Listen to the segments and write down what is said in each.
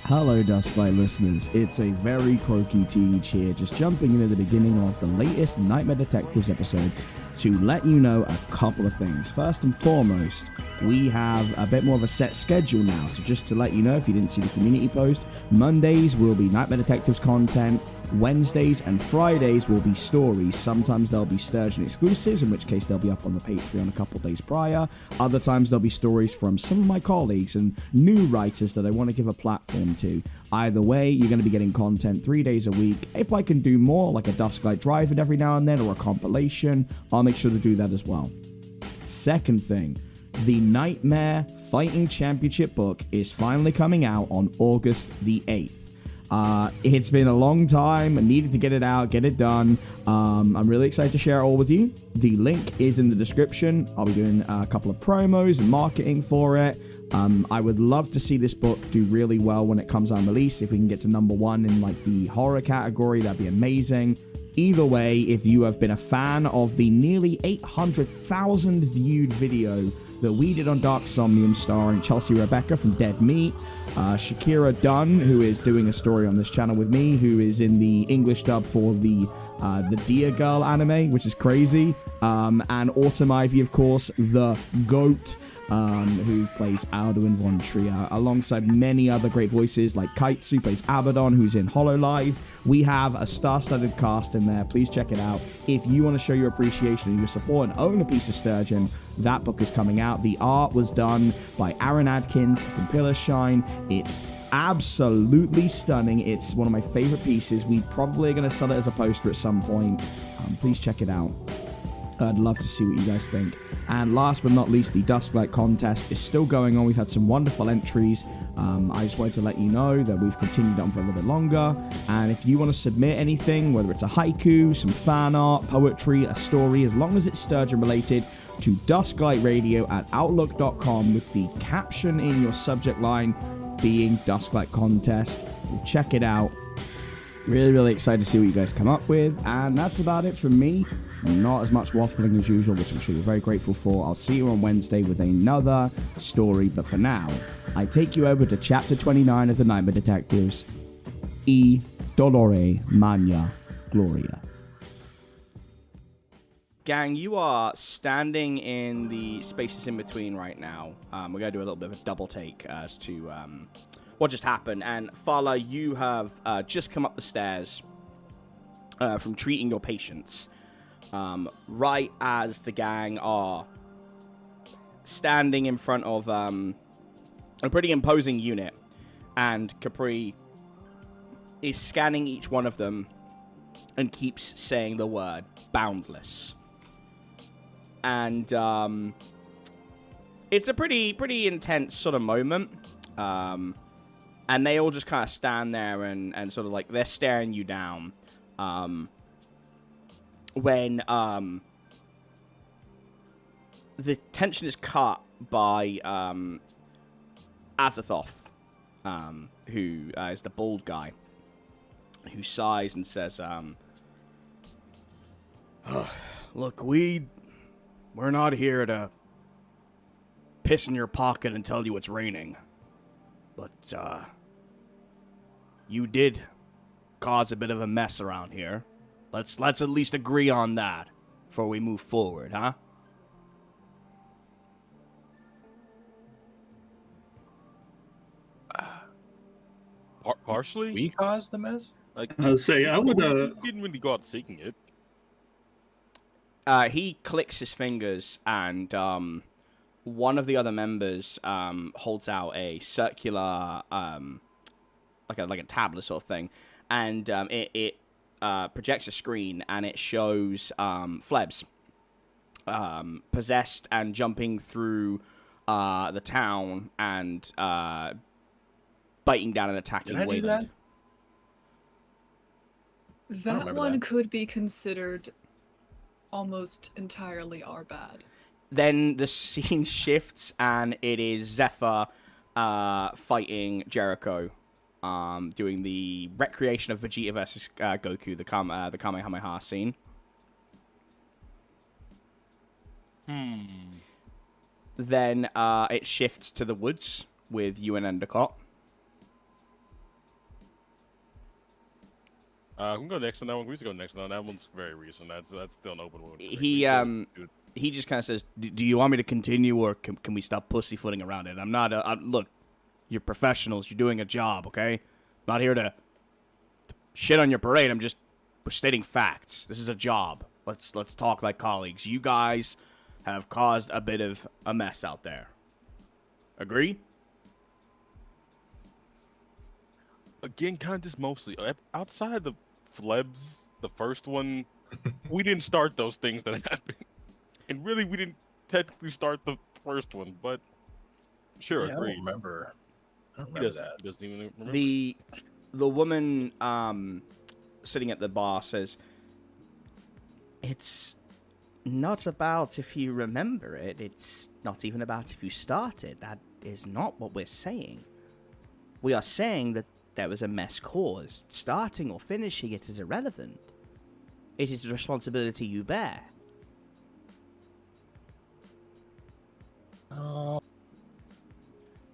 Hello, Dusklight listeners. It's a very croaky Teach here, just jumping into the beginning of the latest Nightmare Detectives episode to let you know a couple of things. First and foremost, we have a bit more of a set schedule now, so just to let you know, if you didn't see the community post, Mondays will be Nightmare Detectives content, Wednesdays and Fridays will be stories. Sometimes there'll be Sturgeon exclusives, in which case they'll be up on the Patreon a couple days prior. Other times there'll be stories from some of my colleagues and new writers that I want to give a platform to. Either way, you're going to be getting content 3 days a week. If I can do more, like a Dusklight Drive-In every now and then, or a compilation, I'll make sure to do that as well. Second thing, the Nightmare Fighting Championship book is finally coming out on August the 8th. It's been a long time. I needed to get it out, get it done. I'm really excited to share it all with you. The link is in the description. I'll be doing a couple of promos and marketing for it. I would love to see this book do really well when it comes on release. If we can get to #1 in like the horror category, that'd be amazing. Either way, if you have been a fan of the nearly 800,000 viewed video that we did on Dark Somnium starring Chelsea Rebecca from Dead Meat, Shakira Dunn, who is doing a story on this channel with me, who is in the English dub for the Deer Girl anime, which is crazy, and Autumn Ivy, of course, the GOAT, who plays Alduin Von Trier, alongside many other great voices like Kaitsu plays Abaddon, who's in Hololive. We have a star-studded cast in there. Please check it out. If you want to show your appreciation and your support and own a piece of Sturgeon, that book is coming out. The art was done by Aaron Adkins from Pillar Shine. It's absolutely stunning. It's one of my favorite pieces. We probably are going to sell it as a poster at some point. Please check it out. I'd love to see what you guys think. And last but not least, the Dusklight contest is still going on. We've had some wonderful entries. I just wanted to let you know that we've continued on for a little bit longer. And if you want to submit anything, whether it's a haiku, some fan art, poetry, a story, as long as it's Sturgeon related, to dusklightradio@outlook.com with the caption in your subject line being Dusklight contest. We'll check it out. Really excited to see what you guys come up with. And that's about it from me. Not as much waffling as usual, which I'm sure you're very grateful for. I'll see you on Wednesday with another story. But for now, I take you over to chapter 29 of the Nightmare Detectives. Dolore, Magna, Gloria. Gang, you are standing in the spaces in between right now. We're going to do a little bit of a double take as to what just happened. And Fala, you have just come up the stairs from treating your patients. Right as the gang are standing in front of a pretty imposing unit, and Capri is scanning each one of them and keeps saying the word boundless. And it's a pretty intense sort of moment. And they all just kind of stand there and sort of like they're staring you down. When the tension is cut by Azathoth, who is the bald guy, who sighs and says, "Look, we're not here to piss in your pocket and tell you it's raining, but you did cause a bit of a mess around here. Let's at least agree on that before we move forward, huh?" Partially? We caused the mess? Like, I would say, I would, didn't really go out seeking it. He clicks his fingers, and one of the other members holds out a circular, like a tablet sort of thing, and it projects a screen, and it shows Flebs possessed and jumping through the town and biting down and attacking Did I do Wayland. That one could be considered almost entirely our bad. Then the scene shifts, and it is Zephyr fighting Jericho, doing the recreation of Vegeta versus Goku, the Kamehameha scene. Then it shifts to the woods with you and Endicott. We can go next on that one. We used to go next on that one's very recent. That's still an open one. He just kind of says, "Do you want me to continue, or can we stop pussyfooting around it? I'm not. Look, you're professionals. You're doing a job, okay? I'm not here to shit on your parade. We're stating facts. This is a job. Let's talk like colleagues. You guys have caused a bit of a mess out there. Agree?" Again, kind of just mostly outside the Flebs, the first one. We didn't start those things that happened, and really, we didn't technically start the first one. But sure, yeah, agree. I don't remember that. He doesn't even remember. The woman sitting at the bar says, "It's not about if you remember it. It's not even about if you started. That is not what we're saying. We are saying that there was a mess caused. Starting or finishing it is irrelevant. It is a responsibility you bear." Oh,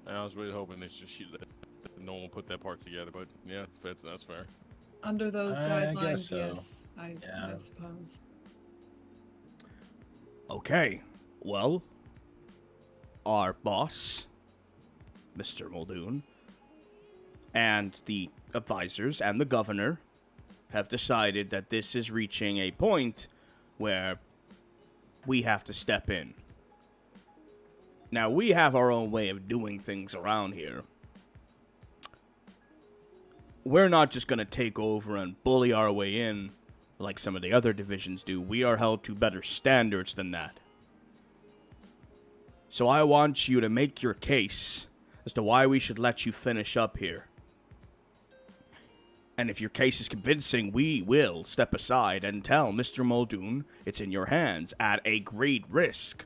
I was really hoping that no one put that part together, but yeah, that's fair. Under those I guidelines, guess so. yes, I Yeah. suppose. Okay, well, our boss, Mr. Muldoon, and the advisors and the governor have decided that this is reaching a point where we have to step in. Now, we have our own way of doing things around here. We're not just going to take over and bully our way in like some of the other divisions do. We are held to better standards than that. So I want you to make your case as to why we should let you finish up here. And if your case is convincing, we will step aside and tell Mr. Muldoon it's in your hands at a great risk.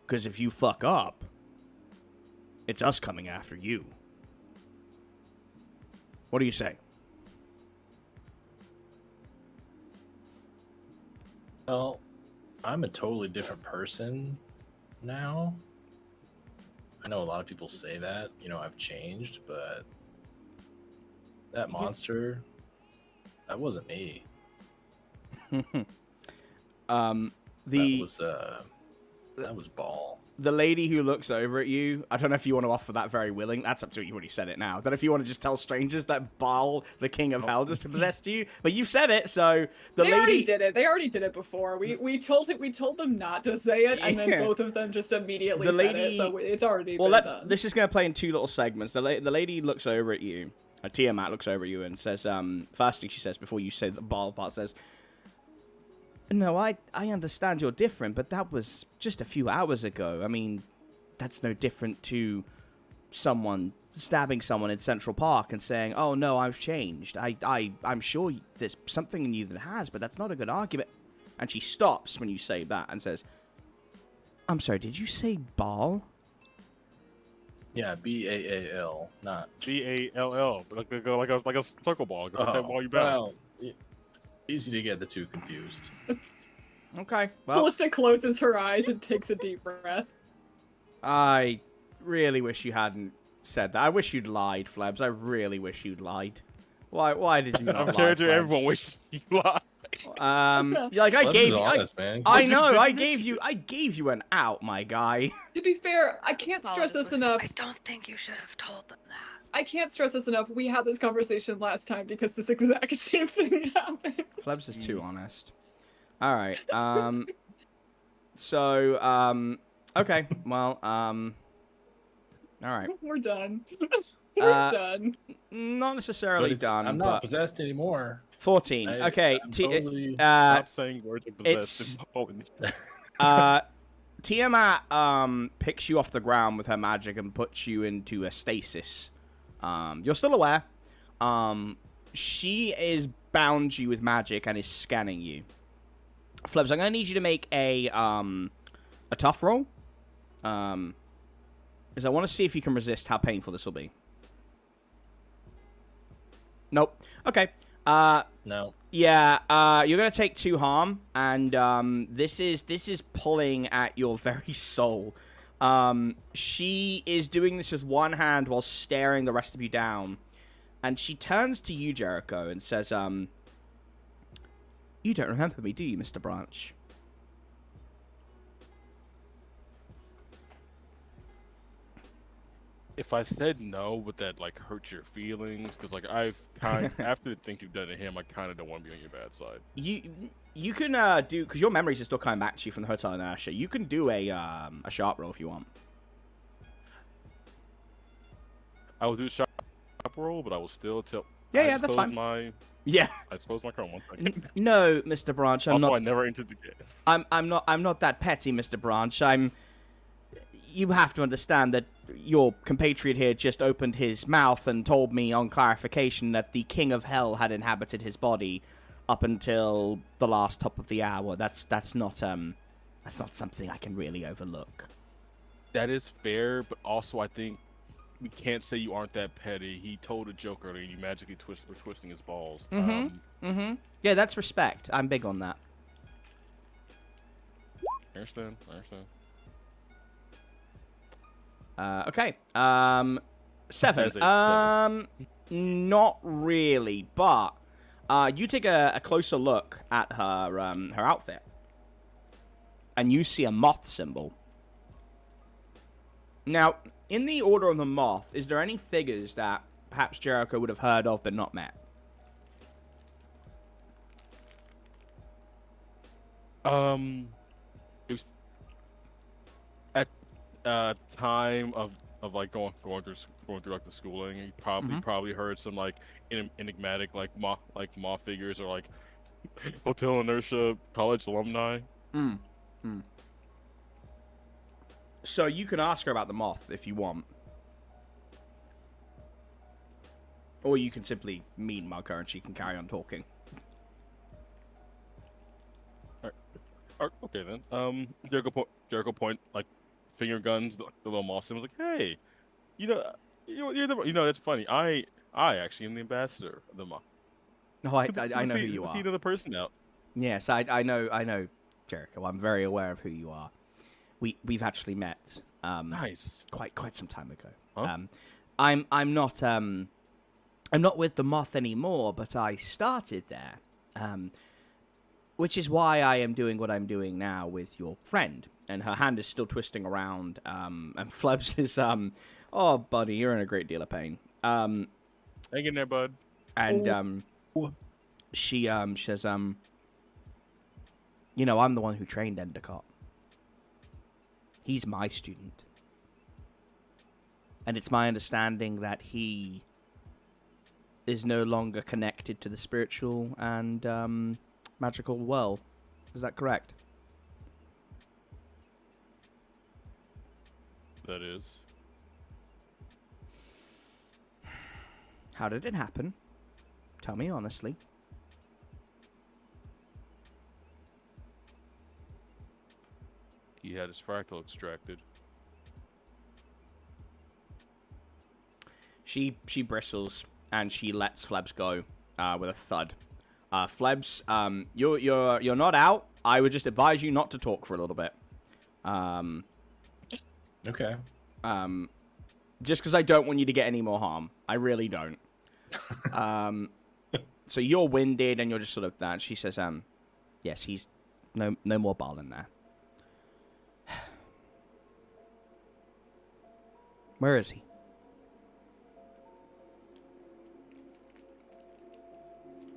Because if you fuck up, it's us coming after you. What do you say? well, I'm a totally different person now. I know a lot of people say that, I've changed, but that monster, that wasn't me. That was Ball. The lady who looks over at you, I don't know if you want to offer that very willing. That's up to you. You already said it now. I don't know if you want to just tell strangers that Baal, the king of hell, just possessed you. But you've said it, so They already did it. They already did it before. We told them not to say it, and then both of them just immediately said it. So it's already been done. This is going to play in two little segments. The lady looks over at you. Tiamat looks over at you and says, first thing she says before you say the Baal part says, "No, I understand you're different, but that was just a few hours ago. I mean, that's no different to someone stabbing someone in Central Park and saying, 'Oh no, I've changed.' I'm sure there's something in you that has, but that's not a good argument." And she stops when you say that and says, "I'm sorry, did you say Baal?" Yeah, Baal, not Ball, like a circle ball. Like that ball you bat. well, easy to get the two confused. Okay, well, Callista closes her eyes and takes a deep breath. I really wish you hadn't said that. I wish you'd lied, Flebs. I really wish you'd lied. Why did you not lie, Flebs? Everyone wishes you lied. Like I Flebs gave is you, honest, man. I know, I gave you an out, my guy. To be fair, I can't stress this enough. I don't think you should have told them that. I can't stress this enough. We had this conversation last time because this exact same thing happened. Flebs is too honest. All right. Okay. Well. All right. We're done. We're done. Not necessarily done. I'm not possessed anymore. 14. Okay. Stop saying words of possessed. Tiamat picks you off the ground with her magic and puts you into a stasis. You're still aware. She is bound you with magic and is scanning you. Flebs, I'm gonna need you to make a tough roll. Because I want to see if you can resist how painful this will be. Nope. Okay. No. Yeah, you're gonna take 2 harm, and this is pulling at your very soul. She is doing this with one hand while staring the rest of you down, And she turns to you, Jericho, and says, you don't remember me, do you, Mr. Branch? If I said no, would that like hurt your feelings? Because like after the things you've done to him, I kind of don't want to be on your bad side. You can do, because your memories are still coming back to you from the Hotel Inertia. You can do a sharp roll if you want. I will do a sharp roll, but I will still tell. Yeah, that's fine. I suppose my Chrome. 1 second. No, Mr. Branch, I never entered the game. I'm not that petty, Mr. Branch. You have to understand that your compatriot here just opened his mouth and told me on clarification that the King of Hell had inhabited his body up until the last top of the hour. That's not something I can really overlook. That is fair, but also I think we can't say you aren't that petty. He told a joke earlier and you magically were twisting his balls. Yeah, that's respect. I'm big on that. I understand. Okay. 7. Not really, but you take a closer look at her outfit, and you see a moth symbol. Now, in the Order of the Moth, is there any figures that perhaps Jericho would have heard of but not met? It was at time of like going through like the schooling. He probably heard some like enigmatic like moth figures or like Hotel Inertia college alumni. So you can ask her about the moth if you want. Or you can simply mean mug her and she can carry on talking. Okay then. Jericho point like finger guns the little moth symbol. Like, hey, you're the that's funny. I actually am the ambassador of the moth. No, I know who you are. See another person out. Yes, I know Jericho. I'm very aware of who you are. We've actually met. Nice. Quite some time ago. Huh? I'm not with the moth anymore, but I started there. Which is why I am doing what I'm doing now with your friend. And her hand is still twisting around. And Flebs is, oh, buddy, you're in a great deal of pain. Hang in there, bud. And she says, I'm the one who trained Endicott. He's my student. And it's my understanding that he is no longer connected to the spiritual and magical world. Is that correct? That is. How did it happen? Tell me honestly. He had his fractal extracted. She bristles and she lets Flebs go with a thud. Flebs, you're not out. I would just advise you not to talk for a little bit. Okay. Just because I don't want you to get any more harm. I really don't. So you're winded and you're just sort of that. She says, yes, he's no more ball in there. Where is he?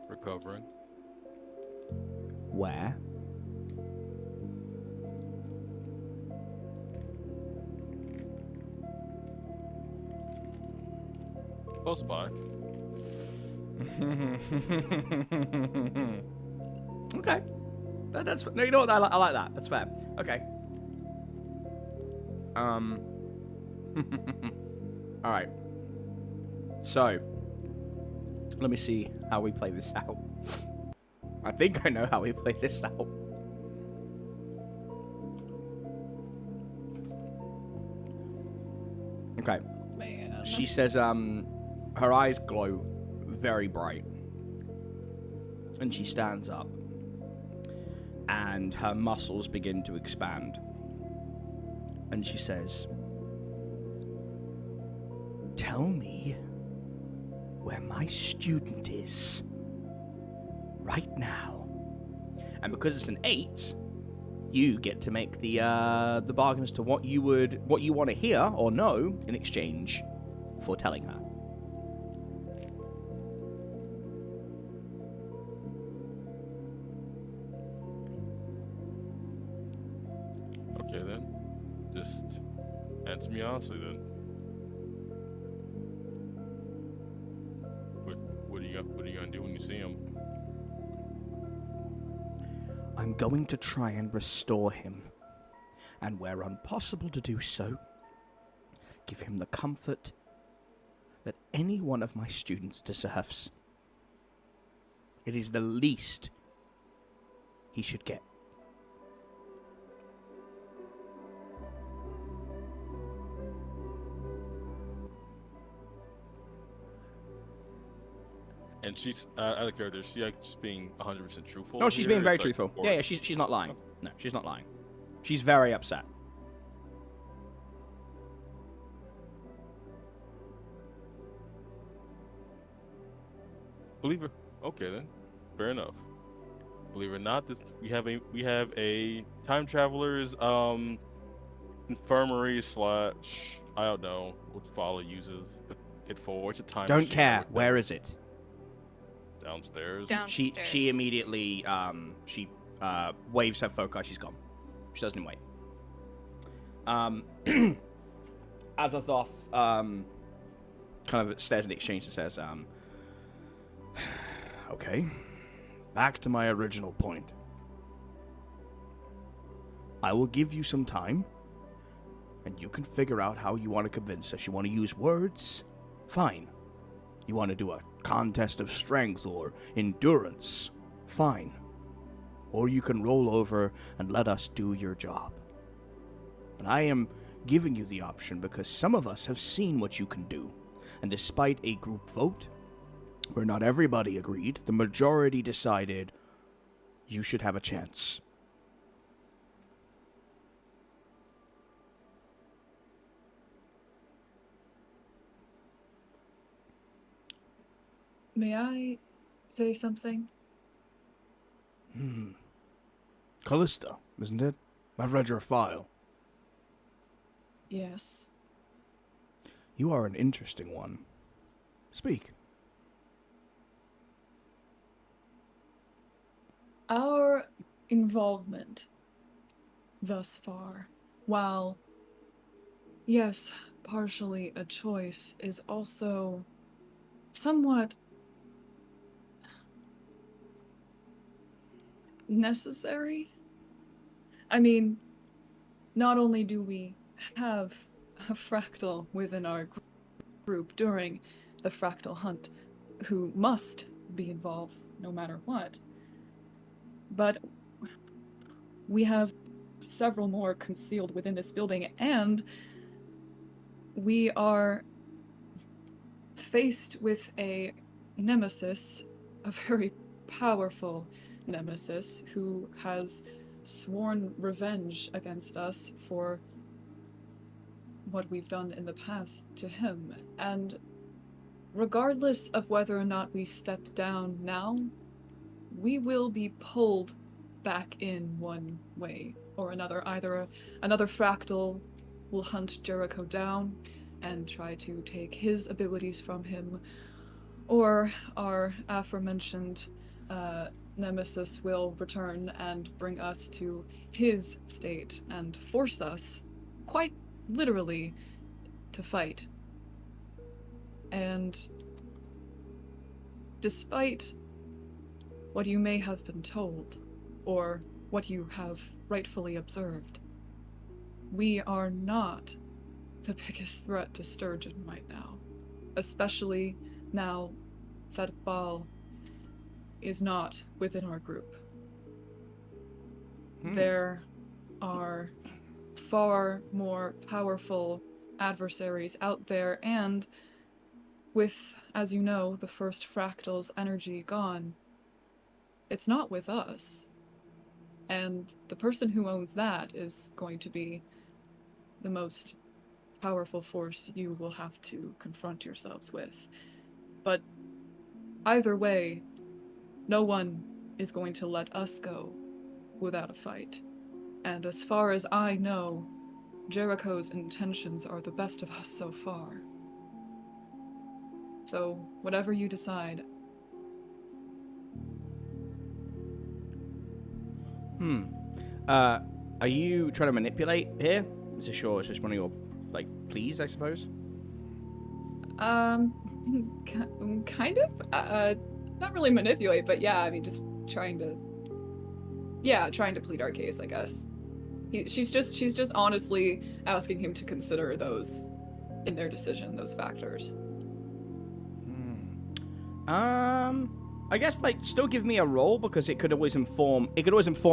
Recovering. Where? Close by. Okay. That's no. You know what? I like that. That's fair. Okay. All right. So, let me see how we play this out. I think I know how we play this out. Okay. Man. She says, her eyes glow very bright. And she stands up. And her muscles begin to expand. And she says, tell me where my student is. Right now. And because it's an 8, you get to make the bargain as to what you want to hear or know in exchange for telling her. Okay then. Just answer me honestly then. What are you gonna do when you see him? I'm going to try and restore him, and where impossible to do so, give him the comfort that any one of my students deserves. It is the least he should get. And she's out of character. Is she like just being 100% truthful? No, she's here, being or very is, like, truthful. or- Yeah, she's not lying. No, she's not lying. She's very upset. Believe her. Okay then. Fair enough. Believe it or not, we have a time traveler's infirmary / I don't know what Fala uses it for. It's a time. Don't machine care. or Where is it? Downstairs. She immediately waves her foci. She's gone. She doesn't even wait. Azathoth kind of stares in the exchange and says, okay, back to my original point. I will give you some time, and you can figure out how you want to convince us. You want to use words? Fine. You want to do a contest of strength or endurance? Fine. Or you can roll over and let us do your job. But I am giving you the option because some of us have seen what you can do. And despite a group vote, where not everybody agreed, the majority decided you should have a chance. May I say something? Callista, isn't it? I've read your file. Yes. You are an interesting one. Speak. Our involvement thus far, while, yes, partially a choice, is also somewhat necessary. I mean, not only do we have a fractal within our group during the fractal hunt who must be involved no matter what, but we have several more concealed within this building, and we are faced with a nemesis, a very powerful nemesis, who has sworn revenge against us for what we've done in the past to him. And regardless of whether or not we step down now, we will be pulled back in one way or another. Either another fractal will hunt Jericho down and try to take his abilities from him, or our aforementioned nemesis will return and bring us to his state and force us, quite literally, to fight. And despite what you may have been told, or what you have rightfully observed, we are not the biggest threat to Sturgeon right now. Especially now that Baal is not within our group. There are far more powerful adversaries out there, and with, as you know, the first fractal's energy gone, it's not with us. And the person who owns that is going to be the most powerful force you will have to confront yourselves with. But either way, no one is going to let us go without a fight. And as far as I know, Jericho's intentions are the best of us so far. So, whatever you decide. Are you trying to manipulate here? Is this just one of your, like, pleas, I suppose? Kind of? Not really manipulate, but yeah, I mean, just trying to plead our case, I guess. She's just honestly asking him to consider those in their decision, those factors. I guess, like, still give me a roll, because it could always inform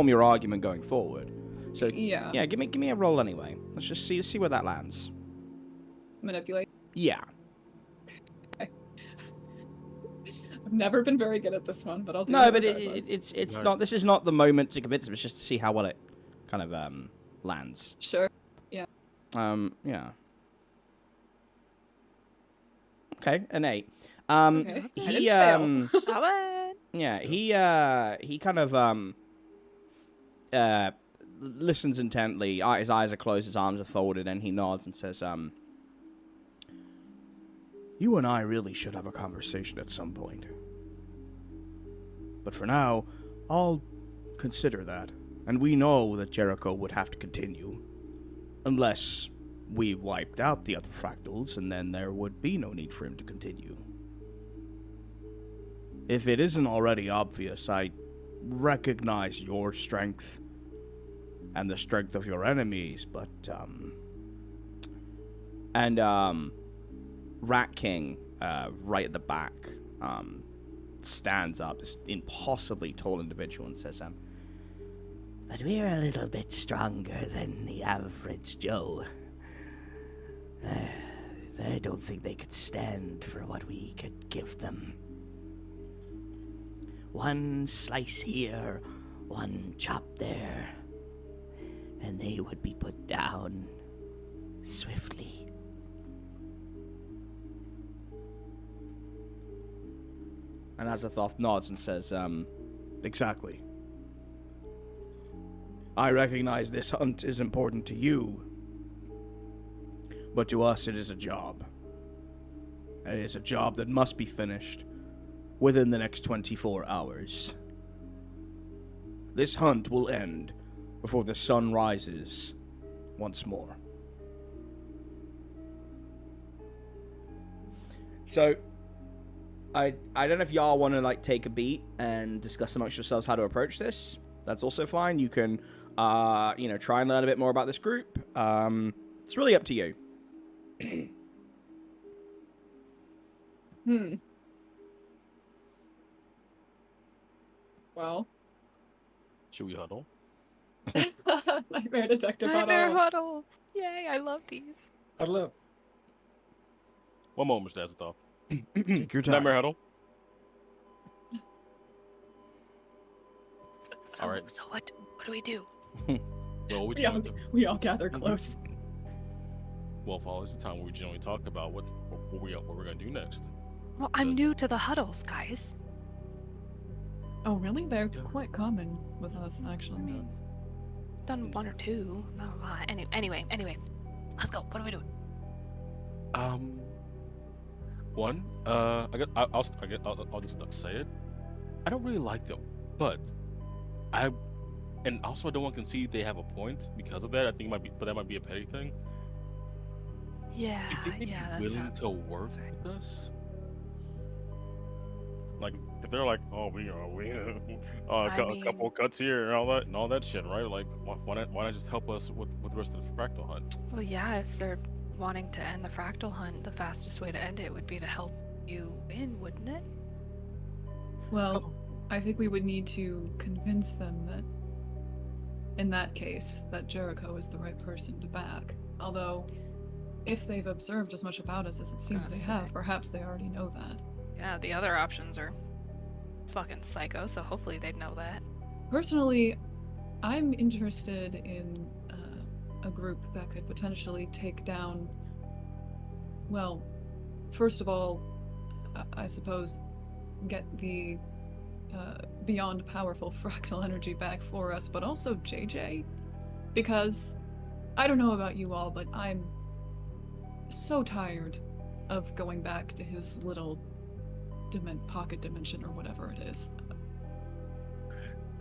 your argument going forward. So yeah, give me a roll anyway. Let's just see where that lands. Manipulate. Yeah. Okay. I've never been very good at this one, but I'll do it. No, but it's not. This is not the moment to convince him. It's just to see how well it kind of lands. Sure. Yeah. Yeah. Okay, an 8. Okay. He fail. yeah, he kind of listens intently. His eyes are closed, his arms are folded, and he nods and says, "You and I really should have a conversation at some point. But for now, I'll consider that. And we know that Jericho would have to continue. Unless we wiped out the other fractals, and then there would be no need for him to continue. If it isn't already obvious, I recognize your strength and the strength of your enemies, but, Rat King, right at the back, stands up, this impossibly tall individual, and says, but we're a little bit stronger than the average Joe. I don't think they could stand for what we could give them. One slice here, one chop there, and they would be put down swiftly." And Azathoth nods and says, exactly. I recognize this hunt is important to you, but to us it is a job. It is a job that must be finished within the next 24 hours. This hunt will end before the sun rises once more. So, I don't know if y'all want to, like, take a beat and discuss amongst yourselves how to approach this. That's also fine. You can, try and learn a bit more about this group. It's really up to you. Well. Should we huddle? Nightmare Detective Nightmare Huddle. huddle. Yay, I love these. Huddle up. One moment, Mr. Azathoth. Take your time. Nightmare huddle. So, All right. So what do we do? Well, We all gather close. Well, Fala, it's the time where we generally talk about what we're gonna do next. Well, I'm new to the huddles, guys. Oh, really? They're Yeah. quite common with us, actually. Done one or two, not a lot. Anyway, let's go. What are we doing? One, I'll just say it. I don't really like them, but I don't want to concede they have a point because of that. I think that might be a petty thing. Yeah, You think they'd be that's willing to work that's right. with us? Like, if they're like, oh, we a couple cuts here and all that shit, right? Like, why not just help us with the rest of the fractal hunt? Well, yeah, if they're wanting to end the fractal hunt, the fastest way to end it would be to help you win, wouldn't it? Well, I think we would need to convince them that, in that case, that Jericho is the right person to back. Although, if they've observed as much about us as it seems they have, perhaps they already know that. Yeah, the other options are fucking psycho, so hopefully they'd know that. Personally, I'm interested in a group that could potentially take down, well, first of all, I suppose, get the beyond powerful fractal energy back for us, but also JJ, because I don't know about you all, but I'm so tired of going back to his little pocket dimension or whatever it is.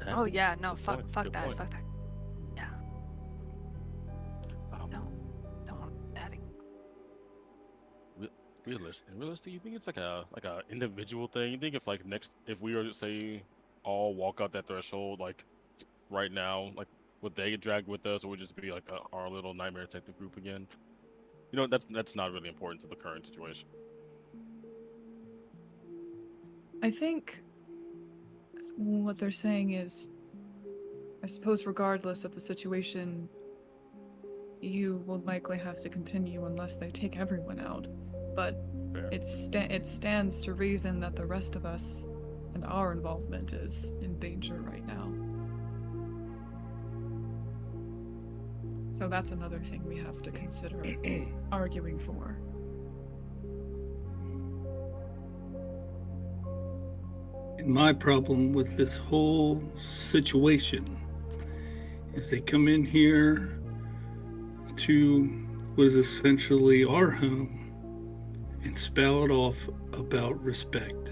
Oh yeah, no, Good fuck point, that, good fuck point. that. Yeah, no, don't want that. Realistic. You think it's like a individual thing? You think if we were to say all walk out that threshold like right now, like would they get dragged with us, or would it just be like our little nightmare detective group again? You know, that's not really important to the current situation. I think what they're saying is, I suppose regardless of the situation, you will likely have to continue unless they take everyone out. But Fair. it stands to reason that the rest of us and our involvement is in danger right now. So that's another thing we have to consider arguing for. And my problem with this whole situation is they come in here to what is essentially our home and spout off about respect.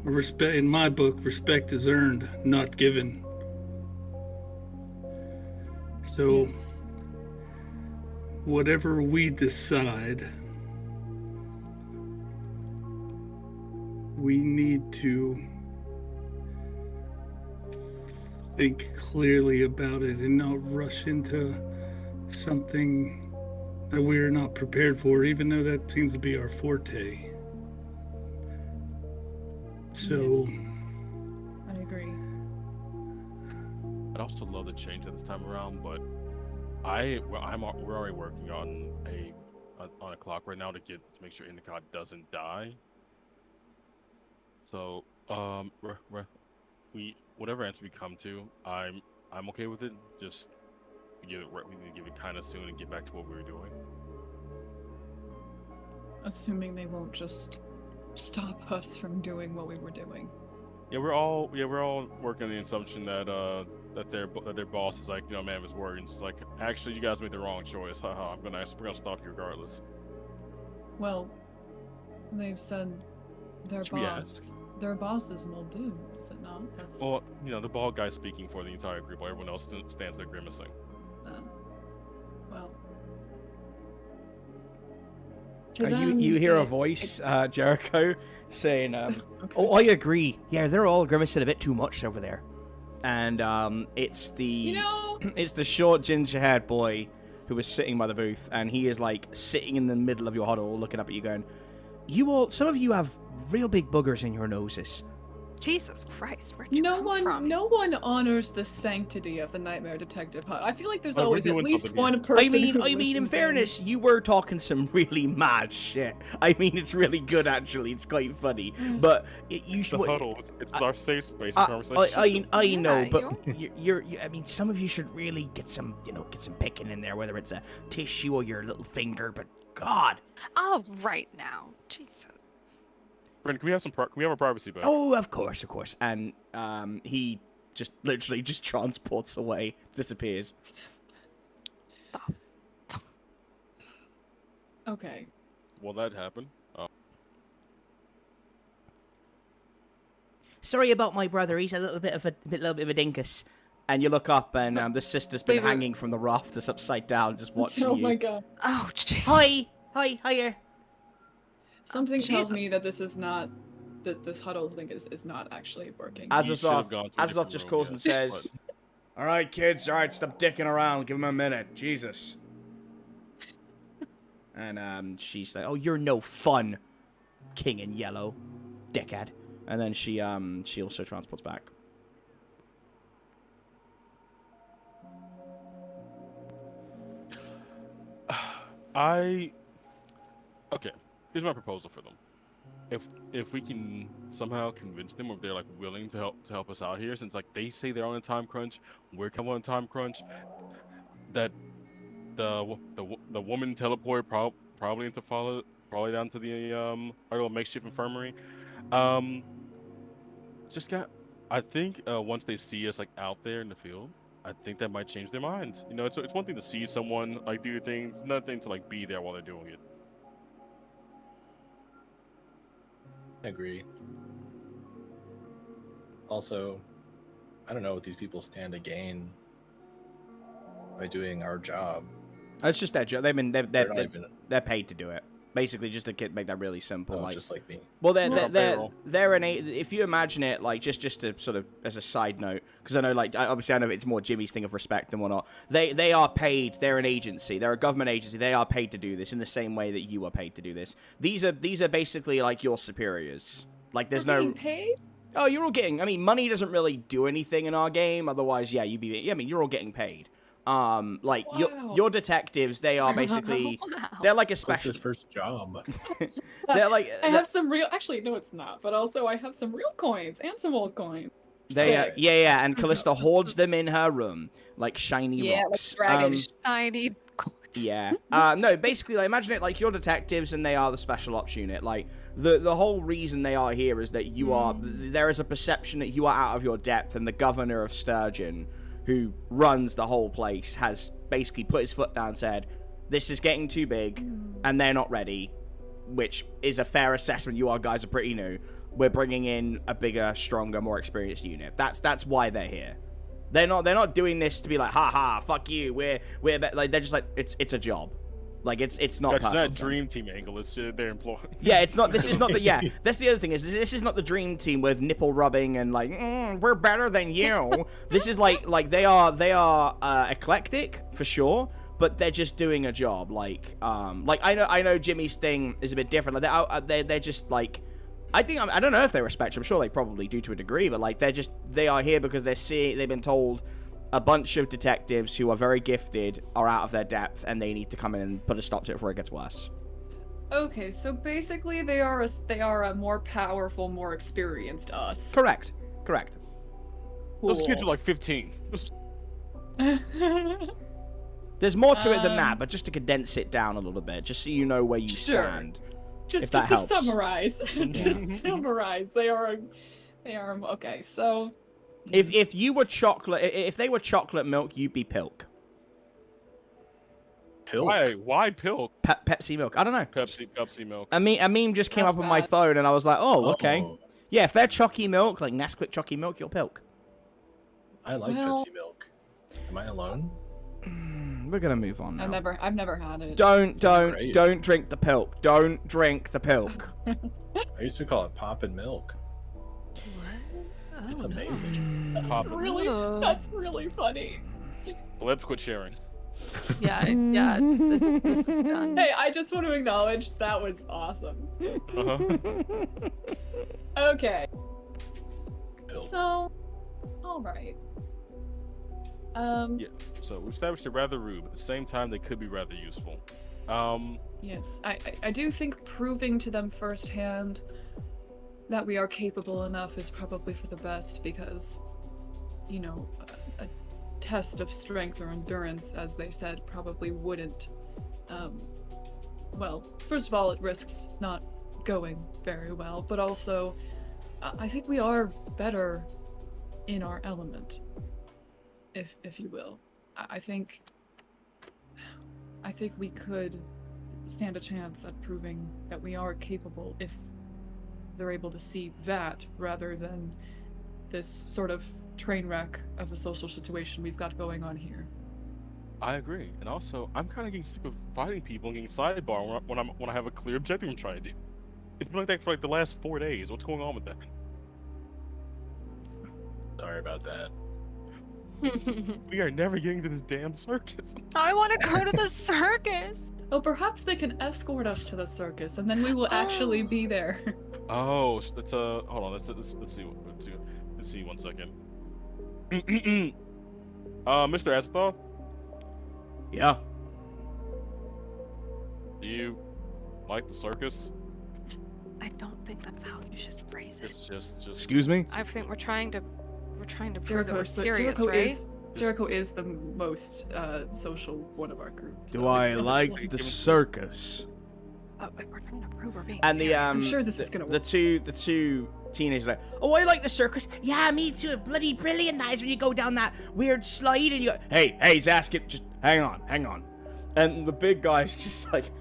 Respect, in my book, respect is earned, not given. So, Yes. whatever we decide, we need to think clearly about it and not rush into something that we're not prepared for, even though that seems to be our forte. So, Yes. I agree. I'd also love to change it this time around, but we're already working on a clock right now to make sure Endicott doesn't die. So whatever answer we come to, I'm okay with it. Just we need to give it kind of soon and get back to what we were doing. Assuming they won't just stop us from doing what we were doing. Yeah, we're all working on the assumption that their boss is like, you know, man was worried. It's like, actually, you guys made the wrong choice. Haha, we're gonna stop you regardless. Well, they've said their Should we ask? boss is Muldoon, is it not? That's Well, you know, the bald guy speaking for the entire group, while everyone else stands there grimacing. well. You hear a voice, Jericho, saying, Okay. "Oh, I agree. Yeah, they're all grimacing a bit too much over there." And it's the it's the short ginger-haired boy who was sitting by the booth, and he is like sitting in the middle of your huddle, looking up at you, going, some of you have real big boogers in your noses." Jesus Christ, where'd you come from? No one honors the sanctity of the Nightmare Detective Hut. I feel like there's Well, we're always at doing least something one here. person. I mean, who in listens fairness, you were talking some really mad shit. I mean, it's really good, actually. It's quite funny. But you The should. huddle. It's our safe space. Conversation. I know, Yeah, but I mean, some of you should really get some picking in there, whether it's a tissue or your little finger. But God. Oh, right now, Jesus. Friend, can we have our privacy back? Oh, of course. And he just literally just transports away, disappears. Okay. Will that happen? Sorry about my brother. He's a little bit of a dinkus. And you look up, and the sister's been hanging from the rafters upside down, just watching you. Oh my god. Oh, jeez. Hiya. Something tells me Jesus. that this is not that this huddle thing is not actually working. Azazoth just calls and says, "All right, kids. All right, stop dicking around. Give him a minute. Jesus." And she's like, "Oh, you're no fun, King in Yellow, dickhead." And then she also transports back. Okay, here's my proposal for them. If we can somehow convince them, or if they're like willing to help us out here, since like they say they're on a time crunch, we're kind of on a time crunch, that the woman teleported probably into Fala probably down to the our little makeshift infirmary. Just got. I think once they see us like out there in the field, I think that might change their minds. You know, it's one thing to see someone like do things, another thing to like be there while they're doing it. I agree. Also, I don't know what these people stand to gain by doing our job. It's just their job. They're not They're paid to do it. Basically, just to make that really simple. like just like me. Well, Payroll. they're if you imagine it like just to sort of as a side note, because I know like obviously I know it's more Jimmy's thing of respect and whatnot. They are paid. They're an agency. They're a government agency. They are paid to do this in the same way that you are paid to do this. These are basically like your superiors. Like there's We're no being paid? Oh, you're all getting. I mean, money doesn't really do anything in our game. Otherwise, yeah, I mean, you're all getting paid. Like Wow. your detectives, they are basically Wow. they're like a That's special. his first job. They're like I have some real. Actually, no, it's not. But also, I have some real coins and some old coins. They Sick. yeah, and Callista hoards them in her room like shiny Yeah, like rocks. dragon Shiny. Yeah. No, basically, like, imagine it like you're detectives and they are the special ops unit. Like the whole reason they are here is that you are. There is a perception that you are out of your depth, and the governor of Sturgeon, who runs the whole place, has basically put his foot down and said, this is getting too big, and they're not ready, which is a fair assessment. You guys are pretty new. We're bringing in a bigger, stronger, more experienced unit. That's why they're here. They're not doing this to be like, ha ha, fuck you. We're like they're just like it's a job. Like it's not That's personal. that dream team angle. It's their employee. Yeah, it's not. This is not the. Yeah, that's the other thing is this is not the dream team with nipple rubbing and like we're better than you. This is like they are eclectic for sure, but they're just doing a job. Like I know Jimmy's thing is a bit different. Like they're just like. I don't know if they respect you. I'm sure they probably do to a degree, but like they are here because they've been told a bunch of detectives who are very gifted are out of their depth and they need to come in and put a stop to it before it gets worse. Okay, so basically, they are a more powerful, more experienced us. Correct. Those kids are Cool. like 15. There's more to it than that, but just to condense it down a little bit, just so you know where you Sure. stand. Just if that to helps. summarize, they are okay. So If you were chocolate, if they were chocolate milk, you'd be Pilk. Pilk. Why Pilk? Pepsi milk. I don't know. Pepsi milk. A meme just came That's up on my bad. phone, and I was like, oh, okay. Uh-oh. Yeah, if they're chalky milk, like Nesquik chalky milk, you're Pilk. I like Well- Pepsi milk. Am I alone? We're gonna move on now. I've never had it. Don't great. drink the Pilk. Don't drink the Pilk. I used to call it poppin' milk. What? Oh, It's no. amazing. That's Pop- Oh. that's really funny. Flebs, quit sharing. Yeah, this is done. Hey, I just want to acknowledge that was awesome. Uh-huh. Okay, Pilk. so all right. Yeah. So we established they're rather rude, but at the same time they could be rather useful. Yes, I do think proving to them firsthand that we are capable enough is probably for the best because, you know, a test of strength or endurance, as they said, probably wouldn't. Well, first of all, it risks not going very well, but also, I think we are better in our element, if you will. I think we could stand a chance at proving that we are capable if they're able to see that rather than this sort of train wreck of a social situation we've got going on here. I agree, and also I'm kind of getting sick of fighting people and getting sidebar when I have a clear objective I'm trying to do. It's been like that for like the last 4 days. What's going on with that? Sorry about that. We are never getting to this damn circus. I want to go to the circus. Oh, perhaps they can escort us to the circus, and then we will actually be there. Oh, let's hold on. Let's see. Let's see 1 second. Mr. Azathoth, Yeah. do you like the circus? I don't think that's how you should phrase it. Just. Excuse me. I think we're trying to prove that we're Jericho, serious, Jericho right? Jericho is the most social one of our groups. Do so I it's just like like- the circus? we're trying to prove we're being And the serious. I'm sure this is gonna work. the two teenagers are like, oh, I like the circus. Yeah, me too. Bloody brilliant that is when you go down that weird slide and you go, hey, Zaskin, just hang on. And the big guy's just like,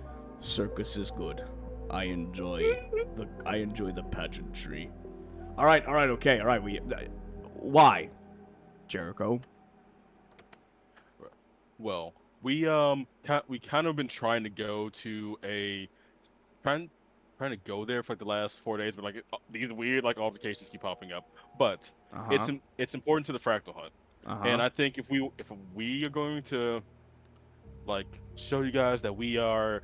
circus is good. I enjoy the pageantry. All right, okay, all right. Why, Jericho? Well, we kind of been trying to go to trying to go there for like the last 4 days, but like these weird like altercations keep popping up. But it's important to the fractal hunt, and I think if we are going to like show you guys that we're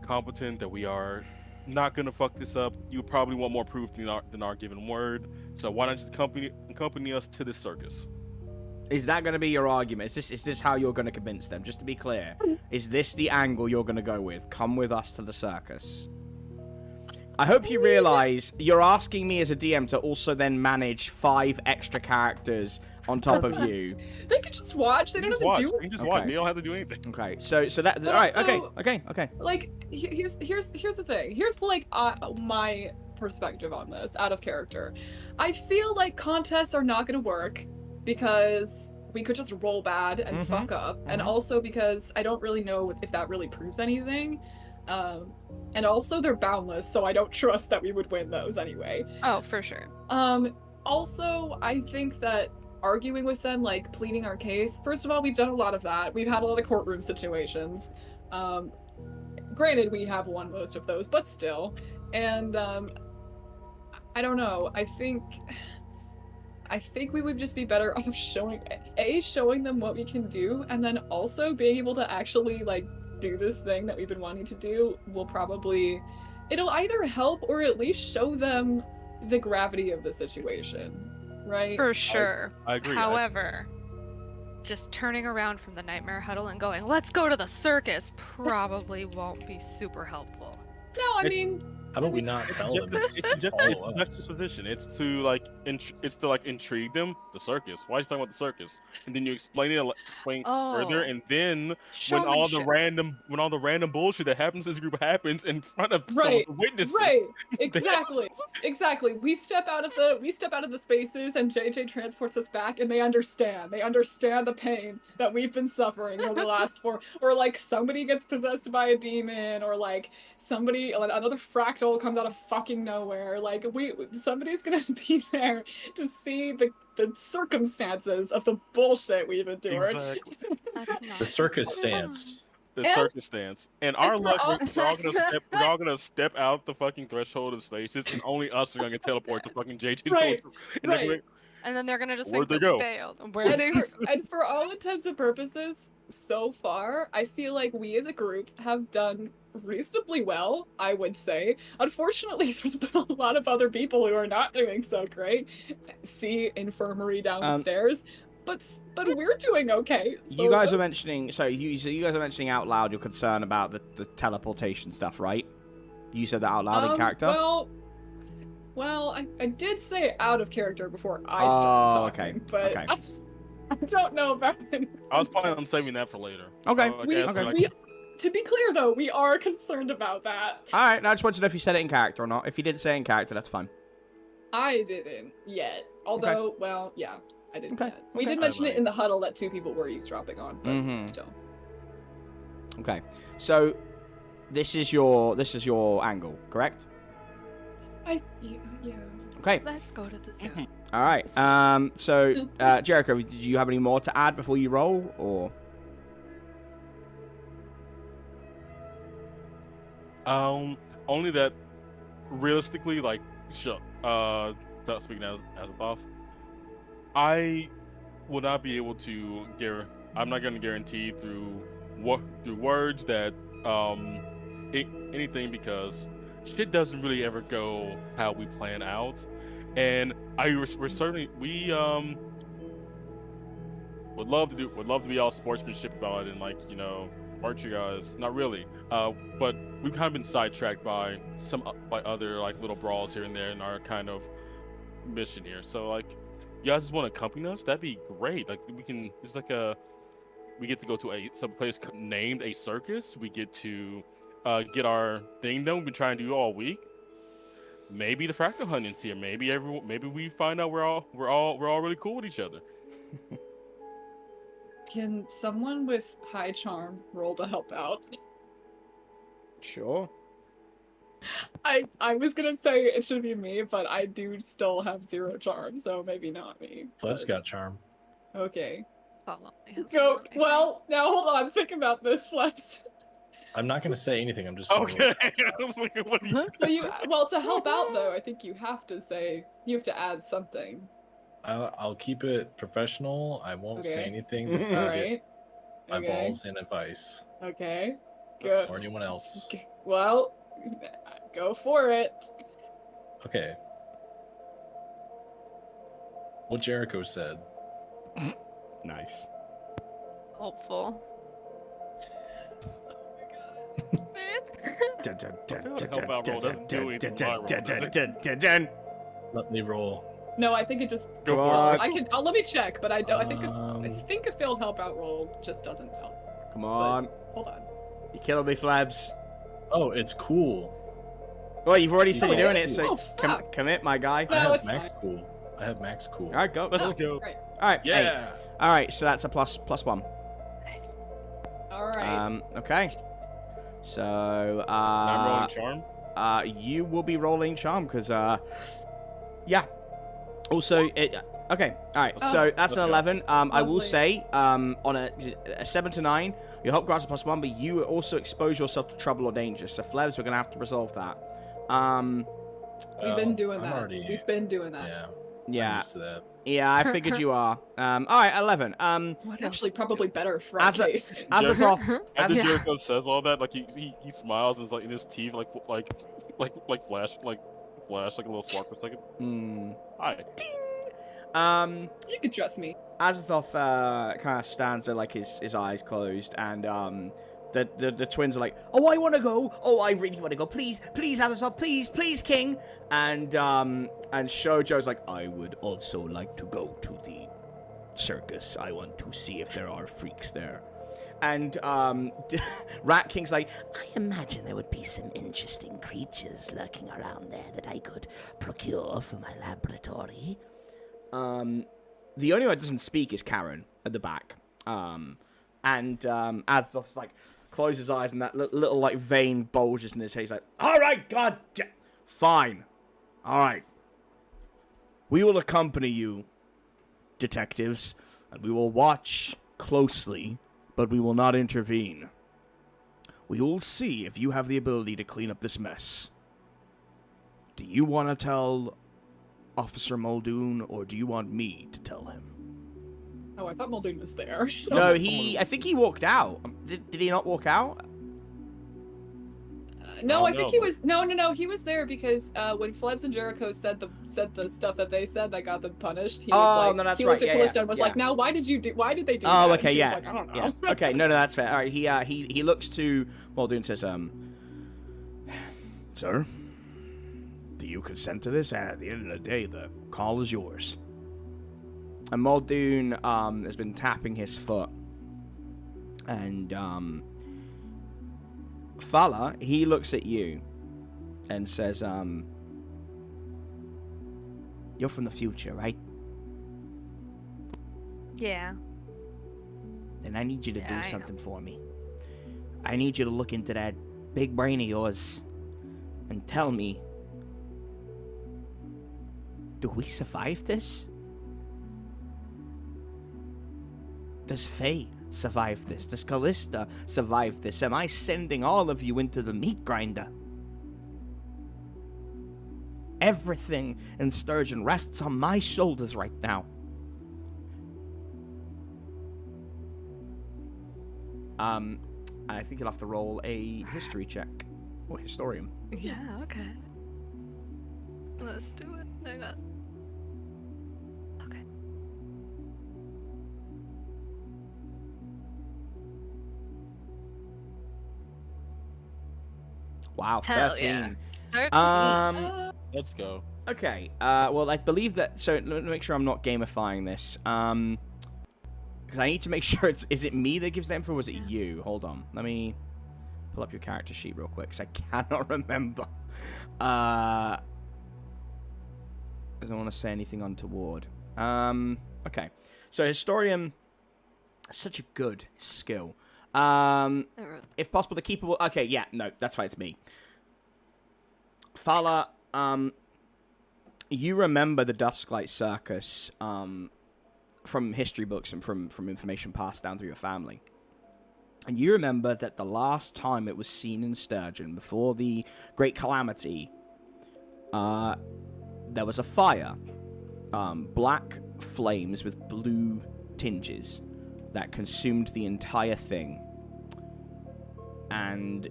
competent, that we are not gonna fuck this up, you probably want more proof than our given word. So why not just accompany us to this circus? Is that going to be your argument? Is this how you're going to convince them? Just to be clear, is this the angle you're going to go with? Come with us to the circus. I hope you realize you're asking me as a DM to also then manage 5 extra characters on top of you. They could just watch. They don't have to do They can just watch. They don't have to do anything. Okay, so that. But All right. also, Okay. Like, here's the thing. Here's like my perspective on this, out of character. I feel like contests are not gonna work because we could just roll bad and fuck up, and also because I don't really know if that really proves anything. And also they're boundless, so I don't trust that we would win those anyway. Oh, for sure. Also, I think that arguing with them, like pleading our case, first of all, we've done a lot of that. We've had a lot of courtroom situations. Granted, we have won most of those, but still. And I don't know. I think we would just be better off showing them what we can do, and then also being able to actually like do this thing that we've been wanting to do it'll either help or at least show them the gravity of the situation, right? For sure. I agree. However, just turning around from the nightmare huddle and going, let's go to the circus, probably won't be super helpful. No, I mean, How about we not tell them? It's Just follow that's us. the position. It's to like intrigue them. The circus. Why are you talking about the circus? And then you explain further, and then when all the random bullshit that happens in this group happens in front of some of the witnesses. Right. Exactly. We step out of the spaces, and JJ transports us back, and they understand. They understand the pain that we've been suffering over the last 4, or like somebody gets possessed by a demon, or like another fractal comes out of fucking nowhere. Like somebody's gonna be there to see the circumstances of the bullshit we've endured. Exactly. That's not The circus stance. The And- circus stance. And our and for luck, all- we're all gonna step out the fucking threshold of spaces, and only us are gonna teleport to fucking JJ's Right, door. And they're right. And then they're gonna just Where'd think they they go? failed. Where they And for all intents and purposes, so far, I feel like we as a group have done reasonably well, I would say. Unfortunately, there's been a lot of other people who are not doing so great. See Infirmary down the stairs. But we're doing okay. So You guys are mentioning, you guys are mentioning out loud your concern about the teleportation stuff, right? You said that out loud in character? Well, I did say it out of character before I Oh, started talking, okay, but okay. I don't know about it. I was planning on saving that for later. Okay. To be clear, though, we are concerned about that. All right, I just wanted to know if you said it in character or not. If you didn't say it in character, that's fine. I didn't yet. Although, well, yeah, I didn't Okay, yet. We okay. did mention it in the huddle that 2 people were eavesdropping on, but still. Okay, so this is your angle, correct? Yeah. Okay. Let's go to the zoo. All right. So Jericho, did you have any more to add before you roll, or? Only that realistically, like, speaking as a buff, I will not be able to I'm not going to guarantee through words that anything, because shit doesn't really ever go how we plan out, and we're certainly would love to be all sportsmanship about it and, like, hurt you guys. Not really, but we've kind of been sidetracked by other like little brawls here and there in our kind of mission here. So, like, you guys just want to accompany us? That'd be great. Like, we get to go to some place named a circus. We get to get our thing done. We've been trying to do all week. Maybe the fractal hunting's here. Maybe we find out we're all really cool with each other. Can someone with high charm roll to help out? Sure. I was gonna say it should be me, but I do still have 0 charm, so maybe not me. Flebs but- got charm. Okay. Fala only has So, one, I think. well, now hold on. Think about this, Flebs. I'm not gonna say anything. I'm just gonna Okay. I was like, what are you- Well, to help out though, I think you have to add something. I'll keep it professional. I won't say Okay. anything that's All gonna right. get my Okay. balls in advice. Okay. Good. Or anyone else. Well, go for it. Okay. What Jericho said. Nice. Hopeful. Let me roll. No, I think it just. Go Come for on. it. I can. Let me check, but I don't. I Um, think a failed help out roll just doesn't help. Come on. Hold on. You're killing me, Flebs. Oh, it's cool. Well, you've already said Oh, you're doing it it, is? so Oh, fuck. commit, my guy. No, I have it's max fine. cool. I have max cool. All right, go. Let's go. Right. All right. hey. Yeah. All right, so that's a plus 1. All right. Okay. So, I'm rolling charm. you will be rolling charm because, yeah. Also, okay. All right. Oh. So that's Let's an go. 11. I will Lovely. say, on a 7 to 9, your help grants a +1, but you also expose yourself to trouble or danger. So Flebs, we're gonna have to resolve that. We've been doing I'm that. already- We've been doing that. Yeah. I'm Yeah. used to that. Yeah, I figured you are. All right, 11. What Actually, else? probably better for As our a- case. As a thought, After as a, Jericho says all that, like he smiles and it's like in his teeth like flash like a little spark for a second. Hi. You can trust me. Azathoth kind of stands there like his eyes closed, and the twins are like, "Oh, I want to go. Oh, I really want to go. Please, please, Azathoth, please, King." And Shoujo's like, "I would also like to go to the circus. I want to see if there are freaks there." And Rat King's like, "I imagine there would be some interesting creatures lurking around there that I could procure for my laboratory." The only one that doesn't speak is Karen at the back. Azathoth's like, closes his eyes and that little like vein bulges in his head. He's like, "All right, fine. All right. We will accompany you, detectives, and we will watch closely, but we will not intervene. We will see if you have the ability to clean up this mess. Do you want to tell Officer Muldoon, or do you want me to tell him?" Oh, I thought Muldoon was there. No, I think he walked out. Did he not walk out? No, Oh, I think no. he was. No. He was there because when Flebs and Jericho said the stuff that they said that got them punished. He was Oh, like, no, that's he right. looked at Yeah, Callista yeah, and was yeah. like, "Now, why did they do Oh, that?" okay, And she yeah. was like, "I don't know." Yeah. Okay, no, that's fair. All right, he looks to Muldoon and says, "Sir, do you consent to this? At the end of the day, the call is yours." And Muldoon has been tapping his foot, and Fala, he looks at you and says, "You're from the future, right? Yeah. Then I need you to Yeah, do I know. something for me. I need you to look into that big brain of yours and tell me, do we survive this? Does Faye survive this? Does Callista survive this? Am I sending all of you into the meat grinder? Everything in Sturgeon rests on my shoulders right now." I think you'll have to roll a history check. Or historian. Yeah, okay. Let's do it. Hang on. Okay. Wow, Hell 13. yeah. 13. Let's go. Okay, well, I believe that, so let me make sure I'm not gamifying this. Because I need to make sure is it me that gives the info, or was it you? Hold on, let me pull up your character sheet real quick, because I cannot remember. I don't want to say anything untoward. Okay. So Historian, such a good skill. If possible, to keep it... Okay, yeah, no, that's fine, it's me. Fala, you remember the Dusklight Circus from history books and from information passed down through your family. And you remember that the last time it was seen in Sturgeon, before the Great Calamity, there was a fire. Black flames with blue tinges that consumed the entire thing. And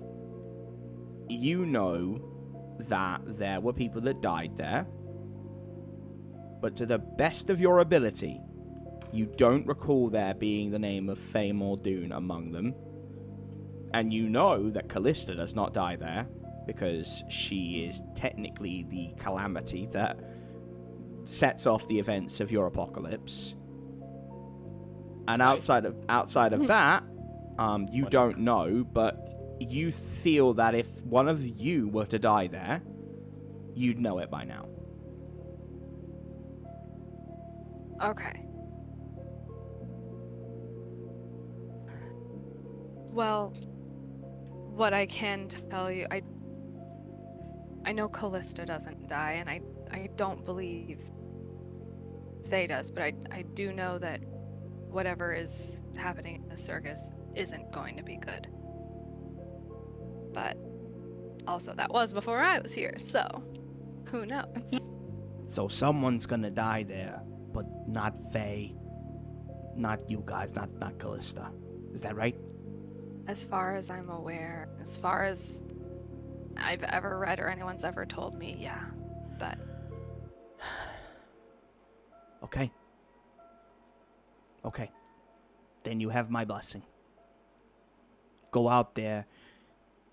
you know that there were people that died there, but to the best of your ability, you don't recall there being the name of Fame or Dune among them. And you know that Callista does not die there, because she is technically the calamity that sets off the events of your apocalypse. And outside of that, you don't know, but you feel that if one of you were to die there, you'd know it by now. Okay. Well, what I can tell you, I know Callista doesn't die, and I don't believe Faye does, but I do know that whatever is happening in the circus isn't going to be good. But also, that was before I was here, so who knows? So someone's gonna die there, but not Faye, not you guys, not Callista. Is that right? As far as I'm aware, as far as I've ever read or anyone's ever told me, yeah. But Okay. Okay. Then you have my blessing. Go out there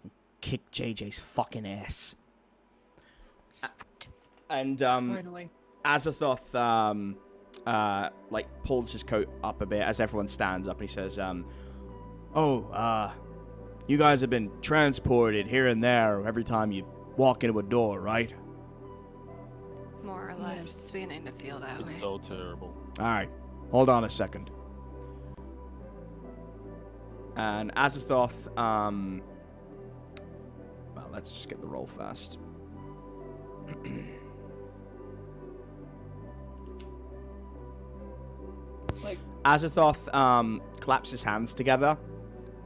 and kick JJ's fucking ass. And Finally. Azathoth like pulls his coat up a bit as everyone stands up, and he says, you guys have been transported here and there every time you walk into a door, right? more or less, it's beginning to feel that way. It's so terrible. Alright, hold on a second. And Azathoth, well, let's just get the roll first. Like, Azathoth claps his hands together,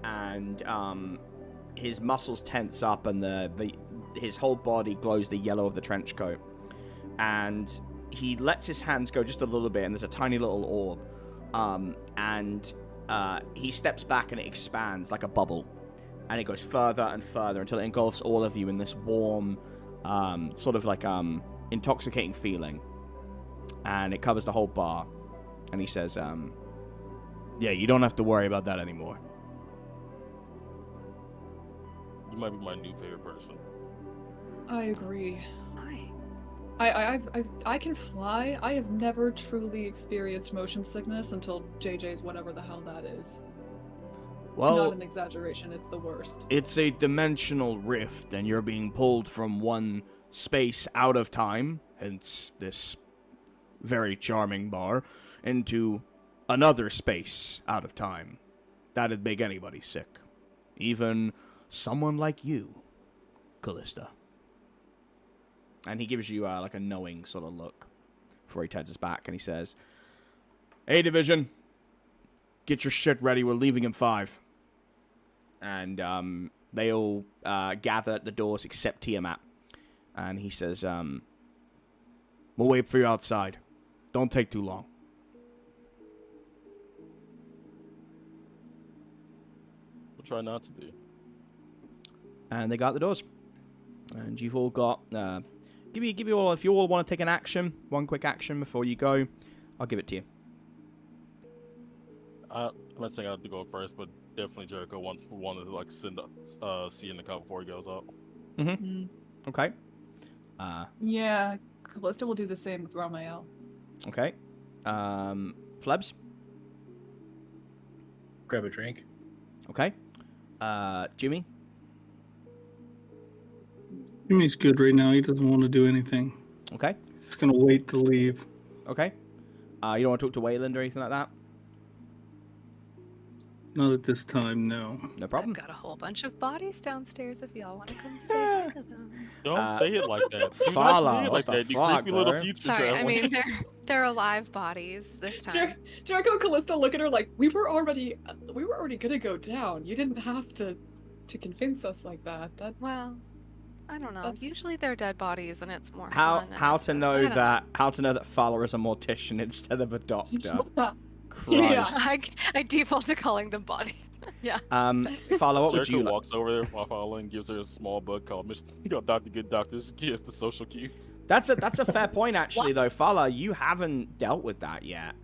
and his muscles tense up, and his whole body glows the yellow of the trench coat. And he lets his hands go just a little bit, and there's a tiny little orb. And he steps back, and it expands like a bubble. And it goes further and further until it engulfs all of you in this warm, sort of like intoxicating feeling. And it covers the whole bar. And he says, yeah, you don't have to worry about that anymore. You might be my new favorite person. I agree. Why? I can fly. I have never truly experienced motion sickness until JJ's whatever the hell that is. Well, it's not an exaggeration, it's the worst. It's a dimensional rift, and you're being pulled from one space out of time, hence this very charming bar, into another space out of time. That'd make anybody sick. Even someone like you, Callista. And he gives you like a knowing sort of look before he turns his back, and he says, "Hey, Division, get your shit ready. We're leaving in 5. And they all gather at the doors except Tiamat. And he says, we'll wait for you outside. Don't take too long." We'll try not to be. And they got the doors. And you've all got... give me all... If you all want to take an action, one quick action before you go, I'll give it to you. I'm not saying I have to go first, but definitely Jericho wanted to like send C in the cup before he goes up. Mm-hmm. Okay. Yeah, Callista will do the same with Ramael. Okay. Flebs? Grab a drink. Okay. Jimmy? Jimmy's good right now. He doesn't want to do anything. Okay. He's gonna wait to leave. Okay. You don't want to talk to Wayland or anything like that? Not at this time, no. No problem. I've got a whole bunch of bodies downstairs if y'all want to come say hi to them. Don't say it like that. Do Fala, not say it what like the that. You fuck, creepy little bro? future Sorry, I traveler. mean they're alive bodies this time. Jericho and Callista look at her like, we were already gonna go down. You didn't have to convince us like that. Well, I don't know. That's- Usually they're dead bodies, and it's more How fun. and how it's to a- know I don't that Fala is a mortician instead of a doctor? Christ. Yeah. I default to calling them bodies. Yeah. Fala, what would Jericho you like? walks over there while Fala and gives her a small book called Dr. Good Doctor's Gift, the social cues. That's a fair point actually though, Fala. You haven't dealt with that yet.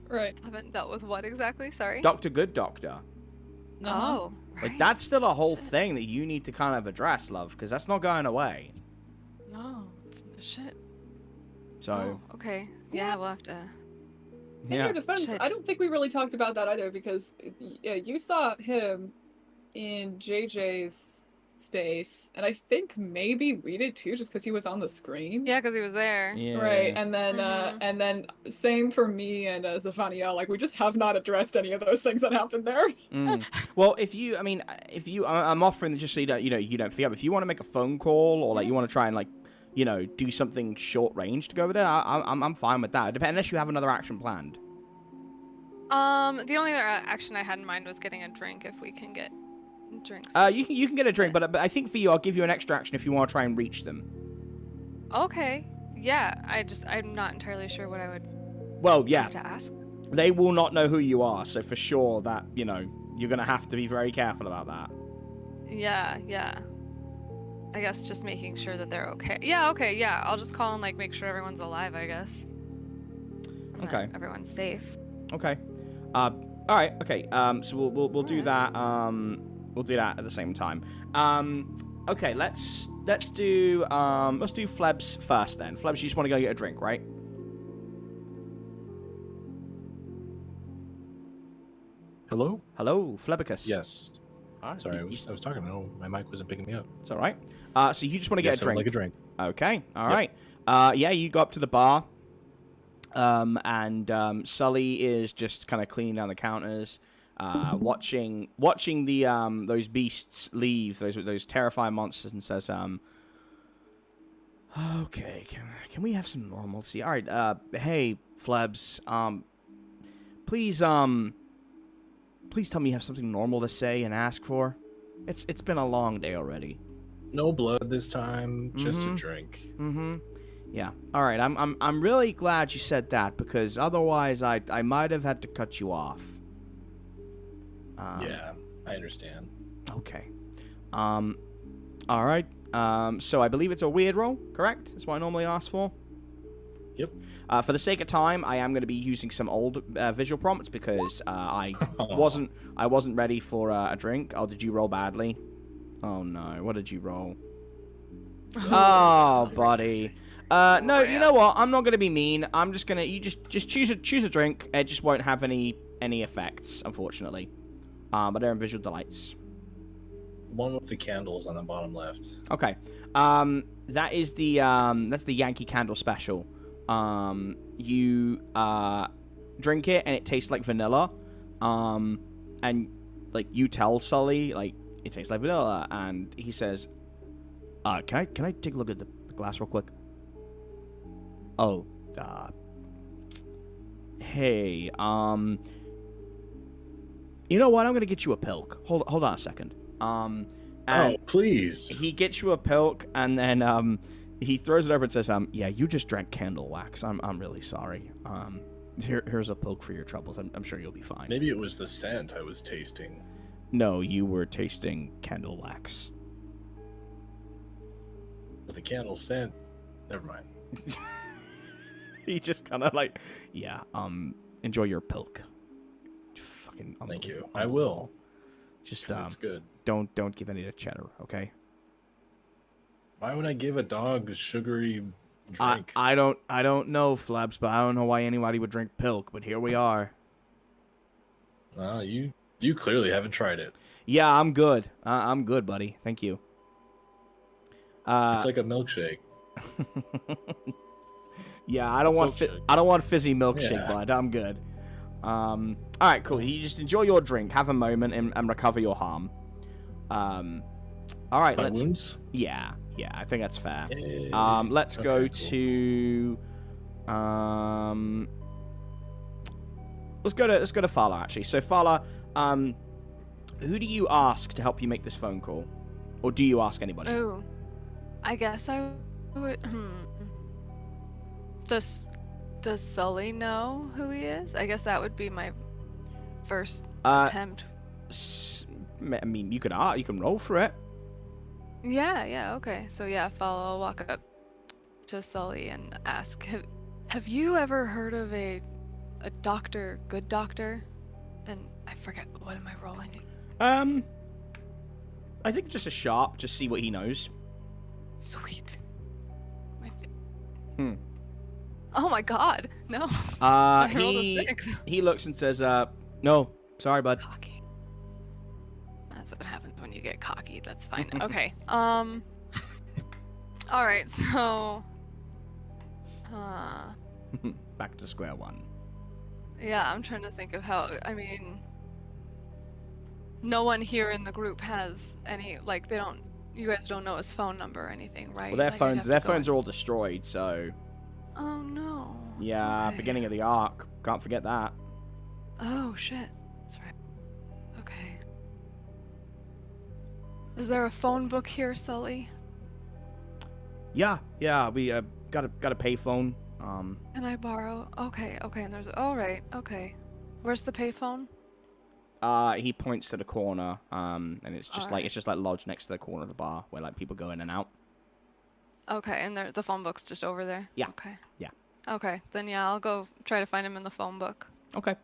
Right. Haven't dealt with what exactly? Sorry. Dr. Good Doctor. Oh. Like right. that's still a whole Shit. thing that you need to kind of address, love, because that's not going away. No. It's shit. So Oh, okay. Yeah, we'll have to. In yeah. your defense, Shit. I don't think we really talked about that either because yeah, you saw him in JJ's space, and I think maybe we did too, just because he was on the screen. Yeah, because he was there. Yeah. Right, and then Mhm. and then same for me and Zafania. Like we just have not addressed any of those things that happened there. Mm. Well, I'm offering just so you don't forget. If you want to make a phone call or like you want to try and like, do something short range to go over there, I'm fine with that. Unless you have another action planned. The only other action I had in mind was getting a drink if we can get drinks. You can get a drink, but I think for you, I'll give you an extra action if you want to try and reach them. Okay. Yeah, I'm not entirely sure what I would Well, yeah, have to ask. they will not know who you are, so for sure that you're gonna have to be very careful about that. Yeah. I guess just making sure that they're okay. Yeah, okay, yeah. I'll just call and like make sure everyone's alive, I guess. And that Okay. everyone's safe. Okay. All right. Okay. So we'll do that. We'll do that at the same time. Okay. Let's do Flebs first then. Flebs, you just want to go get a drink, right? Hello? Hello, Flebicus. Yes. Hi. Sorry, I was talking. No, my mic wasn't picking me up. It's all right. So you just want to get Yes, a I would drink. like a drink. Okay. All Yep. right. Yeah, you go up to the bar. And Sully is just kind of cleaning down the counters, watching the those beasts leave, those terrifying monsters, and says, "Okay, can we have some normalcy? All right. Hey, Flebs. Please tell me you have something normal to say and ask for. It's been a long day already." No blood this time, just a Mhm. drink. Mm-hmm. Yeah. All right. I'm really glad you said that because otherwise I might have had to cut you off. Yeah, I understand. Okay. All right. So I believe it's a weird roll, correct? That's what I normally ask for. Yep. For the sake of time, I am going to be using some old visual prompts because I wasn't ready for a drink. Oh, did you roll badly? Oh no. What did you roll? Oh, buddy. No, you know what? I'm not gonna be mean. I'm just gonna just choose a drink. It just won't have any effects, unfortunately. But they're in visual delights. One with the candles on the bottom left. Okay. That is the that's the Yankee Candle special. You drink it and it tastes like vanilla. And like you tell Sully like it tastes like vanilla, and he says, can I take a look at the glass real quick? Oh, hey, you know what? I'm gonna get you a pilk. Hold on a second. And Please. he gets you a pilk, and then he throws it over and says, yeah, you just drank candle wax. I'm really sorry. Here's a pilk for your troubles. I'm sure you'll be fine. Maybe it was the scent I was tasting. No, you were tasting candle wax. But the candle scent. Never mind. He just kind of like, yeah, enjoy your pilk. Fucking Thank you. unbelievable. I will. Just 'Cause it's good. don't give any to cheddar, okay? Why would I give a dog a sugary drink? I don't know, Flebs, but I don't know why anybody would drink pilk, but here we are. You clearly haven't tried it. Yeah, I'm good. I'm good, buddy. Thank you. It's like a milkshake. Yeah, I don't want fizzy milkshake, Yeah. bud. I'm good. All right, cool. You just enjoy your drink, have a moment, and recover your harm. All right, My let's. wounds? Yeah, I think that's fair. Yeah. Let's Okay, go cool. to. Let's go to Fala actually. So Fala, who do you ask to help you make this phone call, or do you ask anybody? Ooh, I guess I would. Does Sully know who he is? I guess that would be my first attempt. I mean, you can roll for it. Yeah, okay. So yeah, Fala will walk up to Sully and ask, have you ever heard of a doctor, good doctor? And I forget, what am I rolling? I think just a sharp, just see what he knows. Sweet. Oh my god, no. I rolled a 6. He looks and says, no, sorry, bud. Cocky. That's what happens when you get cocky. That's fine. Okay. All right. So. Back to square one. Yeah, I'm trying to think of how. I mean, no one here in the group has any. Like, they don't. You guys don't know his phone number or anything, right? Well, their Like, phones are all destroyed. So. Oh no. Yeah, Okay. beginning of the arc. Can't forget that. Oh shit. That's right. Okay. Is there a phone book here, Sully? Yeah. We got a payphone. Can I borrow? Okay. And there's. All right. Okay. Where's the payphone? He points to the corner. And it's just Alright. it's just like lodged next to the corner of the bar where like people go in and out. Okay, and the phone book's just over there? Yeah. Okay. Yeah. Okay, then yeah, I'll go try to find him in the phone book. Okay.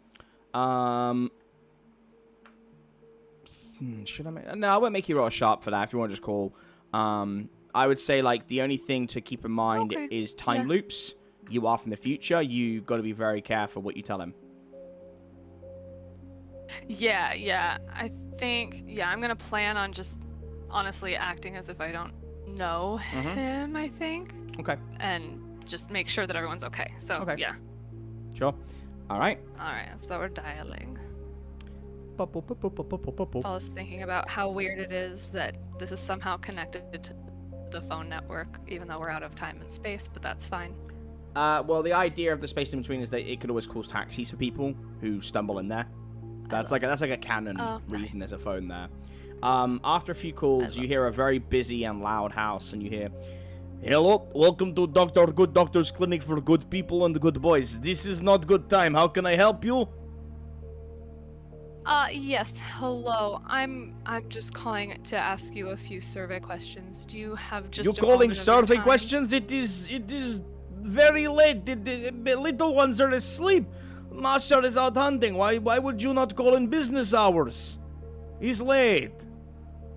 Should I make... No, I won't make you roll sharp for that if you want to just call. I would say, like, the only thing to keep in mind Okay, is time yeah. loops. You are from the future. You got to be very careful what you tell him. Yeah. I think, I'm gonna plan on just honestly acting as if I don't know him, I think. Okay. And just make sure that everyone's okay. So, Okay. yeah. Sure. All right. Alright, so we're dialing. I was thinking about how weird it is that this is somehow connected to the phone network, even though we're out of time and space, but that's fine. Well, the idea of the space in between is that it could always cause taxis for people who stumble in there. That's like a canon reason there's a phone there. After a few calls, you hear a very busy and loud house, and you hear, "Hello, welcome to Dr. Good Doctor's Clinic for Good People and Good Boys. This is not good time. How can I help you?" Yes, hello. I'm just calling to ask you a few survey questions. Do you have just You're a calling moment of your survey time? questions? It is very late. The little ones are asleep. Master is out hunting. Why would you not call in business hours? He's late.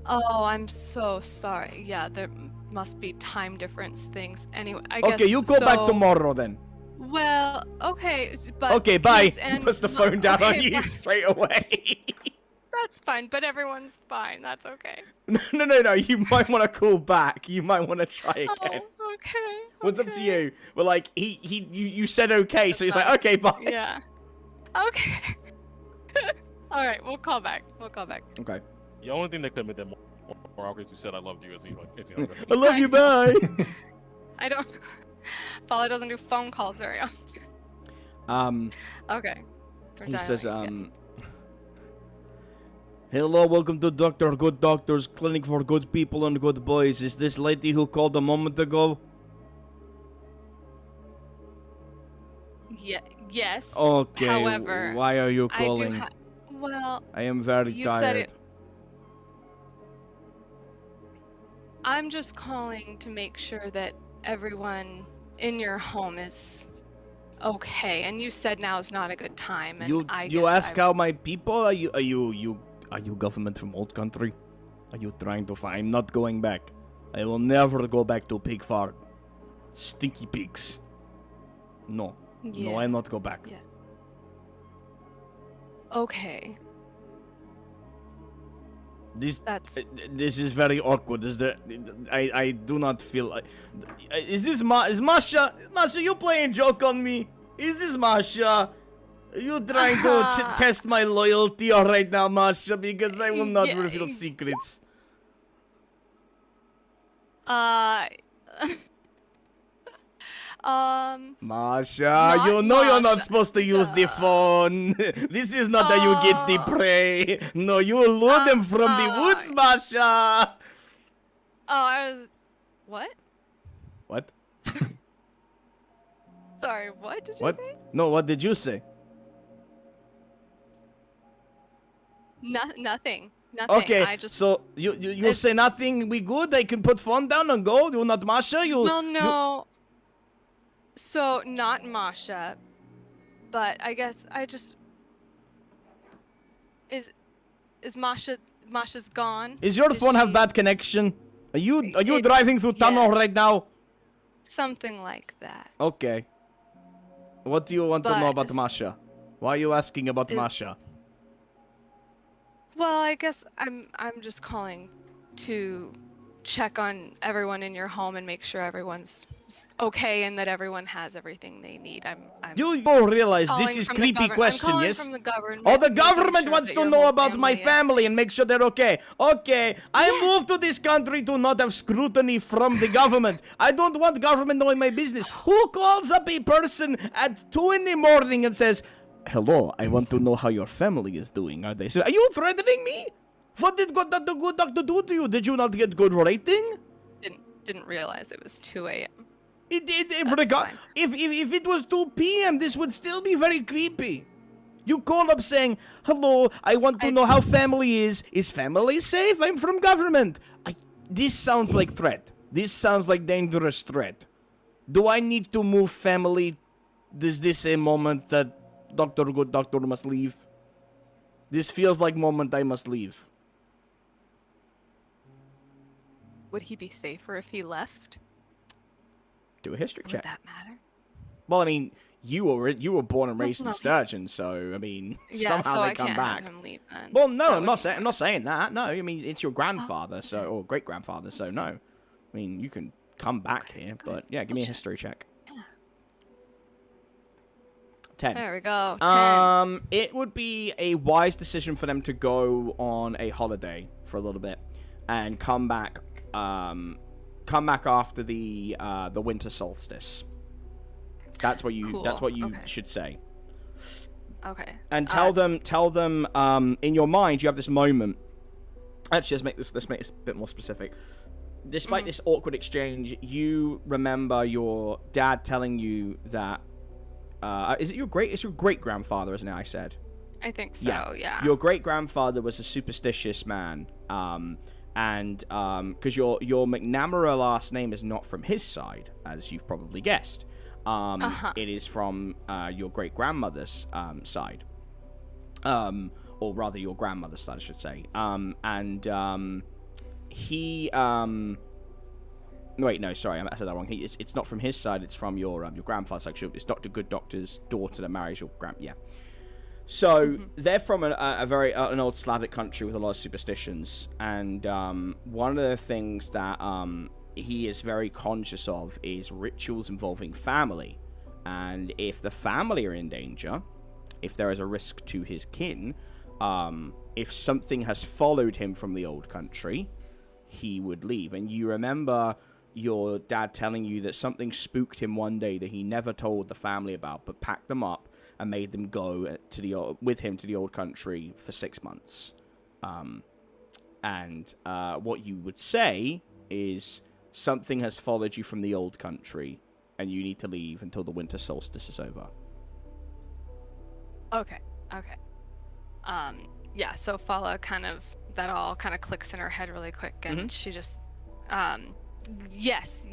Oh, I'm so sorry. Yeah, there must be time difference things. Anyway, I guess. Okay, you go back so- tomorrow then. Well, okay, but. Okay, bye. kids He and puts the mo- phone down on okay, you bye. straight away. That's fine, but everyone's fine. That's okay. No. You might want to call back. You might want to try again. Oh, okay. What's up to okay. you? Well, like you said okay, so he's like, okay, bye. Yeah. Okay. All right, we'll call back. Okay. The only thing that could have made that more awkward is you said I loved you as he like. I love you. Bye. I don't. Fala doesn't do phone calls very often. Okay. We're He says, dialing, hello, welcome to Dr. Good Doctor's Clinic for Good People and Good Boys. Is this lady who called a moment ago? Yeah. Yes. Okay. However, why are you I do calling? well, I am very you tired. said it. I'm just calling to make sure that everyone in your home is okay. And you said now is not a good time. And You I you guess ask I've- how my people are you government from old country? Are you trying to find? I'm not going back. I will never go back to pig farm. Stinky pigs. No, Yeah. I'll not go back. Yeah. Okay. This is very awkward. I do not feel like. Is this is Masha? Masha, you playing joke on me? Is this Masha? You trying to test my loyalty right now, Masha? Because I will not reveal secrets. Masha, you know you're not supposed to use the phone. This is not how you get the prey. No, you will lure them from the woods, Masha. What? What? Sorry, what did you What? say? No, what did you say? Nothing. Nothing. Okay, I just... so you say nothing. We good? I can put phone down and go. You're not Masha. Well, no. So not Masha, but I guess I just... Is Masha's gone? Is your phone have bad connection? Are you driving through tunnel right now? Something like that. Okay. What do you want to know about Masha? Why are you asking about Masha? Well, I guess I'm just calling to check on everyone in your home and make sure everyone's okay and that everyone has everything they need. You realize this calling is from the creepy government. question, I'm calling yes? from the government. Oh, the making government sure wants that to your know whole about my family family and make sure they're okay. Okay, I moved to this country to not have scrutiny from the government. I don't want government knowing my business. Who calls up a person at 2 in the morning and says, "Hello, I want to know how your family is doing"? Are you threatening me? What did the good doctor do to you? Did you not get good rating? Didn't realize it was 2 a.m. If it was 2 p.m., this would still be very creepy. You call up saying, "Hello, I want to know how family is. Is family safe? I'm from government." This sounds like threat. This sounds like dangerous threat. Do I need to move family? Is this a moment that good doctor must leave? This feels like moment I must leave. Would he be safer if he left? Do a history check. Would that matter? Well, I mean, you were born and raised in Sturgeon, so I mean, somehow they come back. Have him leave then. Well, no, I'm not saying that. No, I mean it's your grandfather, or great grandfather, so no. I mean, you can come back here, but yeah, give me a history check. 10. There we go. 10. It would be a wise decision for them to go on a holiday for a little bit and come back after the winter solstice. That's what you should say. Okay. And tell them in your mind you have this moment. Actually, let's make this a bit more specific. Despite this awkward exchange, you remember your dad telling you that it's your great grandfather, isn't it? I said. I think so. Yeah. Your great grandfather was a superstitious man. And because your McNamara last name is not from his side, as you've probably guessed. It is from your great grandmother's side, or rather your grandmother's side, I should say. Wait, no, sorry, I said that wrong. It's not from his side. It's from your grandfather's side. It's Dr. Good Doctor's daughter that marries your Yeah. So they're from a very an old Slavic country with a lot of superstitions, and one of the things that he is very conscious of is rituals involving family. And if the family are in danger, if there is a risk to his kin, if something has followed him from the old country, he would leave. And you remember your dad telling you that something spooked him one day that he never told the family about, but packed them up and made them go with him to the old country for 6 months. What you would say is something has followed you from the old country, and you need to leave until the winter solstice is over. Okay. Yeah, so Fala that all kind of clicks in her head really quick, and she just, yes,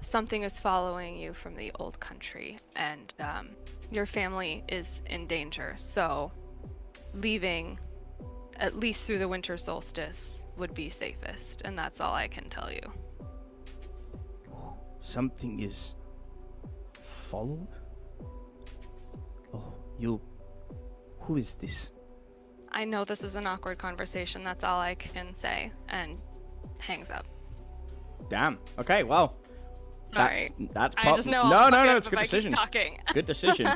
something is following you from the old country, and your family is in danger, so leaving at least through the winter solstice would be safest, and that's all I can tell you. Something is followed? Oh, you Who is this? I know this is an awkward conversation. That's all I can say. And hangs up. Damn. Okay, well. Sorry. That's I just know. No, it's a good I keep decision. talking. Good decision.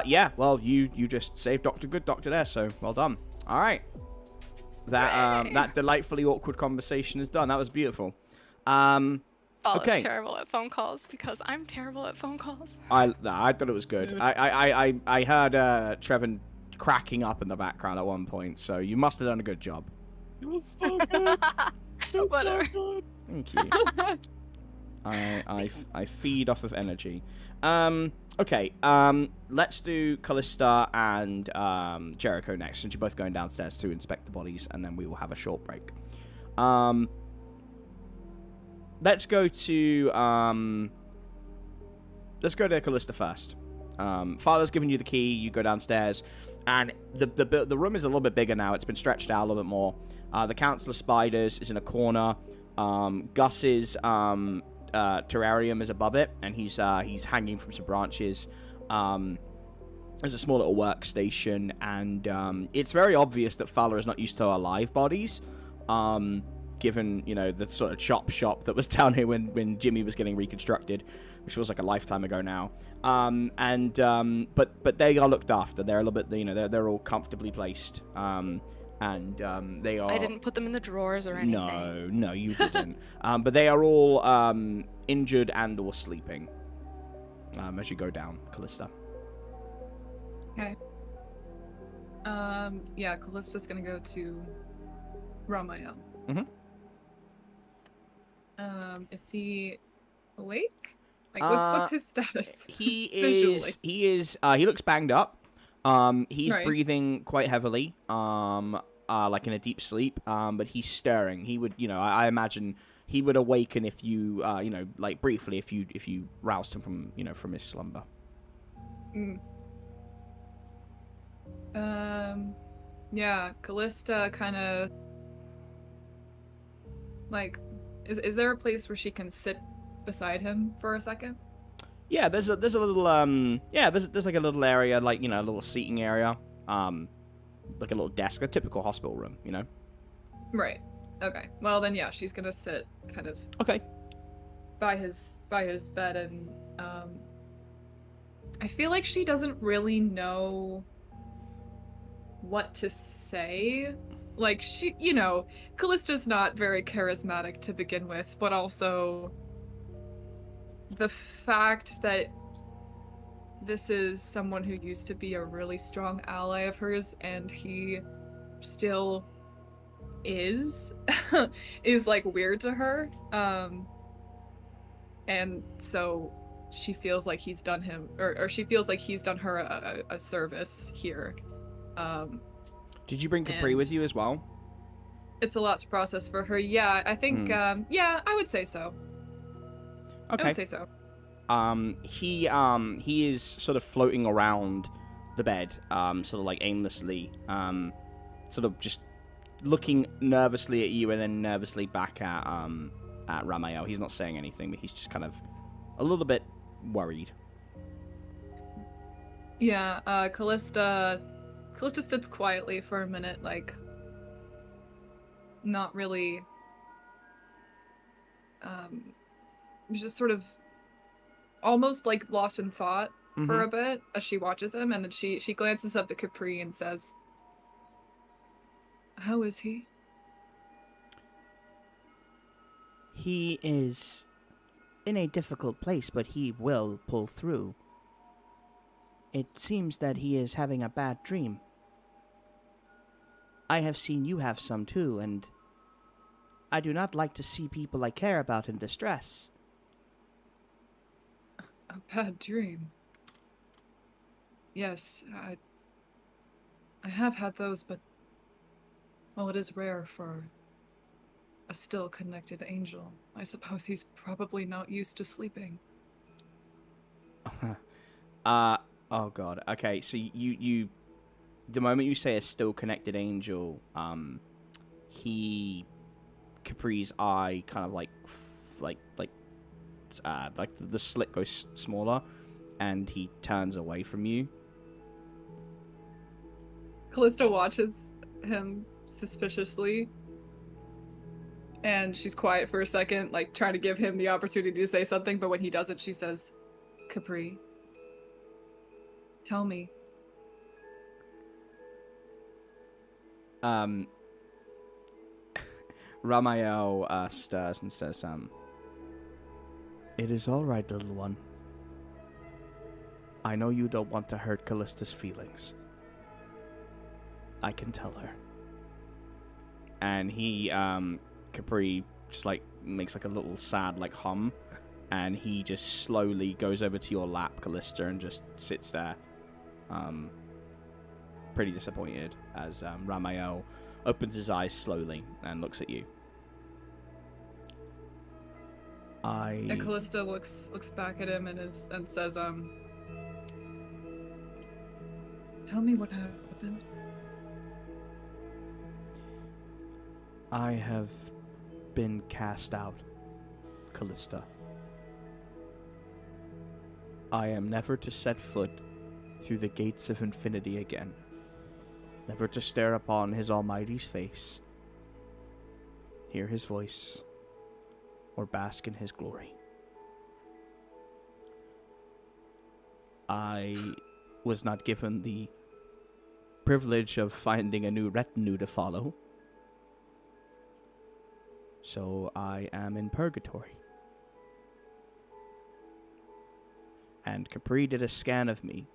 Yeah, well, you just saved Dr. Good Doctor there, so well done. All right. That delightfully awkward conversation is done. That was beautiful. Paula's Okay. terrible at phone calls because I'm terrible at phone calls. I thought it was good. I heard Trevin cracking up in the background at one point, so you must have done a good job. It was so good. It was Whatever. So good. Thank you. I feed off of energy. Okay. Let's do Callista and Jericho next, since you're both going downstairs to inspect the bodies, and then we will have a short break. Let's go to Callista first. Fala's given you the key. You go downstairs, and the room is a little bit bigger now. It's been stretched out a little bit more. The Council of Spiders is in a corner. Gus's terrarium is above it, and he's hanging from some branches. There's a small little workstation, and it's very obvious that Fala is not used to our live bodies. Given, you know, the sort of chop shop that was down here when Jimmy was getting reconstructed, which feels like a lifetime ago now. But they are looked after. They're a little bit, you know, they're all comfortably placed. And they are. I didn't put them in the drawers or anything. No, you didn't. But they are all injured and or sleeping. As you go down, Callista. Okay. Yeah, Callista's gonna go to Ramael. Mhm. Is he awake? Like, what's his status? He Visually. He looks banged up. He's Right. breathing quite heavily, like in a deep sleep. But he's stirring. He would, you know, I imagine he would awaken if you, you know, like briefly if you roused him from, you know, from his slumber. Yeah, Callista kind of like, is there a place where she can sit beside him for a second? Yeah, there's a little there's like a little area, like, you know, a little seating area, like a little desk, a typical hospital room, you know. Right. Okay. Well then, yeah, she's gonna sit kind of Okay. by his bed, and I feel like she doesn't really know what to say. Like, she, you know, Callista's not very charismatic to begin with, but also the fact that this is someone who used to be a really strong ally of hers, and he still is like weird to her. And so she feels like he's done him, or she feels like he's done her a service here. Did you bring Capri with you as well? It's a lot to process for her. Yeah, I think, yeah, I would say so. Okay. I would say so. He is sort of floating around the bed, sort of like aimlessly, sort of just looking nervously at you and then nervously back at Ramael. He's not saying anything, but he's just kind of a little bit worried. Yeah, Callista sits quietly for a minute, like, not really, just sort of almost like lost in thought for a bit as she watches him, and then she glances up at Capri and says, "How is he?" He is in a difficult place, but he will pull through. It seems that he is having a bad dream. I have seen you have some too, and I do not like to see people I care about in distress. A bad dream. Yes, I have had those, but, well, it is rare for a still connected angel. I suppose he's probably not used to sleeping. Oh god. Okay, so you the moment you say a still connected angel, Capri's eye kind of like the slit goes smaller, and he turns away from you. Callista watches him suspiciously. And she's quiet for a second, like trying to give him the opportunity to say something, but when he doesn't, she says, Capri, tell me. Ramael stirs and says, It is all right, little one. I know you don't want to hurt Callista's feelings. I can tell her. and he, Capri, just like makes like a little sad like hum, and he just slowly goes over to your lap, Callista, and just sits there, pretty disappointed as Ramael opens his eyes slowly and looks at you. And Callista looks back at him and says, tell me what happened. I have been cast out, Callista. I am never to set foot through the gates of infinity again, never to stare upon his Almighty's face, hear his voice, or bask in his glory. I was not given the privilege of finding a new retinue to follow, so I am in purgatory. And Capri did a scan of me,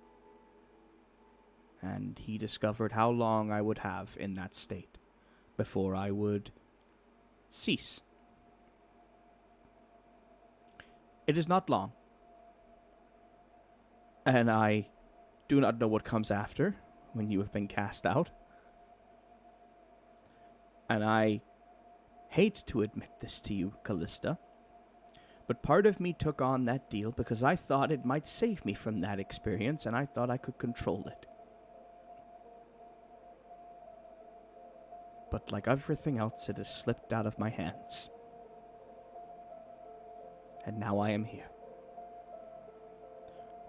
and he discovered how long I would have in that state before I would cease. It is not long, and I do not know what comes after when you have been cast out. And I hate to admit this to you, Callista, but part of me took on that deal because I thought it might save me from that experience, and I thought I could control it. But like everything else, it has slipped out of my hands. And now I am here,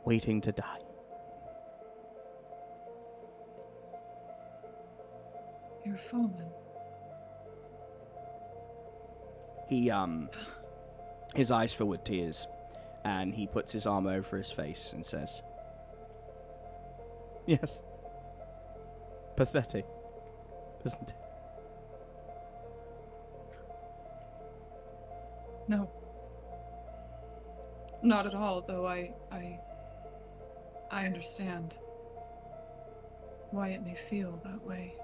waiting to die. You're fallen. He, his eyes fill with tears, and he puts his arm over his face and says, Yes. Pathetic, isn't it? No. Not at all, though I understand why it may feel that way.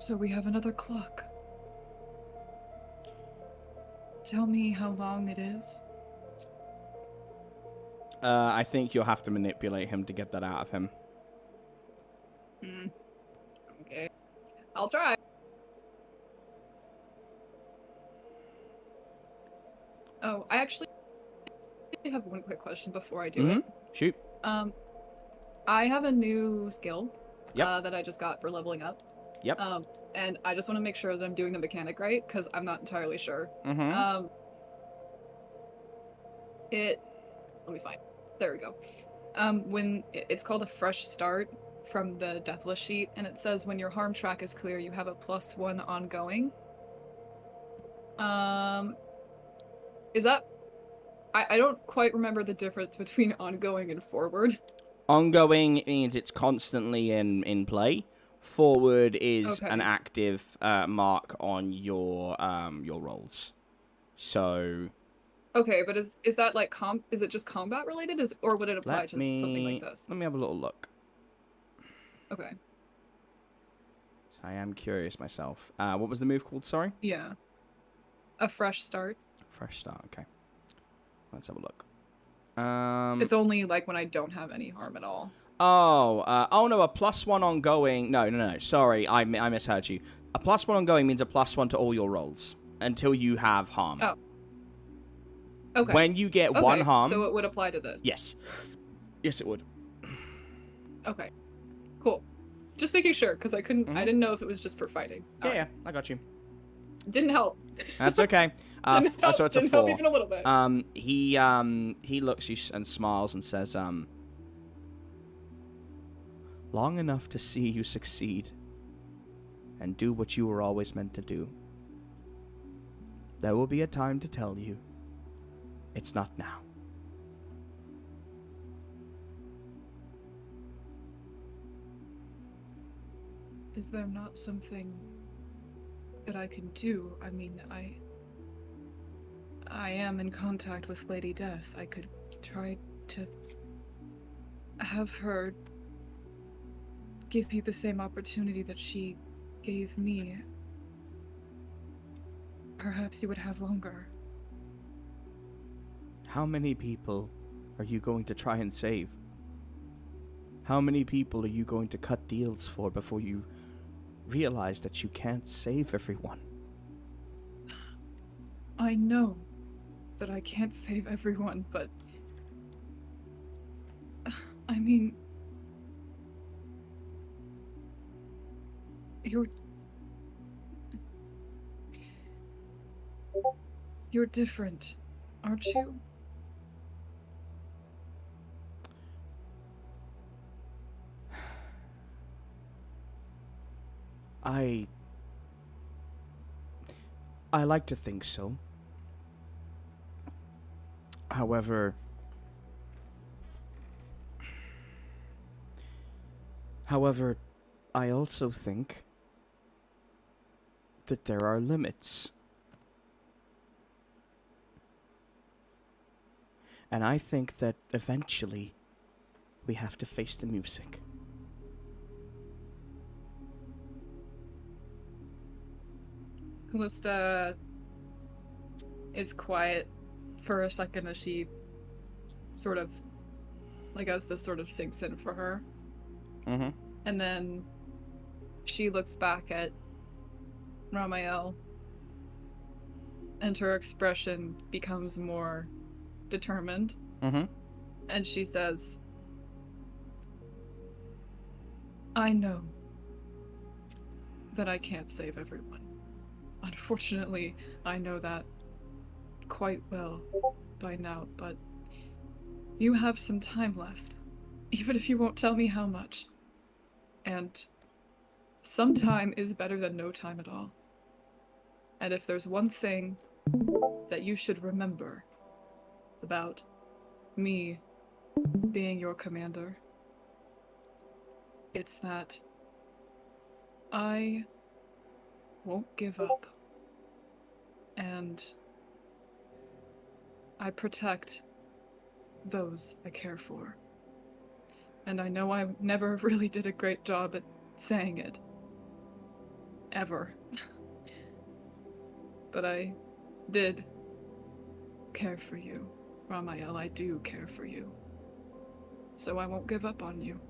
So we have another clock. Tell me how long it is. I think you'll have to manipulate him to get that out of him. Okay. I'll try. Oh, I actually have one quick question before I do it. Shoot. I have a new skill Yep. that I just got for leveling up. Yep. And I just want to make sure that I'm doing the mechanic right, because I'm not entirely sure. Mm-hmm. Let me find. There we go. When it's called a fresh start from the deathless sheet, and it says when your harm track is clear, you have a +1 ongoing. Is that? I don't quite remember the difference between ongoing and forward. Ongoing means it's constantly in play. Forward is Okay. an active mark on your rolls. So Okay, but is that like is it just combat related, or would it apply let to me something like this? let me have a little look. Okay. I am curious myself. What was the move called? Sorry. Yeah. A fresh start. Fresh start. Okay. Let's have a look. It's only like when I don't have any harm at all. Oh no, a +1 ongoing. No. Sorry, I misheard you. A +1 ongoing means a +1 to all your rolls until you have harm. Oh. Okay. When you get one harm. So it would apply to this. Yes. Yes, it would. Okay. Cool. Just making sure, because I couldn't. Mhm. I didn't know if it was just for fighting. Yeah, I got you. Didn't help. That's okay. Didn't help, So it's a didn't help 4. even a little bit. He looks at you and smiles and says, long enough to see you succeed and do what you were always meant to do. There will be a time to tell you. It's not now. Is there not something that I can do? I mean, I am in contact with Lady Death. I could try to have her give you the same opportunity that she gave me. Perhaps you would have longer. How many people are you going to try and save? How many people are you going to cut deals for before you realize that you can't save everyone? I know that I can't save everyone, but I mean, you're different, aren't you? I like to think so. However, I also think that there are limits. And I think that eventually we have to face the music. Callista is quiet for a second as she sort of, like, as this sort of sinks in for her. Mm-hmm. And then she looks back at Ramael, and her expression becomes more determined. Mm-hmm. And she says, I know that I can't save everyone. Unfortunately, I know that quite well by now, but you have some time left, even if you won't tell me how much. And some time is better than no time at all. And if there's one thing that you should remember about me being your commander, it's that I won't give up. And I protect those I care for. And I know I never really did a great job at saying it. Ever. But I did care for you, Ramael. I do care for you. So I won't give up on you.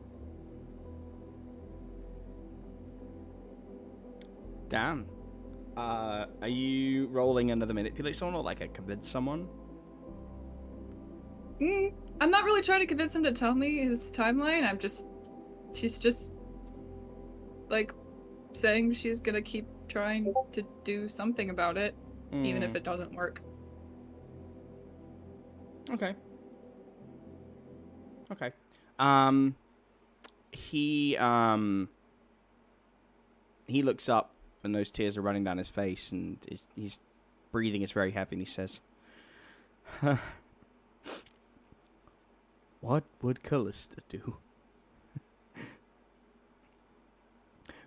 Damn. Are you rolling another manipulate someone or like a convince someone? I'm not really trying to convince him to tell me his timeline. She's just, like, saying she's gonna keep trying to do something about it, even if it doesn't work. Okay. He looks up and those tears are running down his face and he's breathing is very heavy and he says, What would Callista do?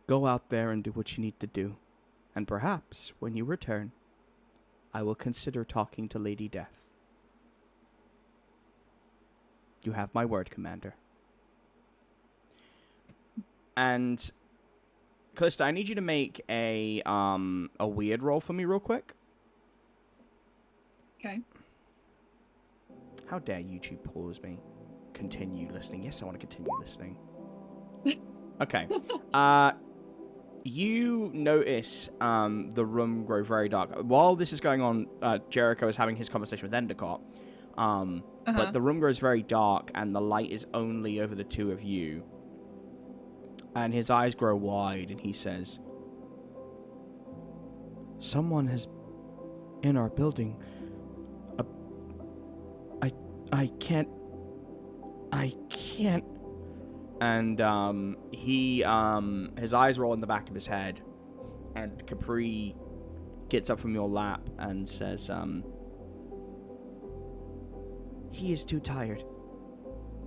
Go out there and do what you need to do. And perhaps, when you return, I will consider talking to Lady Death. You have my word, Commander. and Callista, I need you to make a weird roll for me real quick. Okay. How dare YouTube pause me? Continue listening. Yes, I want to continue listening. Okay. You notice the room grow very dark. While this is going on, Jericho is having his conversation with Endicott. But the room grows very dark, and the light is only over the two of you. And his eyes grow wide, and he says, Someone has in our building. I can't. And his eyes roll in the back of his head, and Capri gets up from your lap and says, He is too tired.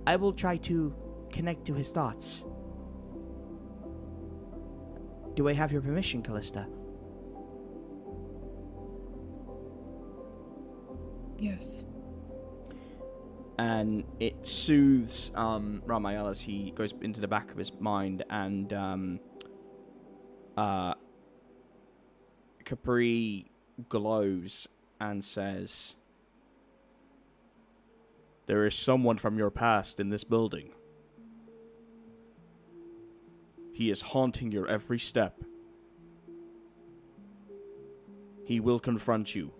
I will try to connect to his thoughts. Do I have your permission, Callista? Yes. and it soothes Ramael as he goes into the back of his mind, and Capri glows and says, There is someone from your past in this building. He is haunting your every step. He will confront you,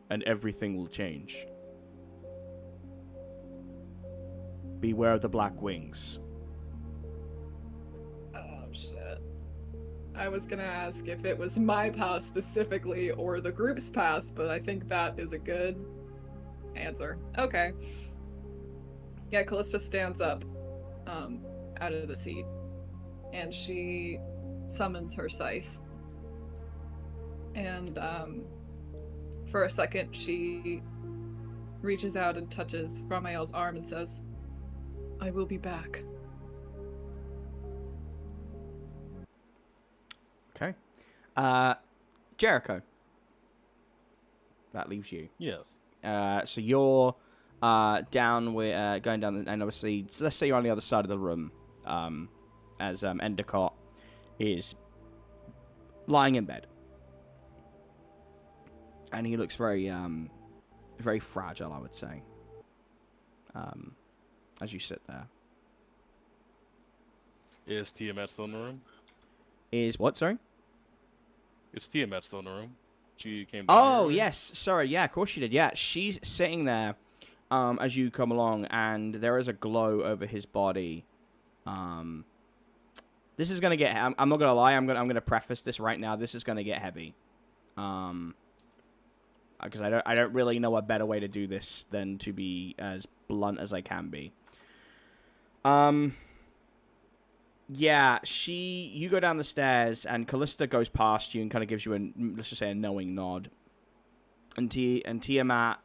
and everything will change. Beware the black wings. Oh, shit. I was gonna ask if it was my past specifically or the group's past, but I think that is a good answer. Okay. Yeah, Callista stands up out of the seat, and she summons her scythe. And for a second, she reaches out and touches Ramael's arm and says, I will be back. okay. Jericho. That leaves you. Yes. So you're down with going down, and obviously, so let's say you're on the other side of the room, as Endicott is lying in bed, and he looks very very fragile, I would say. As you sit there, Is Tiamat still in the room? is what? Sorry. Is Tiamat still in the room? She came. Oh, yes. Sorry. Yeah, of course she did. Yeah, she's sitting there as you come along, and there is a glow over his body. This is gonna get. I'm not gonna lie. I'm gonna preface this right now. This is gonna get heavy. Because I don't really know a better way to do this than to be as blunt as I can be. Yeah, you go down the stairs, and Callista goes past you and kind of gives you let's just say a knowing nod. And Tiamat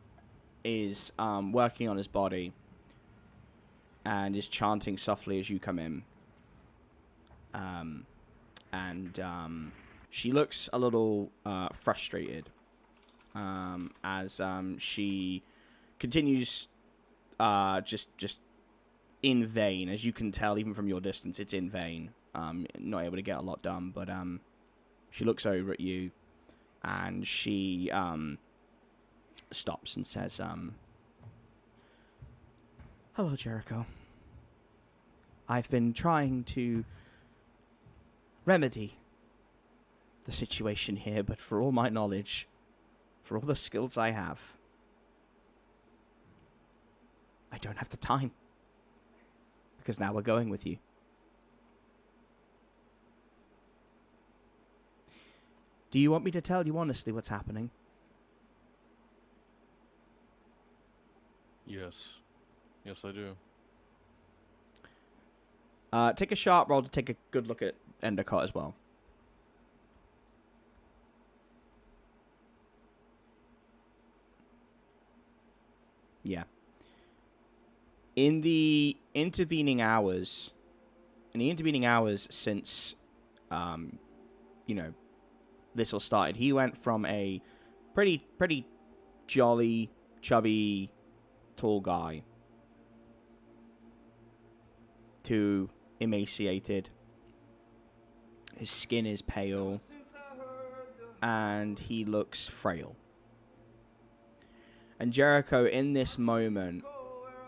is working on his body and is chanting softly as you come in. She looks a little frustrated as she continues just in vain. As you can tell, even from your distance, it's in vain. Not able to get a lot done, but she looks over at you, and she stops and says, Hello, Jericho. I've been trying to remedy the situation here, but for all my knowledge, for all the skills I have, I don't have the time. Because now we're going with you. Do you want me to tell you honestly what's happening? Yes. Yes, I do. take a sharp roll to take a good look at Endicott as well. Yeah. In the intervening hours since, this all started, he went from a pretty jolly, chubby, tall guy to emaciated. His skin is pale, and he looks frail. And Jericho, in this moment,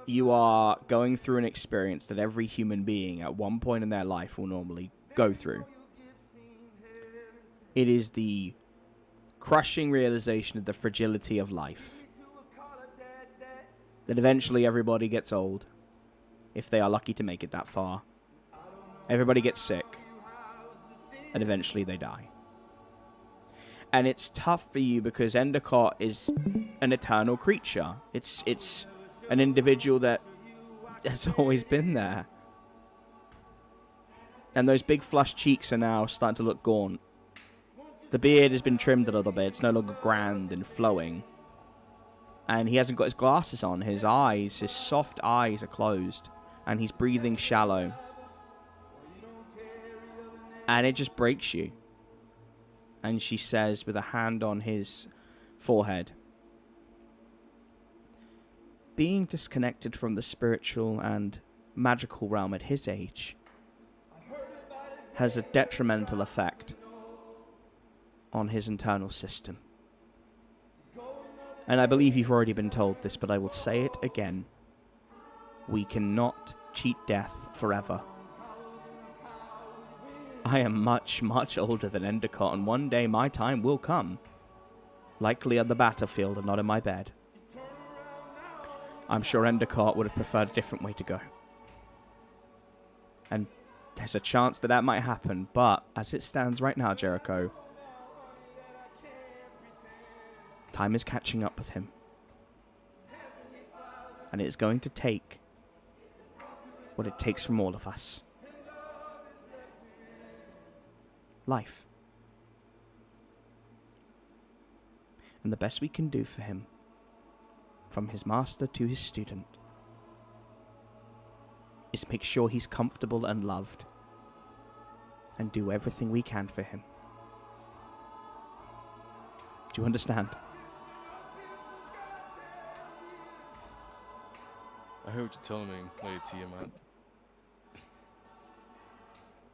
you are going through an experience that every human being at one point in their life will normally go through. It is the crushing realization of the fragility of life. That eventually everybody gets old, if they are lucky to make it that far. Everybody gets sick, and eventually they die. And it's tough for you because Endicott is an eternal creature. It's an individual that has always been there. And those big flushed cheeks are now starting to look gaunt. The beard has been trimmed a little bit. It's no longer grand and flowing. And he hasn't got his glasses on. His eyes, his soft eyes are closed. And he's breathing shallow. And it just breaks you. And she says, with a hand on his forehead, being disconnected from the spiritual and magical realm at his age has a detrimental effect on his internal system. And I believe you've already been told this, but I will say it again. We cannot cheat death forever. I am much, much older than Endicott, and one day my time will come. Likely on the battlefield and not in my bed. I'm sure Endicott would have preferred a different way to go. And there's a chance that that might happen, but as it stands right now, Jericho, time is catching up with him. And it is going to take what it takes from all of us. Life. And the best we can do for him, from his master to his student, is make sure he's comfortable and loved, and do everything we can for him. Do you understand? I heard what you're telling me, Lady Tiamat.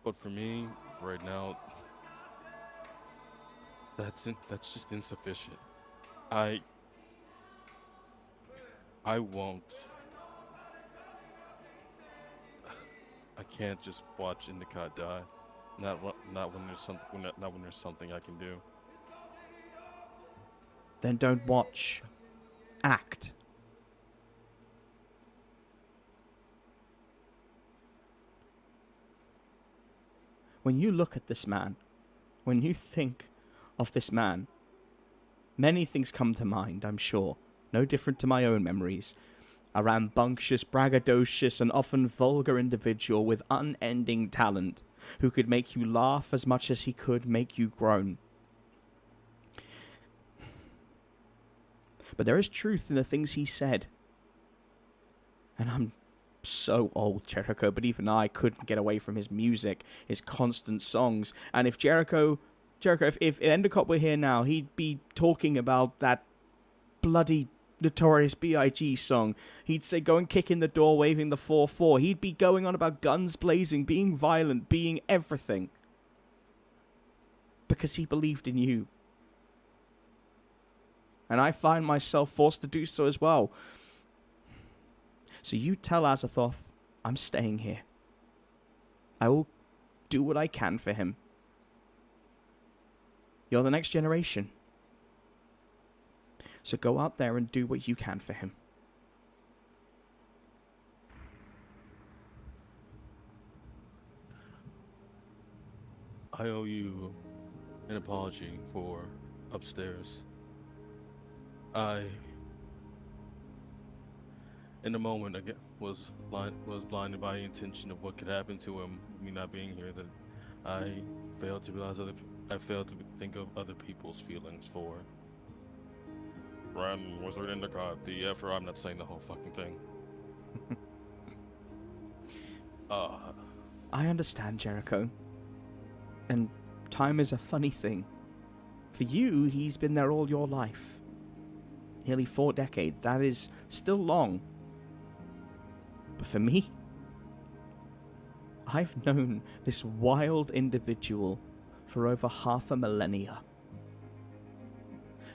But for me, for right now, that's just insufficient. I won't. I can't just watch Endicott die. Not when there's something I can do. Then don't watch. Act. When you look at this man, when you think of this man, many things come to mind, I'm sure. No different to my own memories. A rambunctious, braggadocious, and often vulgar individual with unending talent, who could make you laugh as much as he could make you groan. But there is truth in the things he said. And I'm so old, Jericho, but even I couldn't get away from his music, his constant songs. And if Jericho, if Endicott were here now, he'd be talking about that bloody Notorious B.I.G. song. He'd say, go and kick in the door, waving the 4-4. He'd be going on about guns blazing, being violent, being everything. Because he believed in you. And I find myself forced to do so as well. So you tell Azathoth, I'm staying here. I will do what I can for him. You're the next generation. So go out there and do what you can for him. I owe you an apology for upstairs. In the moment, I was blinded by the intention of what could happen to him, me not being here. That I failed to realize I failed to think of other people's feelings for. Ram Wizard Endicott, the Effer. I'm not saying the whole fucking thing. I understand, Jericho. And time is a funny thing. For you, he's been there all your life. Nearly 4 decades. That is still long. But for me, I've known this wild individual for over half a millennia.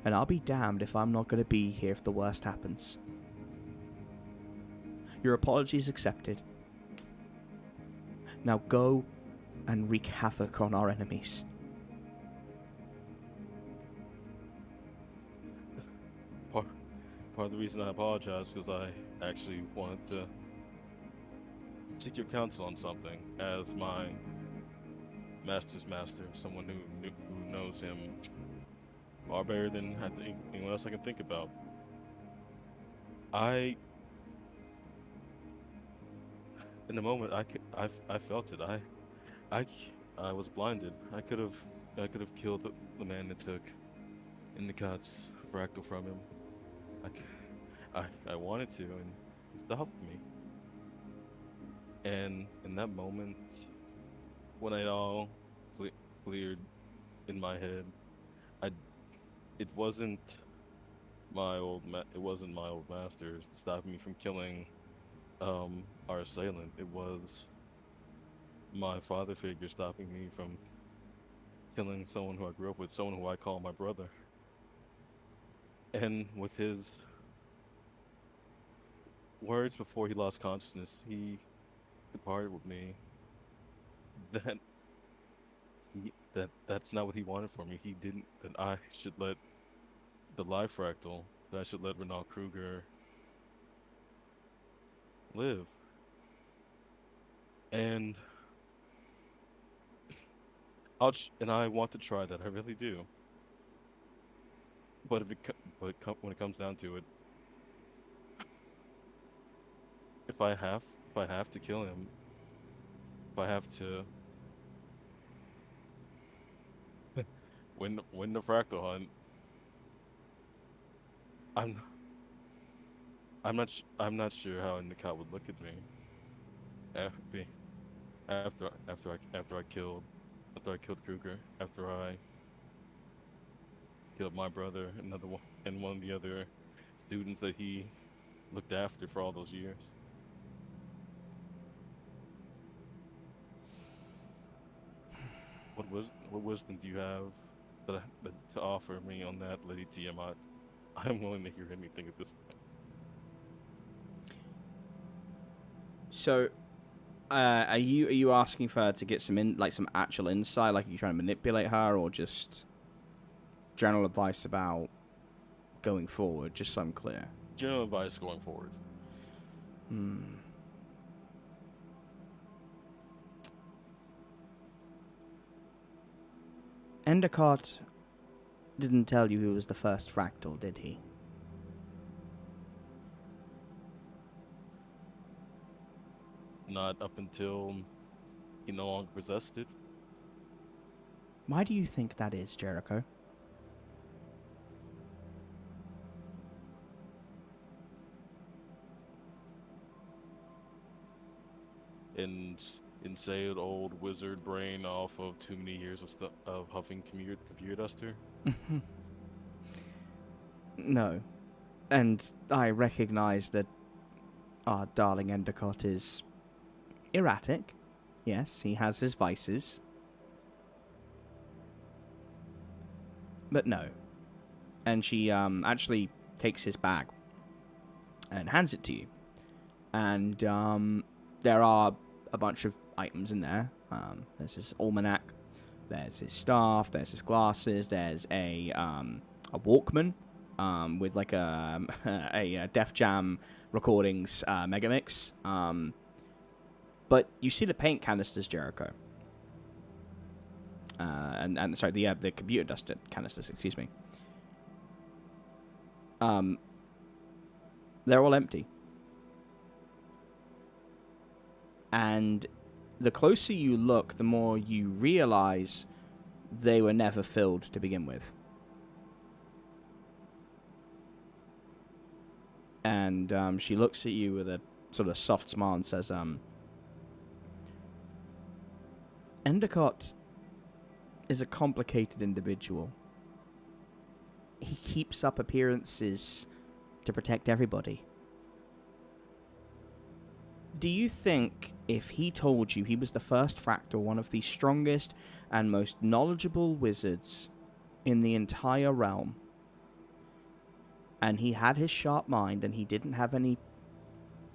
And I'll be damned if I'm not going to be here if the worst happens. Your apology is accepted. Now go and wreak havoc on our enemies. Part of the reason I apologize is I actually wanted to seek your counsel on something as my master's master, someone who knows him far better than I think anyone else I can think about. In the moment, I felt it. I, I was blinded. I could have killed the man that took Endicott's fractal from him. I wanted to, and he stopped me. And in that moment, when it all cleared in my head, I it wasn't it wasn't my old master stopping me from killing our assailant. It was my father figure stopping me from killing someone who I grew up with, someone who I call my brother. And with his words before he lost consciousness, he departed with me. That's not what he wanted for me. He didn't that I should let the life fractal, that I should let Renal Kruger live. And I want to try that. I really do. But when it comes down to it, if I have to kill him, if I have to win the fractal hunt, I'm not sure how Endicott would look at me after I killed Kruger, after I killed my brother, another one, and one of the other students that he looked after for all those years. What wisdom do you have that to offer me on that, Lady Tiamat? I'm willing to hear anything at this point. So, are you asking for her to get some actual insight? Like, are you trying to manipulate her, or just general advice about going forward? Just so I'm clear. General advice going forward. Endicott didn't tell you he was the first fractal, did he? Not up until he no longer possessed it. Why do you think that is, Jericho? Insane old wizard brain off of too many years of huffing computer duster. No. And I recognize that our darling Endicott is erratic. Yes, he has his vices. But no. And she actually takes his bag and hands it to you. And there are a bunch of items in there. There's his almanac, there's his staff, there's his glasses, there's a Walkman with like a Def Jam recordings megamix. But you see the paint canisters, Jericho. And sorry, the computer dust canisters, excuse me. They're all empty. And the closer you look, the more you realize they were never filled to begin with. And she looks at you with a sort of soft smile and says, Endicott is a complicated individual. He keeps up appearances to protect everybody. Do you think if he told you he was the first fractal, one of the strongest and most knowledgeable wizards in the entire realm, and he had his sharp mind and he didn't have any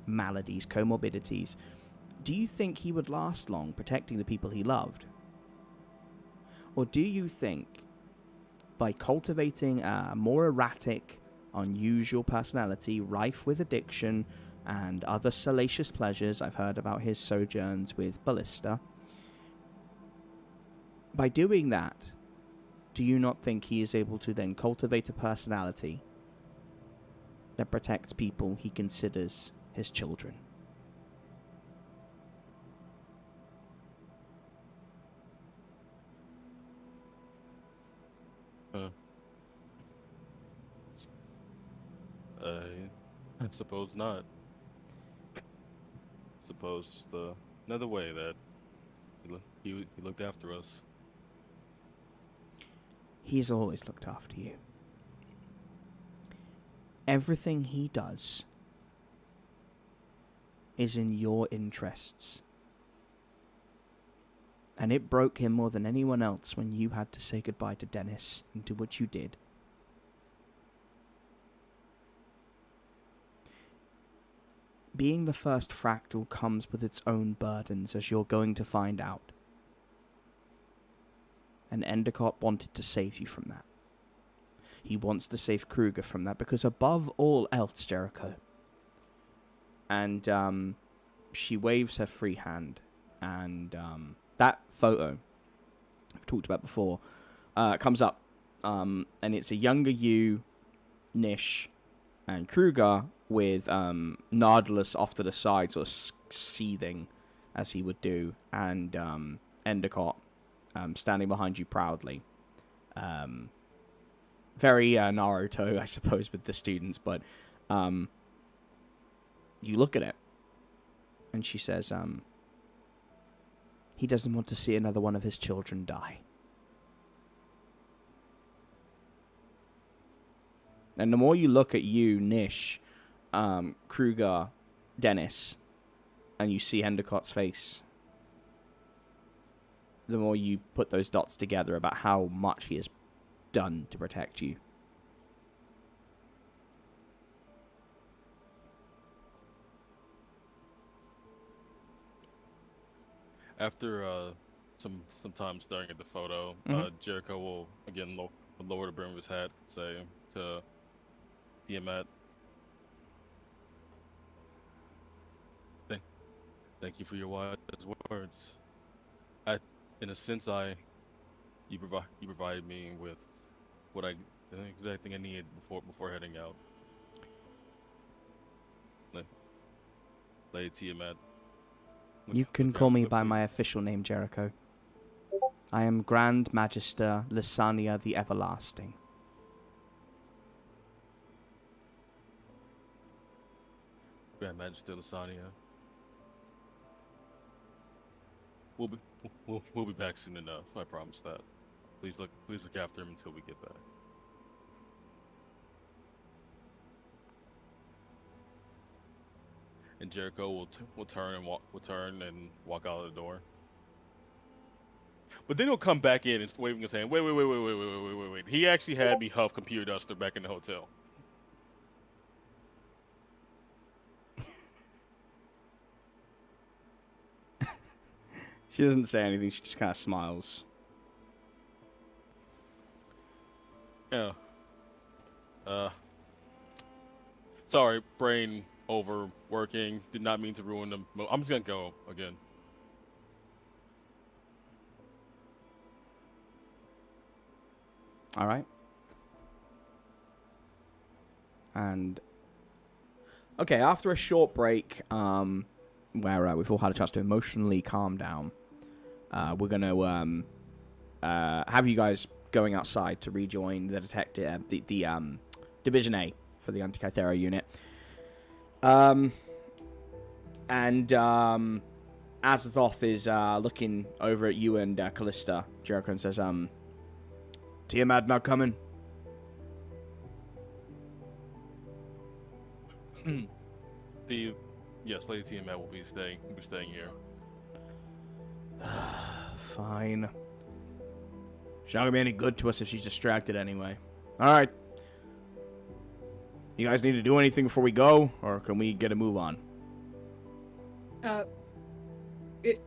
maladies, comorbidities, do you think he would last long protecting the people he loved? Or do you think by cultivating a more erratic, unusual personality rife with addiction and other salacious pleasures, I've heard about his sojourns with Callista, by doing that, do you not think he is able to then cultivate a personality that protects people he considers his children? I suppose not. Suppose just another way that he looked after us. He's always looked after you. Everything he does is in your interests. And it broke him more than anyone else when you had to say goodbye to Dennis and do what you did. Being the first fractal comes with its own burdens, as you're going to find out. And Endicott wanted to save you from that. He wants to save Kruger from that, because above all else, Jericho. And she waves her free hand, and that photo I've talked about before comes up, and it's a younger you, Nish, and Kruger with Nautilus off to the side, sort of seething as he would do, and Endicott standing behind you proudly. Very Naruto, I suppose, with the students, but you look at it, and she says, he doesn't want to see another one of his children die. And the more you look at you, Nish, Kruger, Dennis, and you see Endicott's face, the more you put those dots together about how much he has done to protect you. After some time staring at the photo, Jericho will again lower the brim of his hat, say to Tiamat, "Thank you for your wise words. In a sense, you provided me with what the exact thing I needed before heading out." Lady Tiamat. You can call me by my official name, Jericho. I am Grand Magister Lysania the Everlasting. Grand Magister Lysania. We'll be back soon enough. I promise that. Please look after him until we get back. And Jericho will turn and walk out of the door. But then he'll come back in and waving his hand. Wait. He actually had me huff computer duster back in the hotel. She doesn't say anything, she just kind of smiles. Yeah. Sorry, brain overworking. Did not mean to ruin them. I'm just gonna go again. All right. And okay, after a short break, where we've all had a chance to emotionally calm down, we're gonna have you guys going outside to rejoin the detective, the Division A for the Antikythera Unit. And Azathoth is looking over at you and Callista, Jericho, and says, Tiamat not coming? Yes, Lady Tiamat will be staying here. Fine. She's not gonna be any good to us if she's distracted anyway. Alright. You guys need to do anything before we go, or can we get a move on?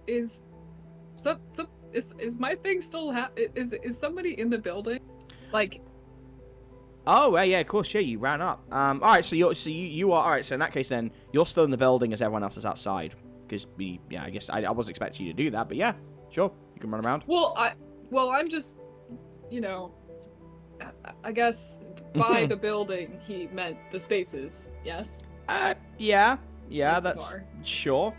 Is my thing still is somebody in the building? Like, oh yeah, of course, yeah, you ran up. All right, so you are all right. So in that case, then you're still in the building as everyone else is outside. Because I guess I was expecting you to do that, but yeah, sure, you can run around. I'm just you know, I guess by the building he meant the spaces. Yes. Yeah, Like the that's bar. sure.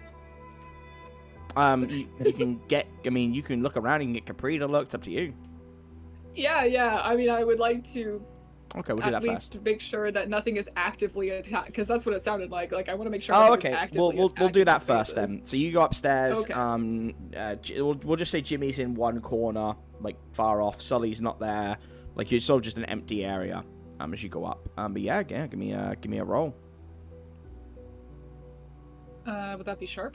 You can get. I mean, you can look around. You can get Capri to look. It's up to you. Yeah. I mean, I would like to Okay, we'll do at that least first. make sure that nothing is actively attacked, because that's what it sounded like. Like, I want to make sure. Oh, nothing is okay. actively We'll do attacking that the first spaces. then. So you go upstairs. Okay. We'll just say Jimmy's in one corner, like far off. Sully's not there. Like you're sort of just an empty area. As you go up. But yeah, give me a roll. Would that be sharp?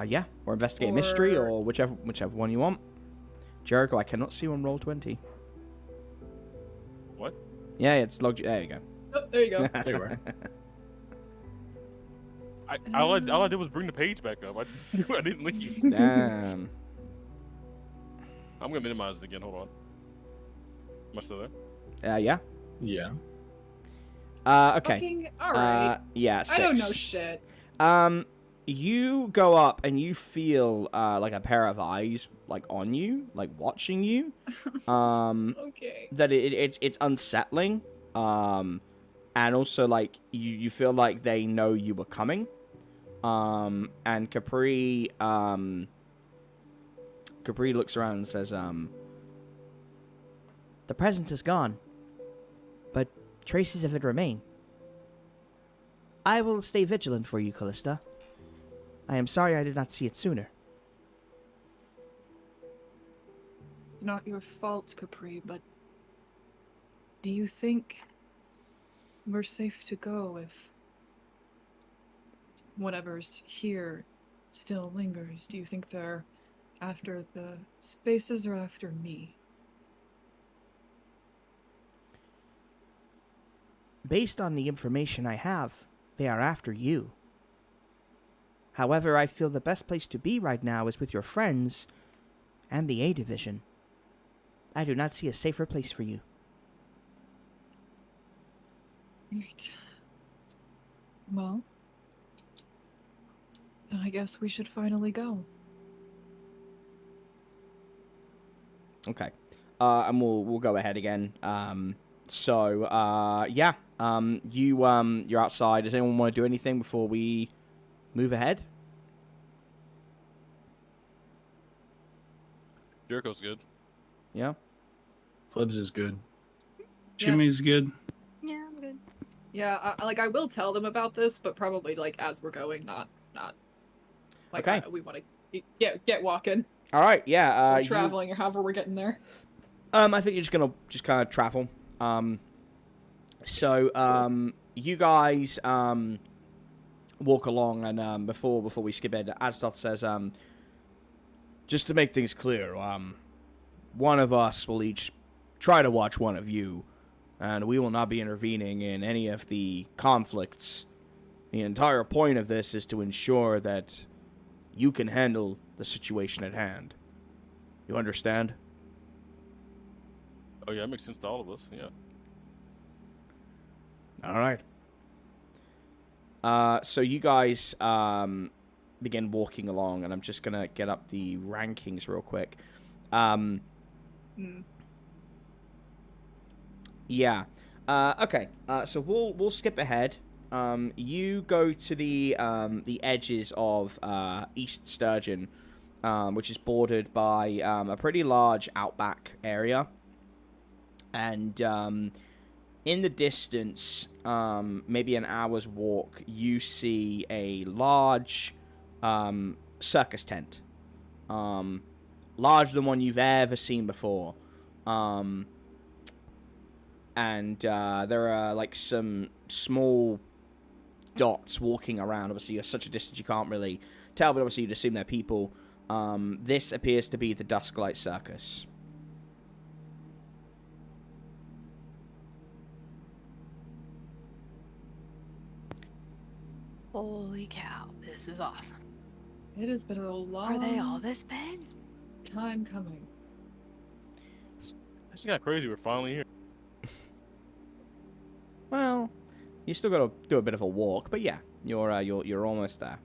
Yeah, or investigate mystery, or whichever one you want. Jericho, I cannot see you on roll 20. What? Yeah, it's logged. There you go. Oh, there you go. There you are. All I did was bring the page back up. I didn't leave. Damn. I'm gonna minimize it again. Hold on. Am I still there? Yeah. Yeah. Okay. Fucking, all right. Yeah. 6. I don't know shit. You go up and you feel like a pair of eyes like on you, like watching you. Okay. That it's unsettling. And also like you feel like they know you were coming. And Capri looks around and says, The presence is gone, but traces of it remain. I will stay vigilant for you, Callista. I am sorry I did not see it sooner. It's not your fault, Capri, but do you think we're safe to go if whatever's here still lingers? Do you think they're after the spaces or after me? Based on the information I have, they are after you. However, I feel the best place to be right now is with your friends and the A Division. I do not see a safer place for you. Right. Well, then I guess we should finally go. okay. And we'll go ahead again. Yeah. You're outside. Does anyone want to do anything before we move ahead? Jericho's good. Yeah. Flebs is good. Jimmy's good. Yeah, I'm good. Yeah, I will tell them about this, but probably like as we're going, not like Okay. we want to get walking, All right. Yeah. or traveling, or however we're getting there. I think you're just gonna kind of travel. You guys walk along, and before we skip it, Azdoth says, just to make things clear, one of us will each try to watch one of you, and we will not be intervening in any of the conflicts. The entire point of this is to ensure that you can handle the situation at hand. You understand? Oh yeah, it makes sense to all of us. Yeah. All right. So you guys begin walking along, and I'm just gonna get up the rankings real quick. Yeah. Okay. So we'll skip ahead. You go to the edges of East Sturgeon, which is bordered by a pretty large outback area, and in the distance, maybe an hour's walk, you see a large circus tent, larger than one you've ever seen before. And there are like some small dots walking around. Obviously, you're such a distance you can't really tell, but obviously you'd assume they're people. This appears to be the Dusklight Circus. Holy cow, this is awesome. It has been a long Are they all this big? time coming. This got crazy. We're finally here. Well, you still got to do a bit of a walk, but yeah, you're almost there.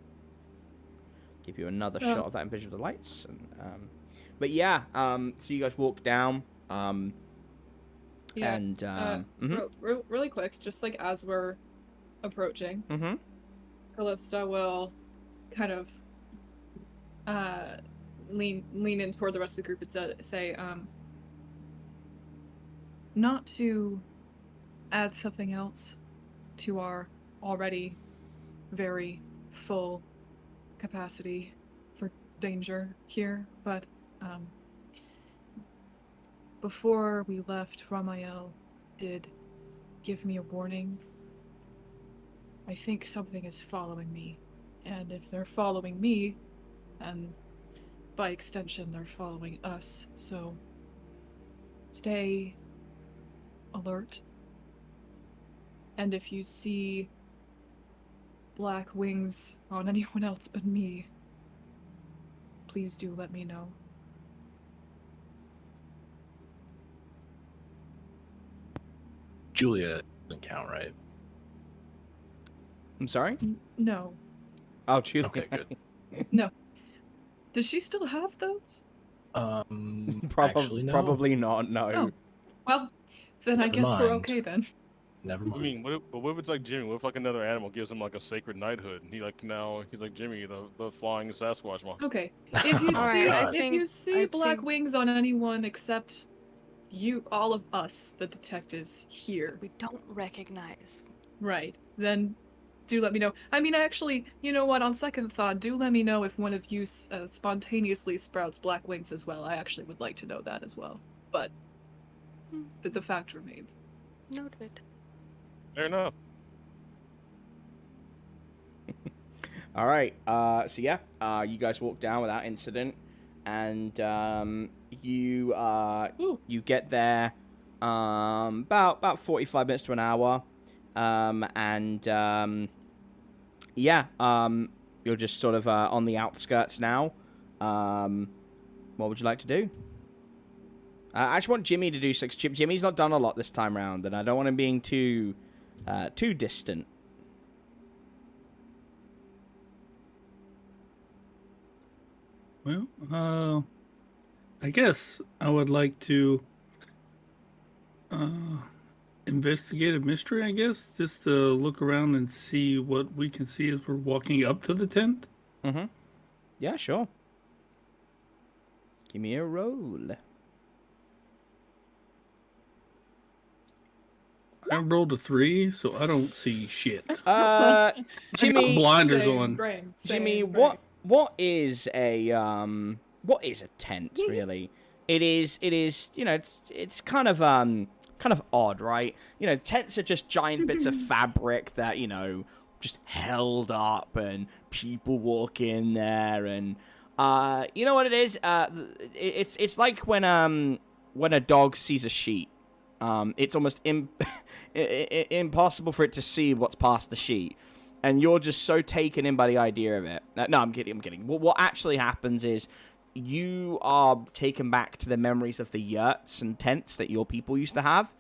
Give you another shot of that in visual lights, and But yeah, so you guys walk down. Yeah. And Really quick, just like as we're approaching, Callista will kind of lean in toward the rest of the group and say, not to add something else to our already very full capacity for danger here, but before we left, Ramael did give me a warning. I think something is following me, and if they're following me, and by extension they're following us, so stay alert. And if you see black wings on anyone else but me, please do let me know. Julia doesn't count, right? I'm sorry? No. Oh, Julia. Okay, good. No. Does she still have those? Actually, no. Probably not, no. Oh. Well, then I Never guess we're mind. okay then. Never I mind. mean, what if it's like Jimmy? What if like another animal gives him like a sacred knighthood, and he's like Jimmy, the flying Sasquatch monster. Okay. If you All see right, if you see I black think- wings on anyone except you, all of us, the detectives here, We don't recognize. right, then do let me know. I mean, actually, you know what, on second thought, do let me know if one of you spontaneously sprouts black wings as well. I actually would like to know that as well. But the fact remains. Noted. Fair enough. All right. So yeah, you guys walk down without incident, and you get there about 45 minutes to an hour, and you're just sort of on the outskirts now. What would you like to do? I just want Jimmy to do six. Jimmy's not done a lot this time round, and I don't want him being too distant. Well, I guess I would like to investigate a mystery, I guess, just to look around and see what we can see as we're walking up to the tent. Mm-hmm. Yeah, sure. Give me a roll. I rolled a 3, so I don't see shit. Jimmy, I got blinders Same on. brain, Jimmy, same brain. what is a tent really? It is, you know, it's kind of odd, right? You know, tents are just giant bits of fabric that, you know, just held up, and people walk in there, and you know what it is? It's like when a dog sees a sheet. It's almost impossible for it to see what's past the sheet, and you're just so taken in by the idea of it. No, I'm kidding. What actually happens is you are taken back to the memories of the yurts and tents that your people used to have,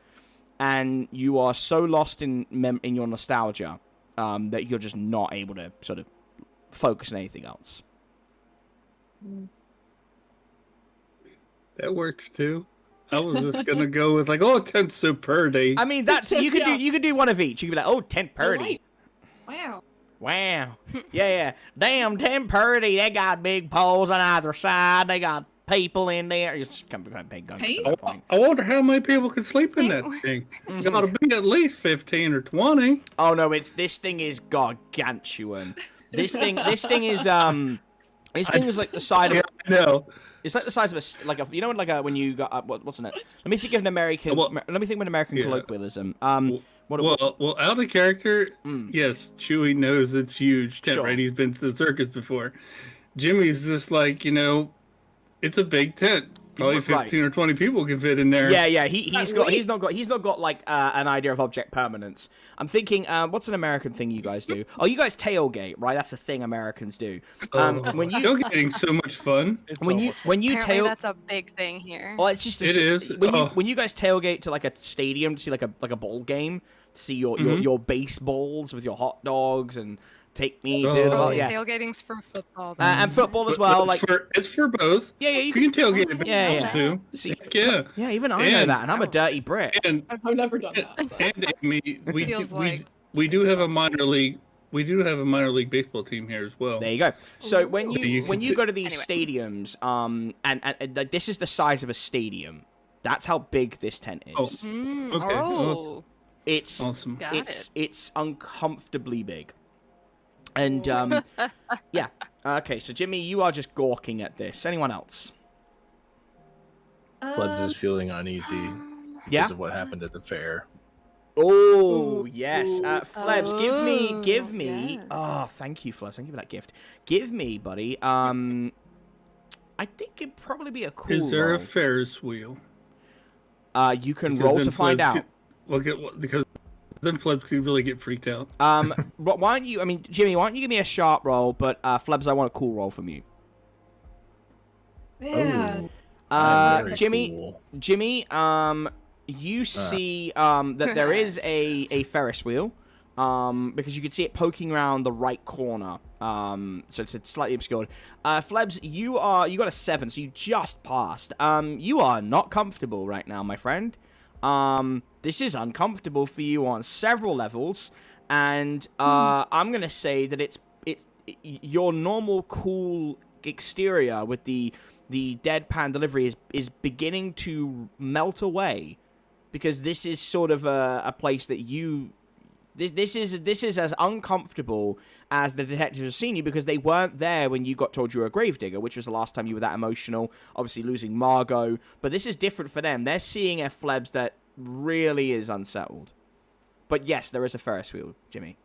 and you are so lost in your nostalgia that you're just not able to sort of focus on anything else. That works too. I was just gonna go with like, oh, tent's so pretty. I mean, that's you could do one of each. You could be like, oh, tent purdy. Wow. Wow. Yeah. Damn, tent purdy. They got big poles on either side. They got people in there. It's just kind of big guns at that point. I wonder how many people can sleep in that thing. It's gotta be at least 15 or 20. Oh no, this thing is gargantuan. This thing is like the size of. No. It's like the size of when you got what's in it? Let me think of an American. Well, let me think of an American yeah. colloquialism. Well, out of character, yes, Chewy knows it's huge tent, Sure. right? He's been to the circus before. Jimmy's just like, you know, it's a big tent. Probably 15 or 20 people can fit in there. Yeah. He's not got like an idea of object permanence. I'm thinking, what's an American thing you guys do? Oh, you guys tailgate, right? That's a thing Americans do. When you Tailgating's so much fun. when you Apparently tail, that's a big thing here. well, it's just It is. when you guys tailgate to like a stadium to see like a ball game, to see your baseballs with your hot dogs, and Take me to the ball. Yeah. Tailgating's for football. And football as well. Like, it's for both. yeah, You can tailgate it yeah. too. See, Yeah. yeah, even I know that, and I'm a dirty Brit. And I've never done that. and Amy, Feels like- we do have a minor league. We do have a minor league baseball team here as well. There you go. So when You you can go to these stadiums, and like, this is the size of a stadium. That's how big this tent is. Okay. Oh, It's Awesome. got it's uncomfortably big. And yeah. Okay, so Jimmy, you are just gawking at this. Anyone else? Flebs is feeling uneasy Yeah. because of what happened at the fair. Oh, yes. Flebs, give me. yes. Oh, thank you, Flebs. Thank you for that gift. Give me, buddy. I think it'd probably be a cool Is there roll. a Ferris wheel? You can Because roll then to find Flebs out. because then Flebs could really get freaked out. Why don't you? I mean, Jimmy, why don't you give me a sharp roll? But Flebs, I want a cool roll from you. Man. Very Jimmy, cool. Jimmy, you see that there is a Ferris wheel, because you can see it poking around the right corner. So it's slightly obscured. Flebs, you got a 7, so you just passed. You are not comfortable right now, my friend. This is uncomfortable for you on several levels, and I'm gonna say that it's your normal cool exterior with the deadpan delivery is beginning to melt away, because this is sort of a place that you this is as uncomfortable as the detectives have seen you, because they weren't there when you got told you were a gravedigger, which was the last time you were that emotional, obviously losing Margot. But this is different for them. They're seeing a Flebs that really is unsettled. But yes, there is a Ferris wheel, Jimmy.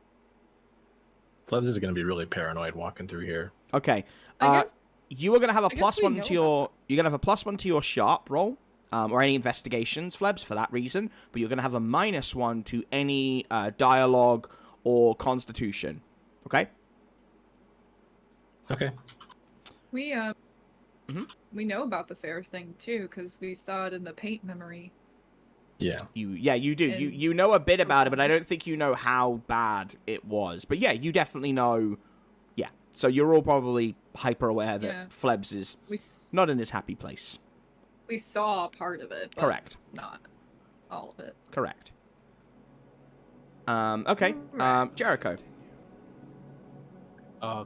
Flebs is going to be really paranoid walking through here. Okay. I guess- You are going to have a I guess plus we 1 know to your... You're going to have a plus 1 to your sharp roll, or any investigations, Flebs, for that reason. But you're going to have a -1 to any dialogue or constitution. Okay? Okay. We Mhm. we know about the fair thing too, because we saw it in the paint memory. Yeah. You do. And- You know a bit about it, but I don't think you know how bad it was. But yeah, you definitely know. Yeah. So you're all probably hyper aware that Yeah. Flebs is We not in his happy place. we saw part of it, but Correct. not all of it. Correct. Okay. Right. Jericho.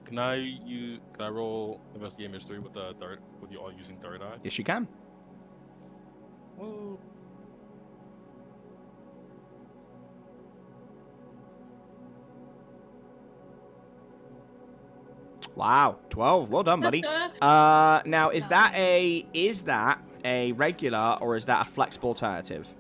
Can I roll investigate mystery with with you all using third eye? Yes, you can. Whoa. Wow. 12. Well done, buddy. Now is that a regular or is that a flexible alternative?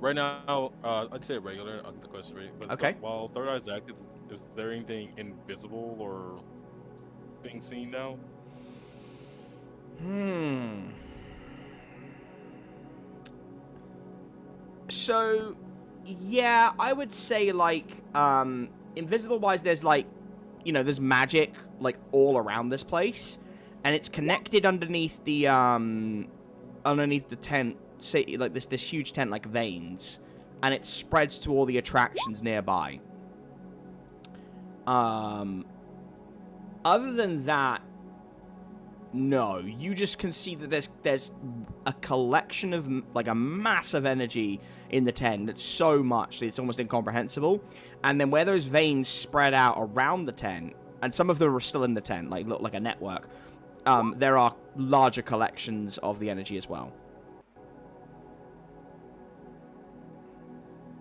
Right now, I'd say regular on the quest rate. But Okay. while third eye is active, is there anything invisible or being seen now? So, yeah, I would say, like, invisible wise, there's like, there's magic like all around this place, and it's connected underneath the tent, say like this huge tent, like veins, and it spreads to all the attractions nearby. Other than that, no, you just can see that there's a collection of like a massive energy in the tent that's so much that it's almost incomprehensible. And then where those veins spread out around the tent, and some of them are still in the tent, like look like a network, there are larger collections of the energy as well.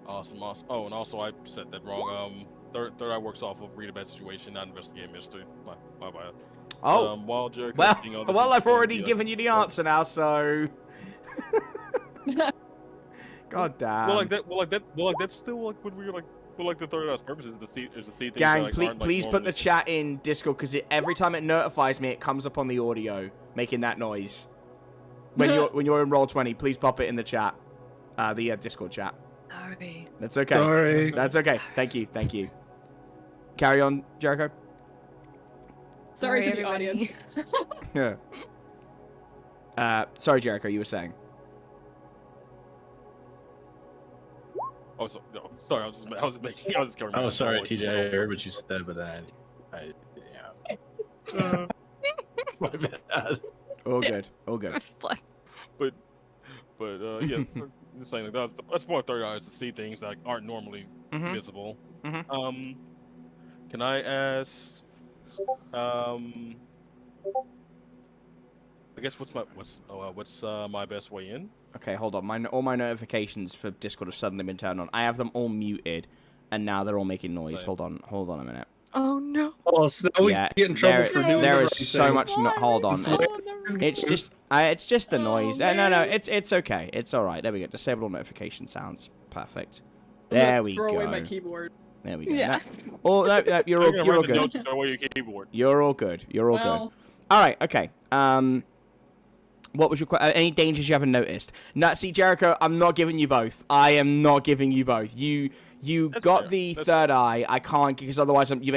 Awesome. Oh, and also I said that wrong. Third eye works off of read a bad situation, not investigate mystery. My bad. Oh, While Jericho well, I've already given you the answer now, so. God damn. Well, that's still like what we're like. Well, like the third eye's purpose is to see things Gang, that, like, please put the normally- chat in Discord, because every time it notifies me, it comes up on the audio making that noise. When you're in Roll20, please pop it in the chat, the Discord chat. Sorry. That's okay. Sorry. That's okay. Thank you. Carry on, Jericho. Sorry to the everybody. audience. Yeah. Sorry, Jericho. You were saying. Oh, sorry. I was just covering. Oh, sorry, TJ. I heard what you said, but then yeah. My bad. All good. All good. But yeah. So, just saying that's more third eyes to see things that aren't normally Mhm. visible. Mhm. Can I ask? I guess what's my best way in? Okay, hold on. All my notifications for Discord have suddenly been turned on. I have them all muted, and now they're all making noise. Same. Hold on a minute. Oh no. Oh, so now we Yeah, get in trouble for doing there the is right so thing. much. Hold on. It's just the noise. No, it's okay. It's all right. There we go. Disable all notification sounds. Perfect. There we Throw away my go. keyboard. There we go. Yeah. No, you're all good. Throw away your keyboard. You're all good. You're all good. Well, All right. Okay. What was your any dangers you haven't noticed? No, see, Jericho, I'm not giving you both. I am not giving you both. You That's got fair. the That's third eye. I can't because otherwise you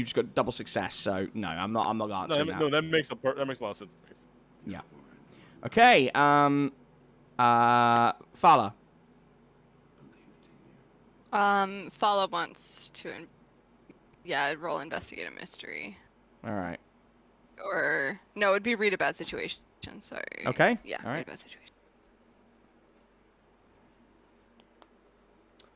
just got double success. So no, I'm not answering that. No, that makes a lot of sense. Yeah. Okay. Fala. Fala wants to, roll investigate a mystery. All right. Or no, it'd be read a bad situation. Sorry. Okay. Yeah. All right. Read a bad situation.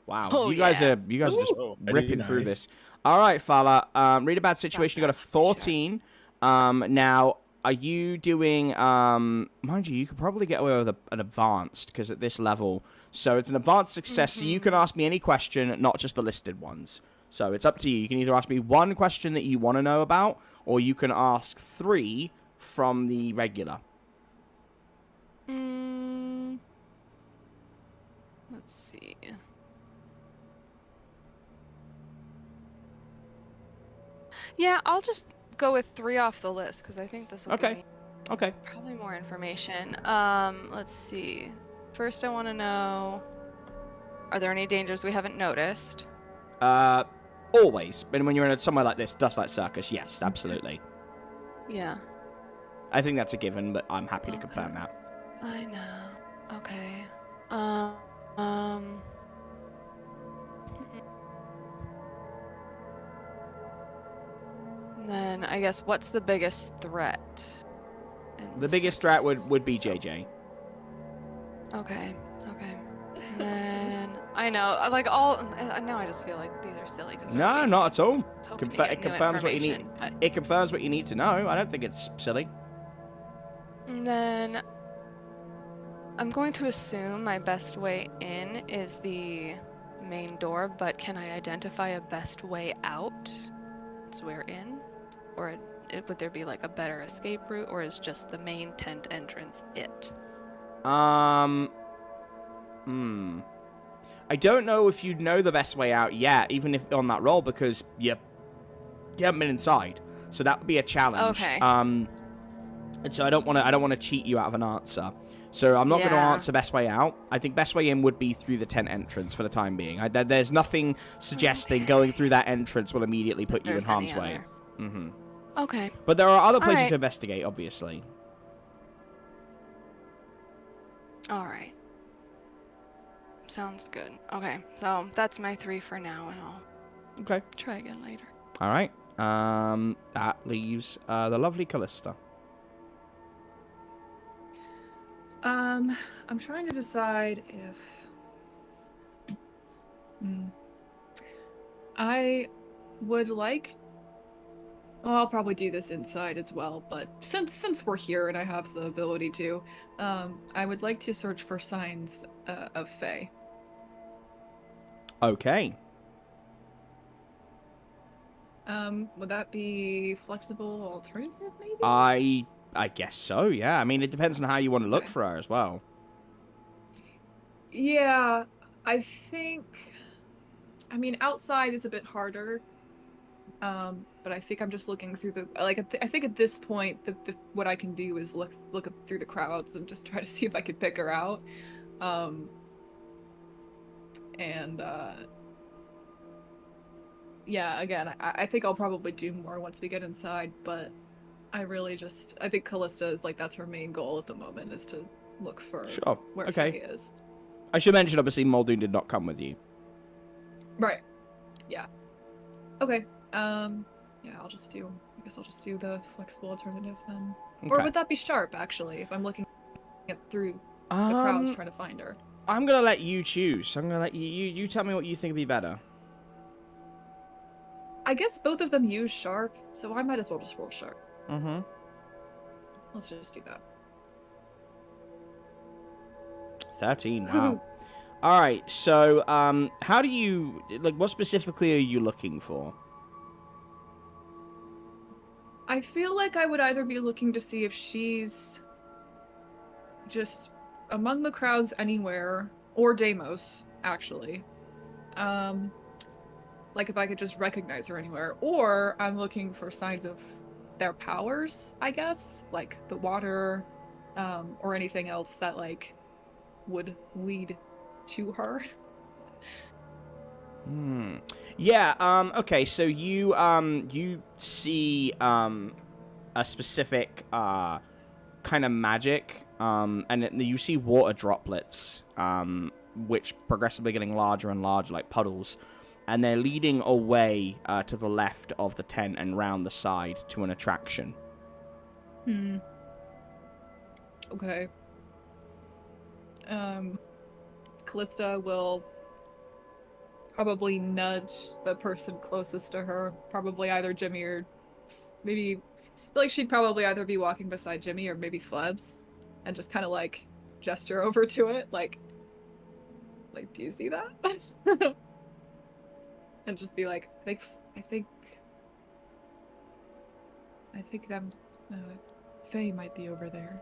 Wow. Oh, you guys yeah. are just Oh, ripping through nice. this. All right, Fala. Read a bad situation. You got a 14. Now, are you doing? Mind you, you could probably get away with an advanced because at this level, so it's an advanced success. So you can ask me any question, not just the listed ones. So it's up to you. You can either ask me one question that you want to know about, or you can ask 3 from the regular. Let's see. Yeah, I'll just go with 3 off the list because I think this will give me Okay. probably more information. Let's see. First, I want to know: are there any dangers we haven't noticed? Always. And when you're in somewhere like this, Dusklight Circus, yes, absolutely. Yeah. I think that's a given, but I'm happy to confirm that. I know. Okay. Then I guess what's the biggest threat? in The the biggest threat circus? would be JJ. Okay. And then I know, now I just feel like these are silly because No, not at all. hoping to It get new confirms what you need. information, but- It confirms what you need to know. I don't think it's silly. And then I'm going to assume my best way in is the main door, but can I identify a best way out once we're in? Or would there be like a better escape route, or is just the main tent entrance it? I don't know if you know the best way out yet, even if on that roll, because you haven't been inside. So that would be a challenge. Okay. And so I don't want to cheat you out of an answer. So I'm not going to Yeah. answer best way out. I think best way in would be through the tent entrance for the time being. There's nothing suggesting going through that entrance will immediately put you in There's harm's any way. other. Okay. But there are other places Alright. to investigate, obviously. All right. Sounds good. Okay, so that's my 3 for now, and I'll Okay. try again later. All right. That leaves the lovely Callista. I'm trying to decide if I would like. Well, I'll probably do this inside as well, but since we're here and I have the ability to, I would like to search for signs of Fae. Okay. Would that be flexible alternative, maybe? I guess so, yeah. I mean, it depends on how you want to look Okay. for her as well. Yeah, I think. I mean, outside is a bit harder. But I think I'm just looking through the I think at this point, what I can do is look through the crowds and just try to see if I could pick her out. Yeah, again, I think I'll probably do more once we get inside, but I think Callista is that's her main goal at the moment, is to look for Sure. where Okay. Faye is. I should mention, obviously, Muldoon did not come with you. Right. Yeah. Okay. Yeah, I guess I'll just do the flexible alternative then. Or Okay. would that be sharp, actually, if I'm looking through the crowds trying to find her? I'm gonna let you choose. I'm gonna let you tell me what you think would be better. I guess both of them use sharp, so I might as well just roll sharp. Mm-hmm. Let's just do that. 13. Wow. All right. So, how do you what specifically are you looking for? I feel like I would either be looking to see if she's just among the crowds anywhere, or Deimos, actually. Like if I could just recognize her anywhere, or I'm looking for signs of their powers, I guess, like the water, or anything else that like would lead to her. Yeah, okay, so you see a specific kind of magic, and you see water droplets, which progressively getting larger and larger, like puddles, and they're leading away to the left of the tent and round the side to an attraction. Okay. Callista will probably nudge the person closest to her, probably either Jimmy or maybe, I feel like she'd probably either be walking beside Jimmy or maybe Flebs, and just kind of like gesture over to it, like, do you see that? And just be like, I think them, Faye might be over there.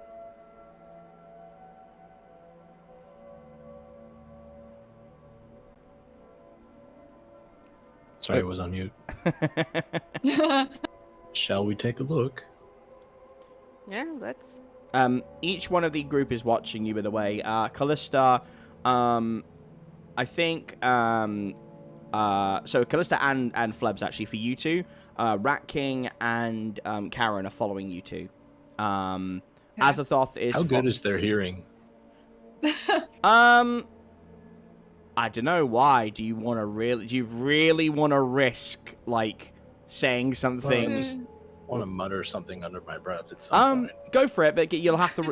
Sorry, I was on mute. Shall we take a look? Yeah, let's. Each one of the group is watching you, by the way. Callista, I think, so Callista and Flebs, actually, for you two. Rat King and Karen are following you two. Azathoth is... How good is their hearing? I don't know why. Do you really want to risk like saying something? I just want to mutter something under my breath at some point. Go for it, but you'll have to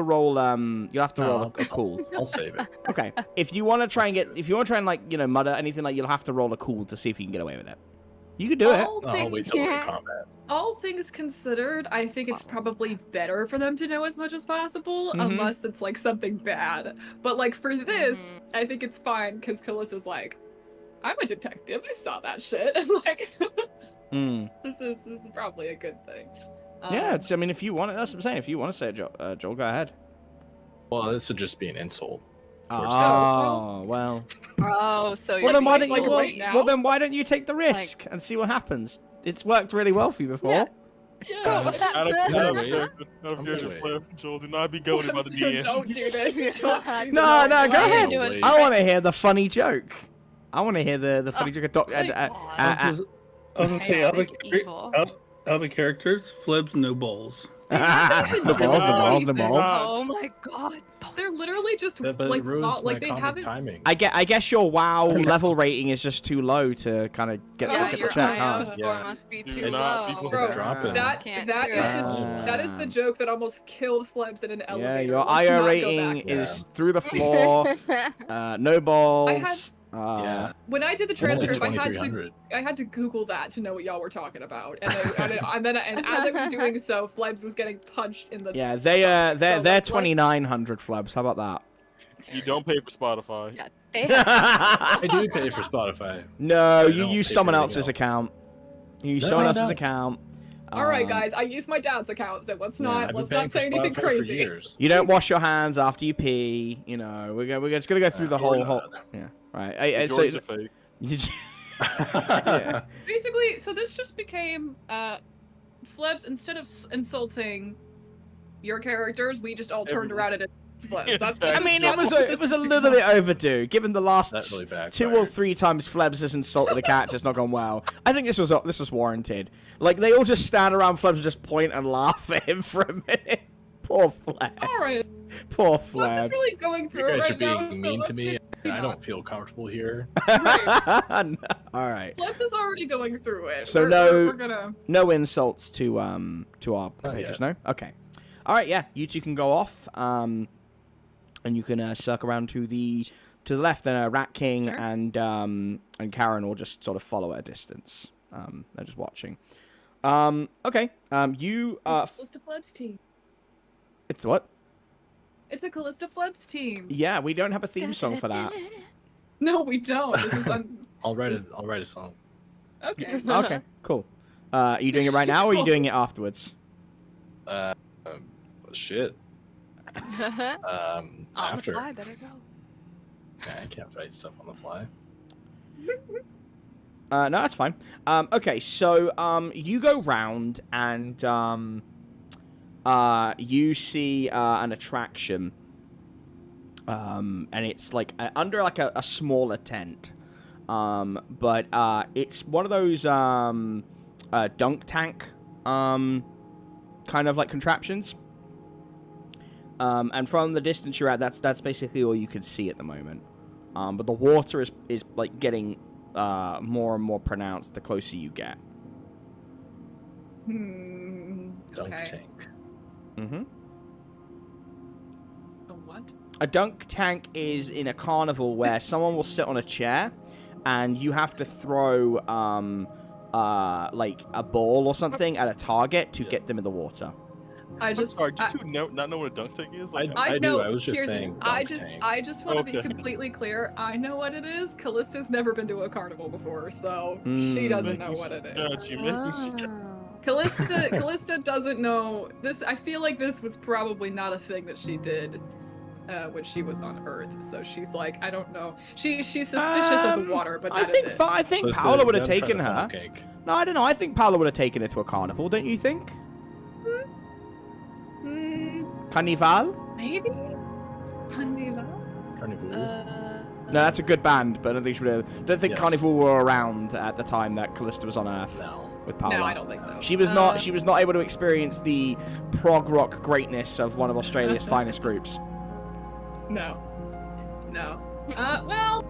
roll a cool. I'll save it. Okay. If you want to try and like, you know, mutter anything, like, you'll have to roll a cool to see if you can get away with it. You can do it. I'll wait till we're in combat. All things considered, I think it's probably better for them to know as much as possible, unless it's like something bad. But like for this, I think it's fine because Callista's like, I'm a detective. I saw that shit. And like, this is probably a good thing. Yeah, I mean, if you want it, that's what I'm saying. If you want to say it, Joel, go ahead. Well, this would just be an insult. Oh, well. Oh, so Well, then why don't you? right now? Well, then why don't you take the risk and see what happens? It's worked really well for you before. Yeah. Out of wait. character, Joel, do not be goaded by the DM. Don't do this. Don't do No, this. go ahead. do it. I want to hear the funny joke. I want to hear the funny joke. I was gonna say out of characters, Flebs no balls. The balls. Oh my god. They're literally just But like it ruins thought, like my they comic haven't. timing. I guess your WoW level rating is just too low to kind of get the your check, IO huh? score must be Do too not low. people Bro, dropping. that Can't that do is it. that is the joke that almost killed Flebs in an elevator. Yeah, your Let's IO not go rating back. is through the floor. No balls. Yeah. When I did the Only transcript, I had to 2300. Google that to know what y'all were talking about, and as I was doing so, Flebs was getting punched in the. Yeah, stomach. they're So, like, 2,900 Flebs. How about that? You don't pay for Spotify. Yeah, they have I do pay for Spotify. No, I you don't use pay for someone anything else's else. account. You use No, someone I else's don't. account. All right, guys, I use my dad's account, so let's not I've been paying for say anything Spotify for crazy. years. You don't wash your hands after you pee. You know, we're just gonna go through the whole. no. Yeah, right. So, Georgia fake. yeah. Basically, so this just became Flebs, instead of insulting your characters, we just all turned around and Flebs. I mean, it was a little bit overdue, given the last That really backfired. 2 or 3 times Flebs has insulted a character. It's not gone well. I think this was warranted. Like, they all just stand around Flebs and just point and laugh at him for a minute. Poor Flebs. All right. Poor Flebs Flebs. is really going You through it guys are right now. being so mean to let's me. be- I don't feel comfortable here. Right. All right. Flebs is already going through it. So we're gonna. no insults to our compatriots, yet. no? Okay. All right, yeah. You two can go off, and you can circle around to the left, and Rat King Sure. and Karen will just sort of follow at a distance. They're just watching. Okay. You It's a Callista Flebs team. it's what? It's a Callista Flebs team. Yeah, we don't have a theme song for that. No, we don't. This is I'll write a song. okay. Okay, cool. Are you doing it right now, or are you doing it afterwards? Shit. On After. the fly, better go. Yeah, I can't write stuff on the fly. No, that's fine. Okay, so you go round and you see an attraction, and it's like under like a smaller tent, but it's one of those dunk tank kind of like contraptions. And from the distance you're at, that's basically all you can see at the moment. But the water is like getting more and more pronounced the closer you get. Dunk Okay. tank. Mm-hmm. A what? A dunk tank is in a carnival where someone will sit on a chair, and you have to throw like a ball or something at a target to get them in the water. I just. I'm sorry, do you two not know what a dunk tank is? Like, I do. know. I was just here's- saying I dunk just, tank. I just want to be Okay. completely clear. I know what it is. Callista's never been to a carnival before, so she doesn't know what it is. Got you, making sure. Oh. Callista doesn't know this. I feel like this was probably not a thing that she did when she was on Earth. So she's like, I don't know. She's suspicious of the water, but I that think is it. I think Let's do Paola it. would have Don't try taken to her. funnel cake. No, I don't know. I think Paola would have taken her to a carnival, don't you think? Carnival? Maybe. Carnival? Carnival. No, that's a good band, but I don't think she would have. Don't think Yes. Carnival were around at the time that Callista was on Earth No. with Paola. No, I don't think so. She was not. She was not able to experience the prog rock greatness of one of Australia's finest groups. No. No. Well,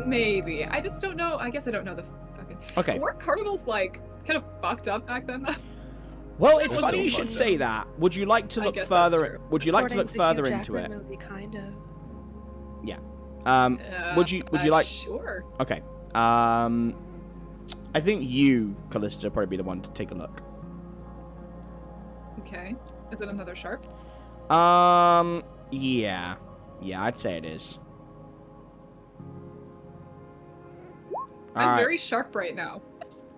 maybe. I just don't know. I guess I don't know the fucking. Okay. Were carnivals like kind of fucked up back then? Well, it's It was funny still you should fun, say though. that. Would you like to I look guess that's further? true. Would you like to According look the further Hugh into it? Jackman movie, kind of. Would you like? Sure. Okay. I think you, Callista, would probably be the one to take a look. Okay. Is it another sharp? Yeah, I'd say it is. I'm Alright. very sharp right now.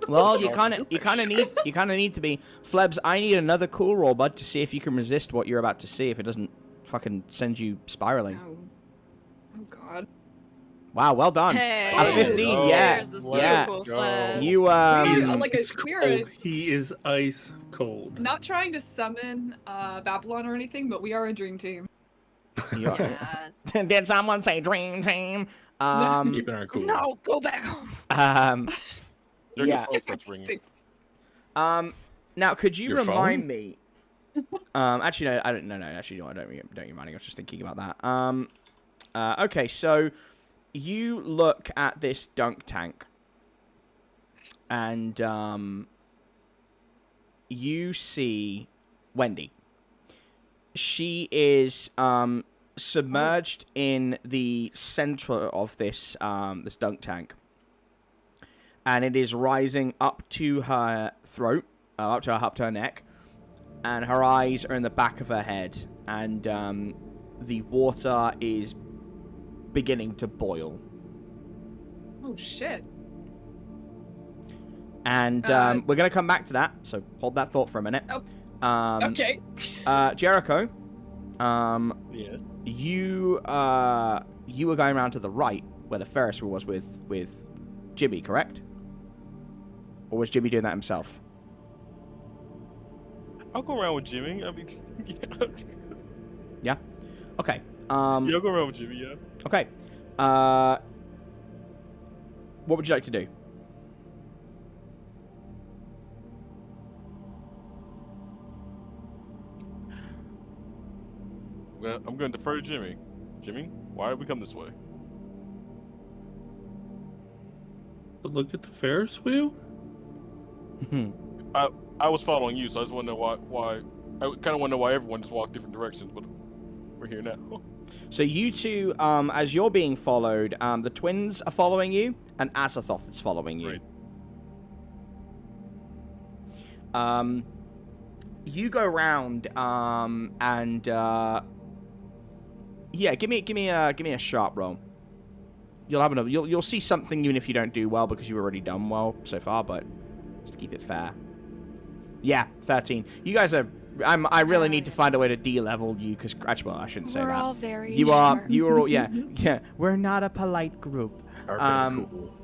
Well, you Sharp. kind of need to be. Flebs, I need another cool roll, bud, to see if you can resist what you're about to see. If it doesn't fucking send you spiraling. Oh God. Wow, well done. Hey, A 15, go. yeah, There's the yeah. circle Go. flag. You We're like a He's we're cold. He is ice cold. not trying to summon Babylon or anything, but we are a dream team. Yes. Did someone say dream team? Keeping our cool. No, go back home. Their Yeah. phone starts ringing. Now, could you Your remind phone? me? Actually, no, I don't. No, actually, no, I don't you mind. I was just thinking about that. Okay, so you look at this dunk tank, and you see Wendy. She is submerged in the center of this this dunk tank, and it is rising up to her throat, up to her neck, and her eyes are in the back of her head, and the water is beginning to boil. Oh shit. And we're gonna come back to that, so hold that thought for a minute. Okay. Jericho, Yes. you were going around to the right where the Ferris wheel was with Jimmy, correct? Or was Jimmy doing that himself? I'll go around with Jimmy. I mean, yeah. Okay. Yeah, I'll go around with Jimmy, yeah. Okay. What would you like to do? I'm going to defer to Jimmy. Jimmy, why did we come this way? But look at the Ferris wheel. I was following you, so I just want to know why. I kind of want to know why everyone just walked different directions, but we're here now. So you two, as you're being followed, the twins are following you, and Azathoth is following you. Right. You go round, and yeah, give me a sharp roll. You'll see something even if you don't do well because you've already done well so far, but just to keep it fair. Yeah, 13. You guys are. I really need to find a way to de-level you because actually, well, I shouldn't say that. We're all very. You are. sharp. You are. All, yeah. Yeah. We're not a polite group. Cool.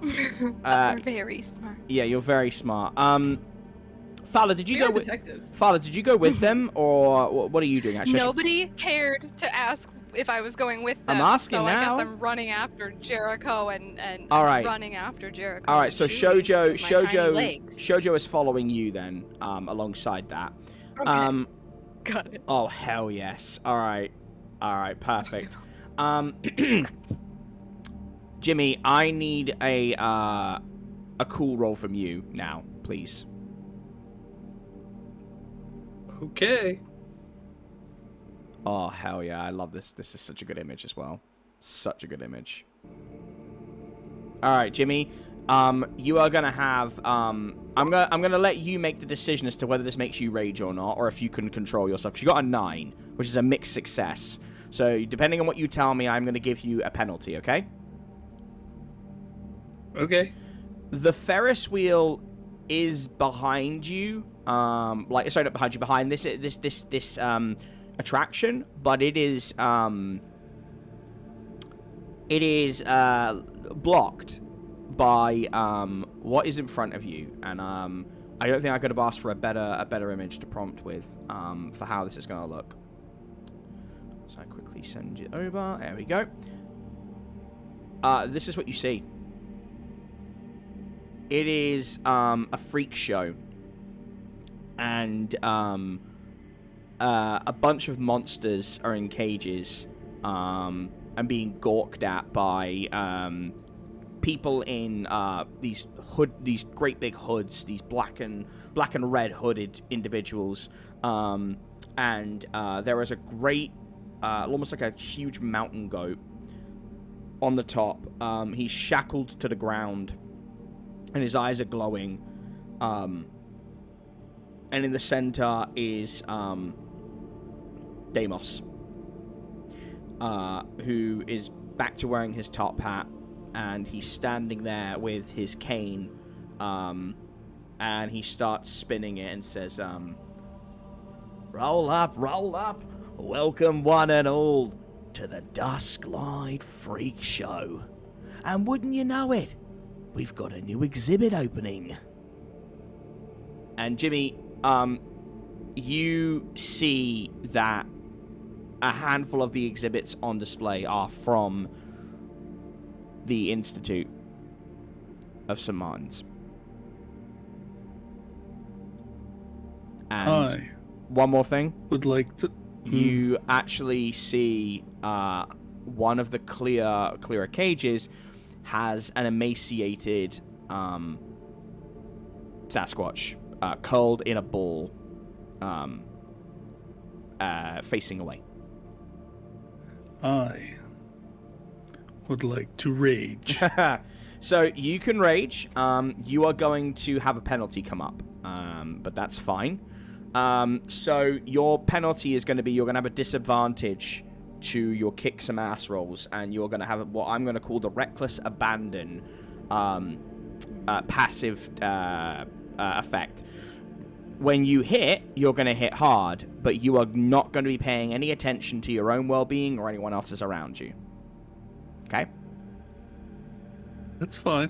We're very smart. Yeah, you're very smart. Fala, did you We go are with detectives. Fala? Did you go with them, or what are you doing? Actually, Nobody cared to ask if I was going with them. I'm asking so now. I guess I'm running after Jericho and All right. running after Jericho. All right, and so Chewy with my tiny legs. Shoujo is following you then, alongside that. Okay. Got it. Oh hell yes! All right, perfect. Jimmy, I need a cool roll from you now, please. Okay. Oh hell yeah! I love this. This is such a good image as well. Such a good image. All right, Jimmy. You are gonna have. I'm gonna let you make the decision as to whether this makes you rage or not, or if you can control yourself. 'Cause you got a 9, which is a mixed success. So depending on what you tell me, I'm gonna give you a penalty. Okay. Okay. The Ferris wheel is behind you. Sorry, not behind you. Behind this attraction, but it is blocked by what is in front of you, and I don't think I could have asked for a better image to prompt with for how this is going to look. So I quickly send it over. There we go. This is what you see. It is a freak show, and a bunch of monsters are in cages and being gawked at by people in these great big hoods, these black and red hooded individuals, and there is a great almost like a huge mountain goat on the top. He's shackled to the ground and his eyes are glowing, and in the center is Deimos, who is back to wearing his top hat, and he's standing there with his cane, and he starts spinning it and says, roll up, welcome one and all to the Dusklight Freak Show. And wouldn't you know it, we've got a new exhibit opening. And Jimmy, you see that a handful of the exhibits on display are from the Institute of St. Martin's. And I one more thing. would like to. You actually see one of the clearer cages has an emaciated Sasquatch curled in a ball, facing away. I would like to rage. So you can rage. You are going to have a penalty come up, but that's fine. So your penalty is going to be you're going to have a disadvantage to your kick some ass rolls, and you're going to have what I'm going to call the reckless abandon passive effect. When you hit, you're going to hit hard, but you are not going to be paying any attention to your own well-being or anyone else's around you. Okay? That's fine.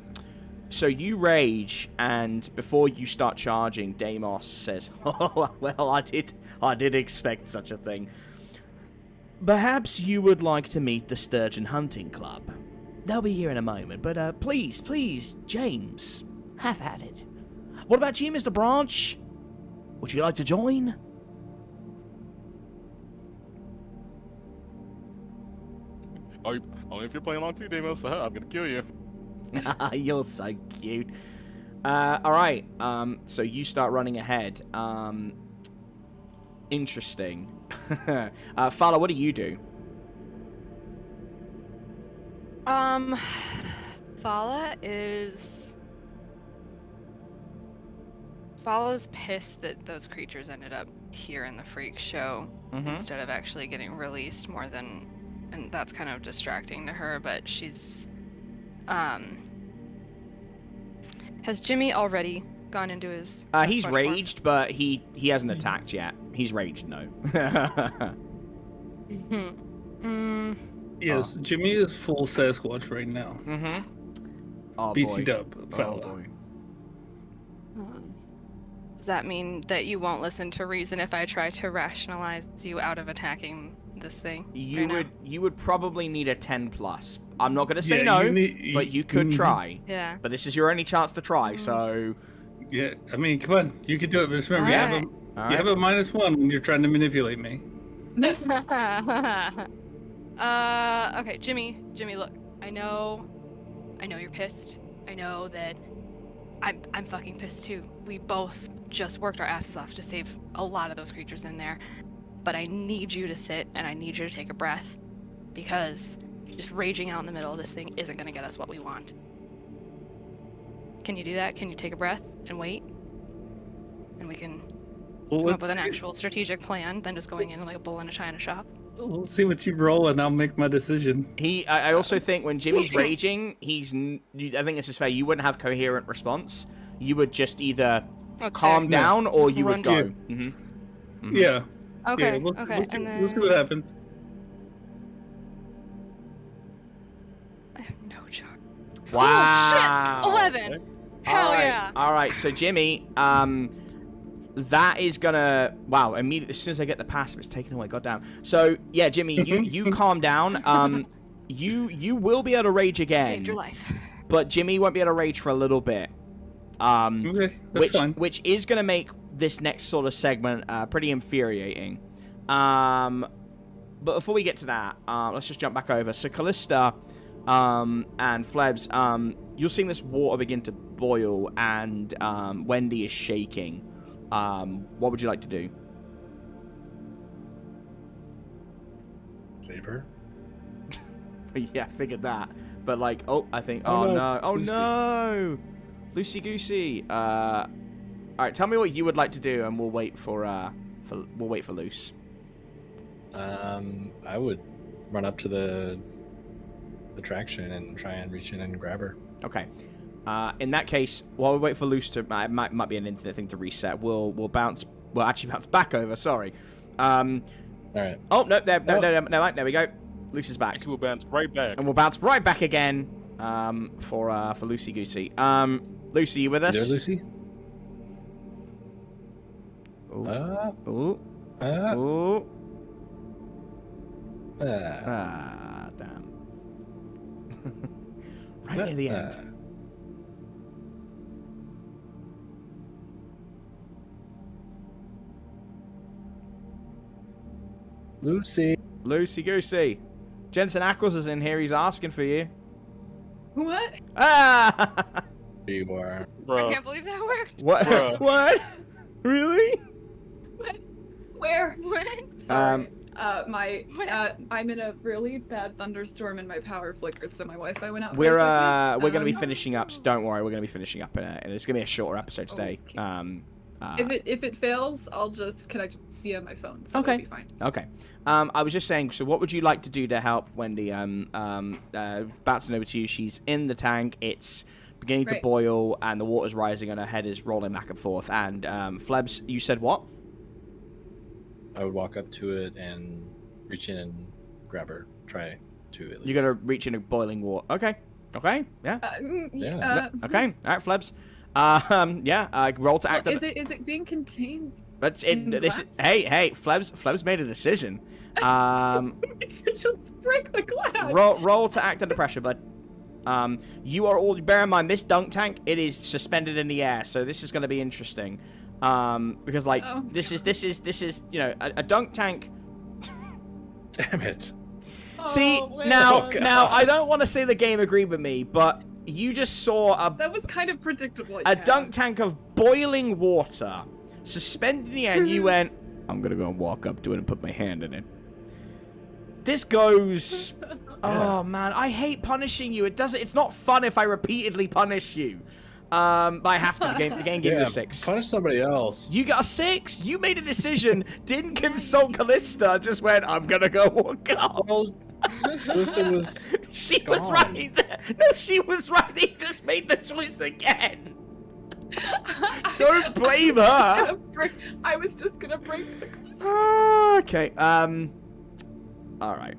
So you rage, and before you start charging, Deimos says, "Oh, well, I did expect such a thing. Perhaps you would like to meet the Sturgeon Hunting Club. They'll be here in a moment, but please, James, have at it. What about you, Mr. Branch? Would you like to join?" Only if you're playing along too, Demos. I'm gonna kill you. You're so cute. All right. So you start running ahead. Interesting. Fala, what do you do? Fala's pissed that those creatures ended up here in the freak show instead of actually getting released more than, and that's kind of distracting to her, but she's, has Jimmy already gone into his... He's raged, but he hasn't attacked yet. He's raged, no. Yes, Jimmy is full Sasquatch right now. Oh, Beefed boy. up, fella. Oh, boy. Does that mean that you won't listen to reason if I try to rationalize you out of attacking this thing? You would probably need a 10+. I'm not going to say Yeah, no, you but you could try. Yeah. But this is your only chance to try, so... Yeah, I mean, come on, you can do it. But just remember, Alright. you have a -1 when you're trying to manipulate me. Okay, Jimmy, look. I know you're pissed. I know that I'm fucking pissed too. We both just worked our asses off to save a lot of those creatures in there. But I need you to sit and I need you to take a breath because just raging out in the middle of this thing isn't going to get us what we want. Can you do that? Can you take a breath and wait? And we can come up with an actual strategic plan than just going in like a bull in a china shop. We'll see what you roll, and I'll make my decision. I also think when Jimmy's raging, I think this is fair. You wouldn't have coherent response. You would just either calm down or you would go. Yeah. Okay. Yeah, And then we'll see what happens. I have no charge. Wow. Oh, shit! 11. Hell yeah. All right. So Jimmy, that is gonna immediately as soon as I get the passive, it's taken away. Goddamn. So yeah, Jimmy, you calm down. You will be able to rage again. Saved your life. But Jimmy won't be able to rage for a little bit. Okay, that's fine. Which is gonna make this next sort of segment pretty infuriating. But before we get to that, let's just jump back over. So Callista and Flebs, you're seeing this water begin to boil, and Wendy is shaking. What would you like to do? Save her. Yeah, figured that. But like, I think. Oh, no. Oh Lucy. no, Loosey goosey. All right, tell me what you would like to do, and we'll wait for Loose. I would run up to the attraction and try and reach in and grab her. Okay. In that case, while we wait for Loose to, it might be an internet thing to reset. We'll bounce. We'll actually bounce back over. Sorry. All right. Oh no, there we go. Loose is back. Actually, we'll bounce right back. And we'll bounce right back again. For Loosey Goosey. Lucy, you with us? There, Lucy. Ooh. Ooh. Ooh. Uh, Damn. Right near the end. Lucy. Loosey Goosey. Jensen Ackles is in here. He's asking for you. What? Ah! Here you are. Bro. I can't believe that worked. What? Bruh. What? Really? What? Where? What? Sorry. I'm in a really bad thunderstorm and my power flickered, so my Wi-Fi went out. We're for a second. gonna be finishing up. So don't worry, we're gonna be finishing up, and it's gonna be a shorter episode today. Okay. If it fails, I'll just connect via my phone. So Okay. it'll be fine. Okay. I was just saying. So, what would you like to do to help Wendy? Bouncing over to you. She's in the tank. It's beginning to Right. boil, and the water's rising, and her head is rolling back and forth. And Flebs, you said what? I would walk up to it and reach in and grab her. Try to at least. You're gonna reach into boiling water. Okay. Okay. Yeah. Yeah. Okay. All right, Flebs. Roll to act. Is it being contained? But in this. glass? Hey, Flebs made a decision. Just break the glass. Roll to act under pressure, bud. You are all. Bear in mind, this dunk tank, it is suspended in the air, so this is going to be interesting. Because like this is a dunk tank. Damn it. See, man. now I don't want to say the game agreed with me, but you just saw That was kind of predictable. a dunk tank of boiling water suspended in the air, and you went, I'm gonna go and walk up to it and put my hand in it. This goes... Oh, man, I hate punishing you. It's not fun if I repeatedly punish you. But I have to. The game gave you a 6. Punish somebody else. You got a 6? You made a decision, didn't consult Callista, just went, I'm gonna go walk up. Well, Callista was She was gone. right there. No, she was right. He just made the choice again. Don't blame her. I was just gonna break the... Okay, alright.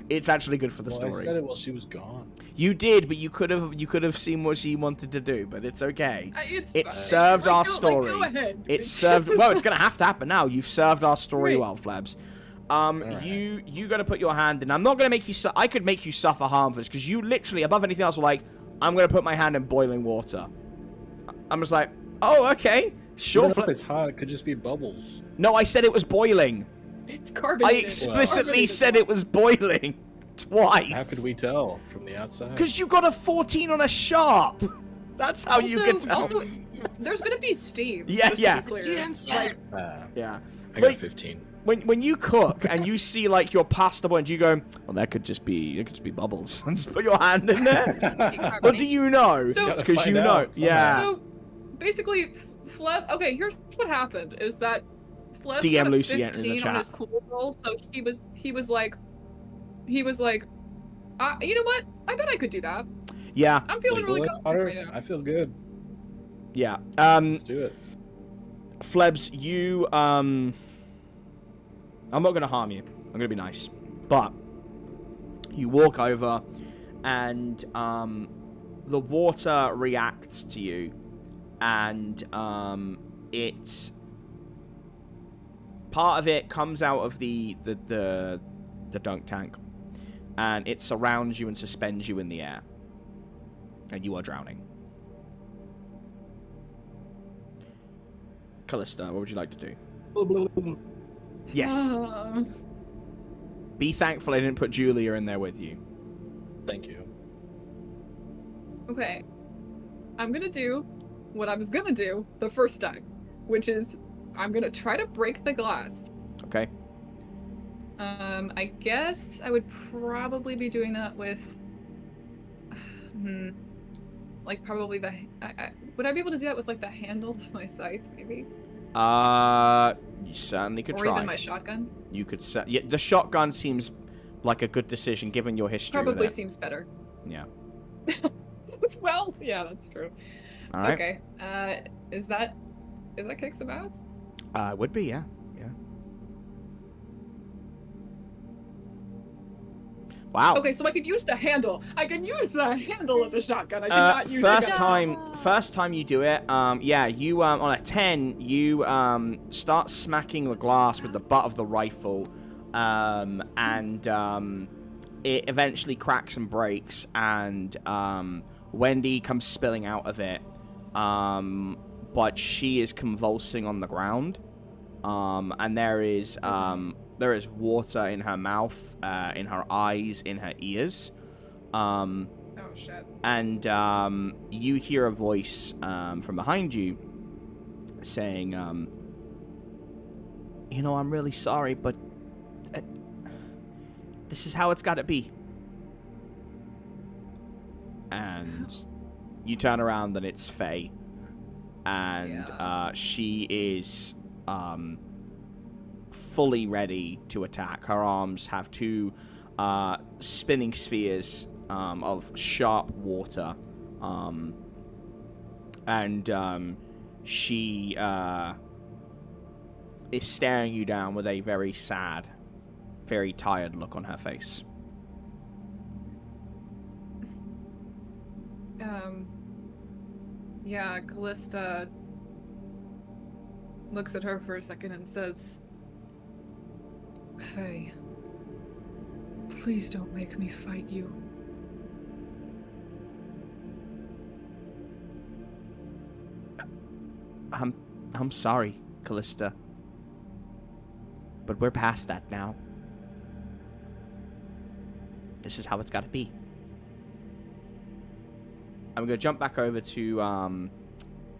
It's actually good for the I story. said it while she was gone. You did, but you could have seen what she wanted to do, but it's okay. It's It fine. served our Go story. ahead. It served. Well, it's gonna have to happen now. You've served our story Great. well, Flebs. Alright. You got to put your hand in. I'm not gonna make you. I could make you suffer harm for this because you literally, above anything else, were like, I'm gonna put my hand in boiling water. I'm just like, oh, okay, sure. Even if it's hot, it could just be bubbles. No, I said it was boiling. It's I carbonated. explicitly Carbonated. said it was boiling twice. How could we tell from the outside? Because you got a 14 on a sharp. That's how you can tell. Also, there's gonna be steam. Yeah, just to yeah. be clear. GM's Like, Yeah. I got Like, 15. when you cook and you see like you're past the point, you go, well, that could just be bubbles, and just put your hand in there. What do you know? So- Because you Find know. out somehow. Yeah. So, basically, Fleb. Okay, here's what happened: is that Fleb DM got a Lucy entered in the 15 on chat. his cool roll, so he was like, you know what? I bet I could do that. Yeah. I'm feeling really Bullet confident water? right now. I feel good. Yeah. Let's do it. Flebs, you I'm not gonna harm you. I'm gonna be nice. But you walk over and the water reacts to you and it part of it comes out of the dunk tank and it surrounds you and suspends you in the air. And you are drowning. Callista, what would you like to do? Yes. Be thankful I didn't put Julia in there with you. Thank you. Okay. I'm gonna do what I was gonna do the first time, which is I'm gonna try to break the glass. Okay. I guess I would probably be doing that with, like probably would I be able to do that with like the handle of my scythe, maybe? You certainly could Or try. even my shotgun? You could set. Yeah, the shotgun seems like a good decision given your history. Probably with it. seems better. Yeah. Well, yeah, that's true. All right. Okay. Is that kick some ass? It would be, yeah. Yeah. Wow. Okay, so I could use the handle. I can use the handle of the shotgun. I cannot use First time you do it, yeah, you on a 10, you start smacking the glass with the butt of the rifle, and it eventually cracks and breaks, and Wendy comes spilling out of it, but she is convulsing on the ground, and there is water in her mouth, in her eyes, in her ears. Oh shit. And you hear a voice from behind you saying, you know, I'm really sorry, but this is how it's got to be. And you turn around and it's Faye. And she is fully ready to attack. Her arms have two spinning spheres of sharp water, and she is staring you down with a very sad, very tired look on her face. Yeah, Callista looks at her for a second and says, Faye, please don't make me fight you. I'm sorry, Callista. But we're past that now. this is how it's got to be. I'm going to jump back over to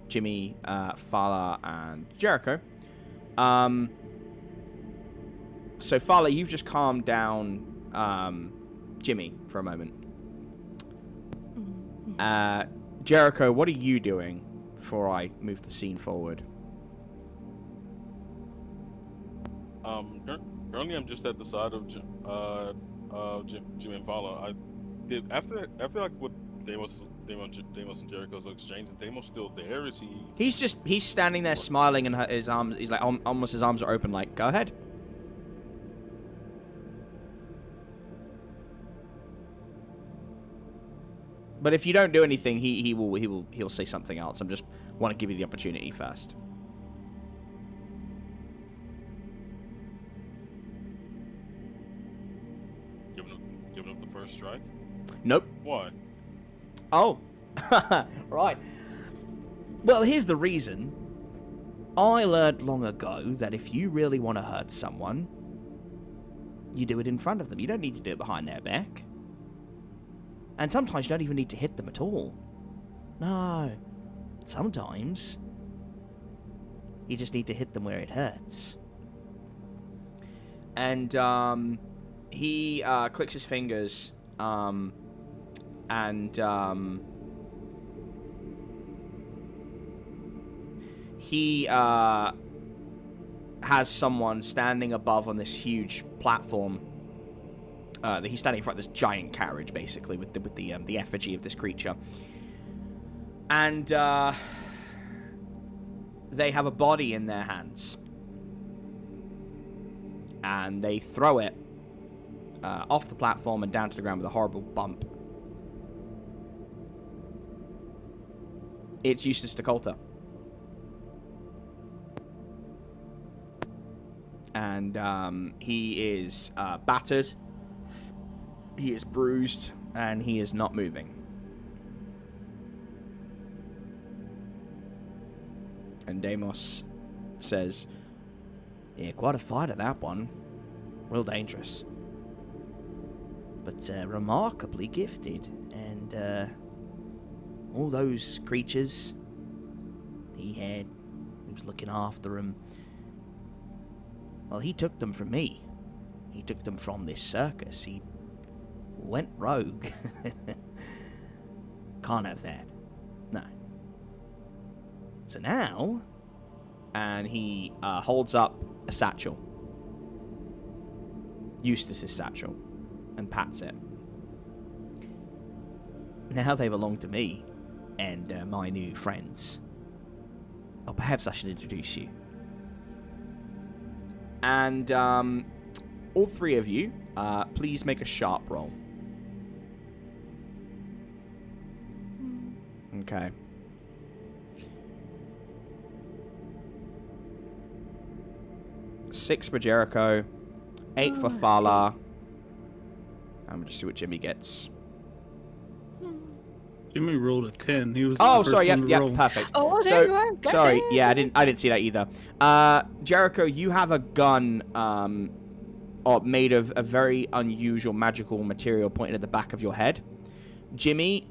Jimmy, Fala, and Jericho. So, Fala, you've just calmed down Jimmy for a moment. Jericho, what are you doing before I move the scene forward? Currently, I'm just at the side of Jimmy and Fala. After like what Deimos and Jericho's exchange, and Deimos still there? Is he? He's standing there smiling, and his arms. He's like almost his arms are open. Like, go ahead. But if you don't do anything, he'll say something else. I just want to give you the opportunity first. Giving up the first strike? Nope. Why? Oh, right. Well, here's the reason. I learned long ago that if you really want to hurt someone, you do it in front of them. You don't need to do it behind their back. And sometimes you don't even need to hit them at all. No. Sometimes you just need to hit them where it hurts. And he clicks his fingers and he has someone standing above on this huge platform. He's standing in front of this giant carriage, basically, with the effigy of this creature. And they have a body in their hands. And they throw it off the platform and down to the ground with a horrible bump. It's Eustace de Coulter. And he is battered. He is bruised, and he is not moving. And Deimos says, yeah, quite a fighter, that one. Real dangerous. But remarkably gifted. And all those creatures he was looking after them. Well, he took them from me. He took them from this circus. He went rogue. Can't have that. No. So now, and he holds up a satchel. Eustace's satchel. And pats it. Now they belong to me and my new friends. Or perhaps I should introduce you. And all three of you, please make a sharp roll. Okay. Six for Jericho, 8 for Fala. I'm gonna just see what Jimmy gets. Jimmy rolled a 10. He was sorry, yep, perfect. Oh, there you are. Sorry, yeah, I didn't see that either. Jericho, you have a gun made of a very unusual magical material pointed at the back of your head. Jimmy,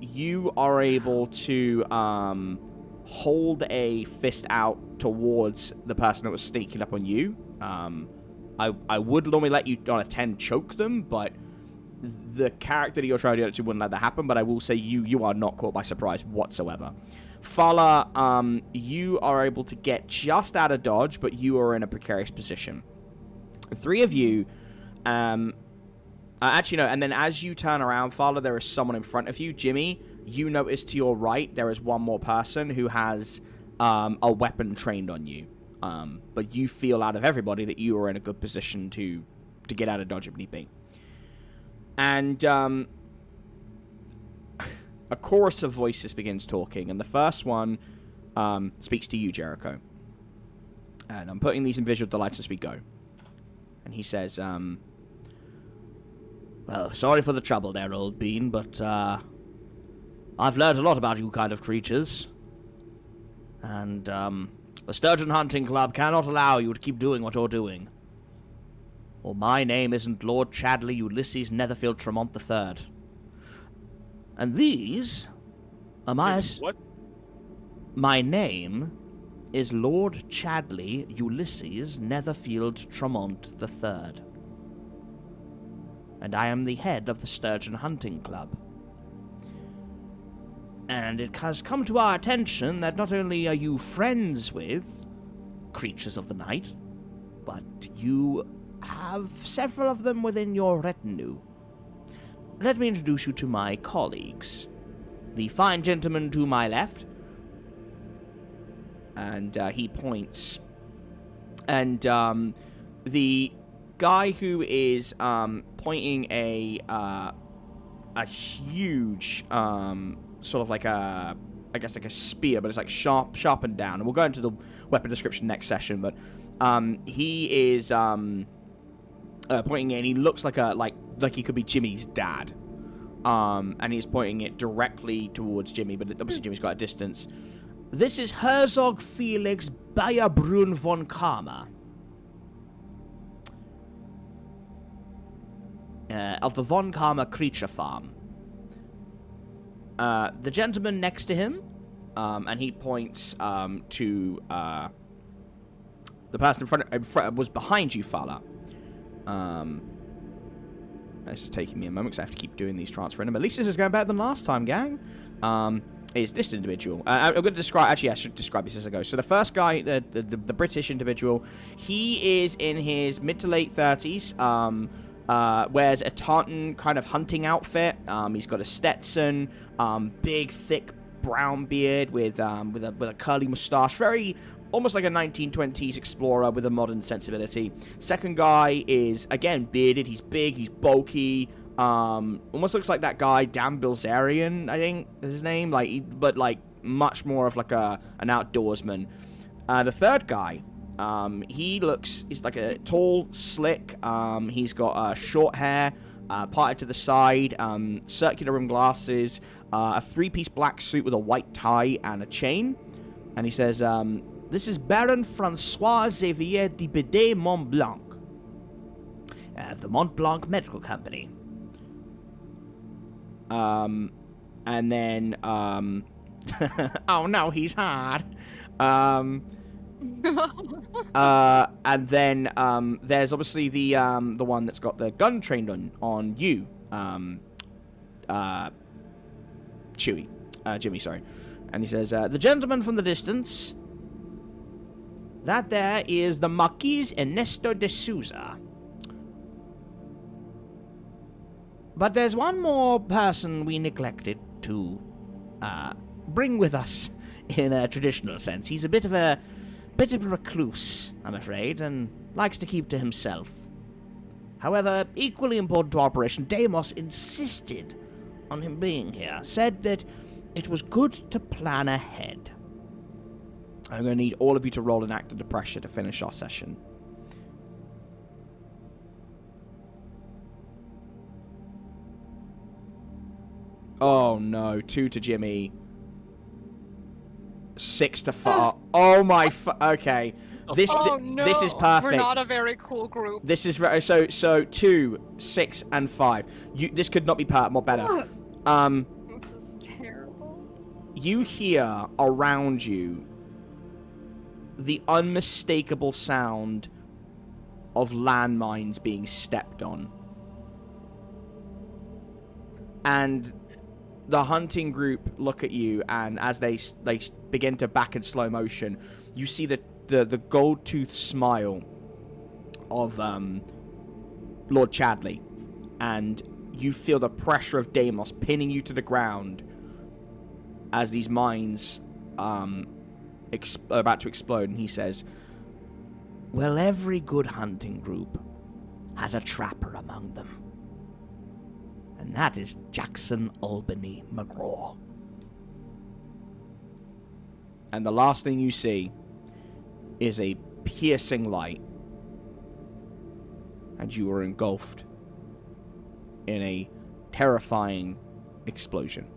you are able to hold a fist out towards the person that was sneaking up on you. I would normally let you on a 10 choke them, but the character that you're trying to do it to wouldn't let that happen. But I will say you are not caught by surprise whatsoever. Fala, you are able to get just out of dodge, but you are in a precarious position. The three of you, actually no, and then as you turn around, Fala, there is someone in front of you. Jimmy, you notice to your right there is one more person who has a weapon trained on you. But you feel out of everybody that you are in a good position to get out of dodge if need be. And a chorus of voices begins talking, and the first one speaks to you, Jericho. And I'm putting these in visual delights as we go. And he says, well, sorry for the trouble there, old bean, but I've learned a lot about you kind of creatures. And the Sturgeon Hunting Club cannot allow you to keep doing what you're doing. Well, my name isn't Lord Chadley Ulysses Netherfield Tremont III. And these are my... What? My name is Lord Chadley Ulysses Netherfield Tremont III. And I am the head of the Sturgeon Hunting Club. And it has come to our attention that not only are you friends with creatures of the night, but you have several of them within your retinue. Let me introduce you to my colleagues. The fine gentleman to my left, and he points, and the guy who is pointing a huge sort of like a, I guess like a spear, but it's like sharpened down. And we'll go into the weapon description next session. But he is pointing it, and he looks like he could be Jimmy's dad. And he's pointing it directly towards Jimmy, but obviously Jimmy's got a distance. This is Herzog Felix Bayerbrunn von Karma. Of the Von Karma Creature Farm. The gentleman next to him, and he points to the person in front was behind you, Fala. This is taking me a moment because I have to keep doing these transferring them. At least this is going better than last time, gang. Is this individual? I'm going to describe... Actually, I should describe this as I go. So the first guy, the British individual, he is in his mid to late 30s. Wears a tartan kind of hunting outfit. He's got a Stetson, big, thick brown beard with a curly mustache. Very... almost like a 1920s explorer with a modern sensibility. Second guy is, again, bearded. He's big. He's bulky. Almost looks like that guy, Dan Bilzerian, I think is his name. But much more of like an outdoorsman. The third guy, he's like a tall, slick. He's got short hair, parted to the side, circular rim glasses, a three-piece black suit with a white tie and a chain. And he says, this is Baron Francois Xavier de Bidet Mont Blanc of the Mont Blanc Medical Company. And then, oh no, he's hard. And then, there's obviously the one that's got the gun trained on you, Chewy, Jimmy, sorry. And he says, the gentleman from the distance, that there is the Marquis Ernesto de Souza. But there's one more person we neglected to bring with us in a traditional sense. He's a bit of a recluse, I'm afraid, and likes to keep to himself. However, equally important to Operation, Deimos insisted on him being here, said that it was good to plan ahead. I'm going to need all of you to roll an act under pressure to finish our session. Oh no, 2 to Jimmy. 6 to Far. Oh my okay. This is perfect. We're not a very cool group. This is very so 2, 6, and 5. This could not be more better. This is terrible. You hear around you the unmistakable sound of landmines being stepped on. And the hunting group look at you, and as they begin to back in slow motion, you see the gold-toothed smile of Lord Chadley, and you feel the pressure of Deimos pinning you to the ground as these mines are about to explode. And he says, well, every good hunting group has a trapper among them. And that is Jackson Albany McGraw. And the last thing you see is a piercing light. And you are engulfed in a terrifying explosion.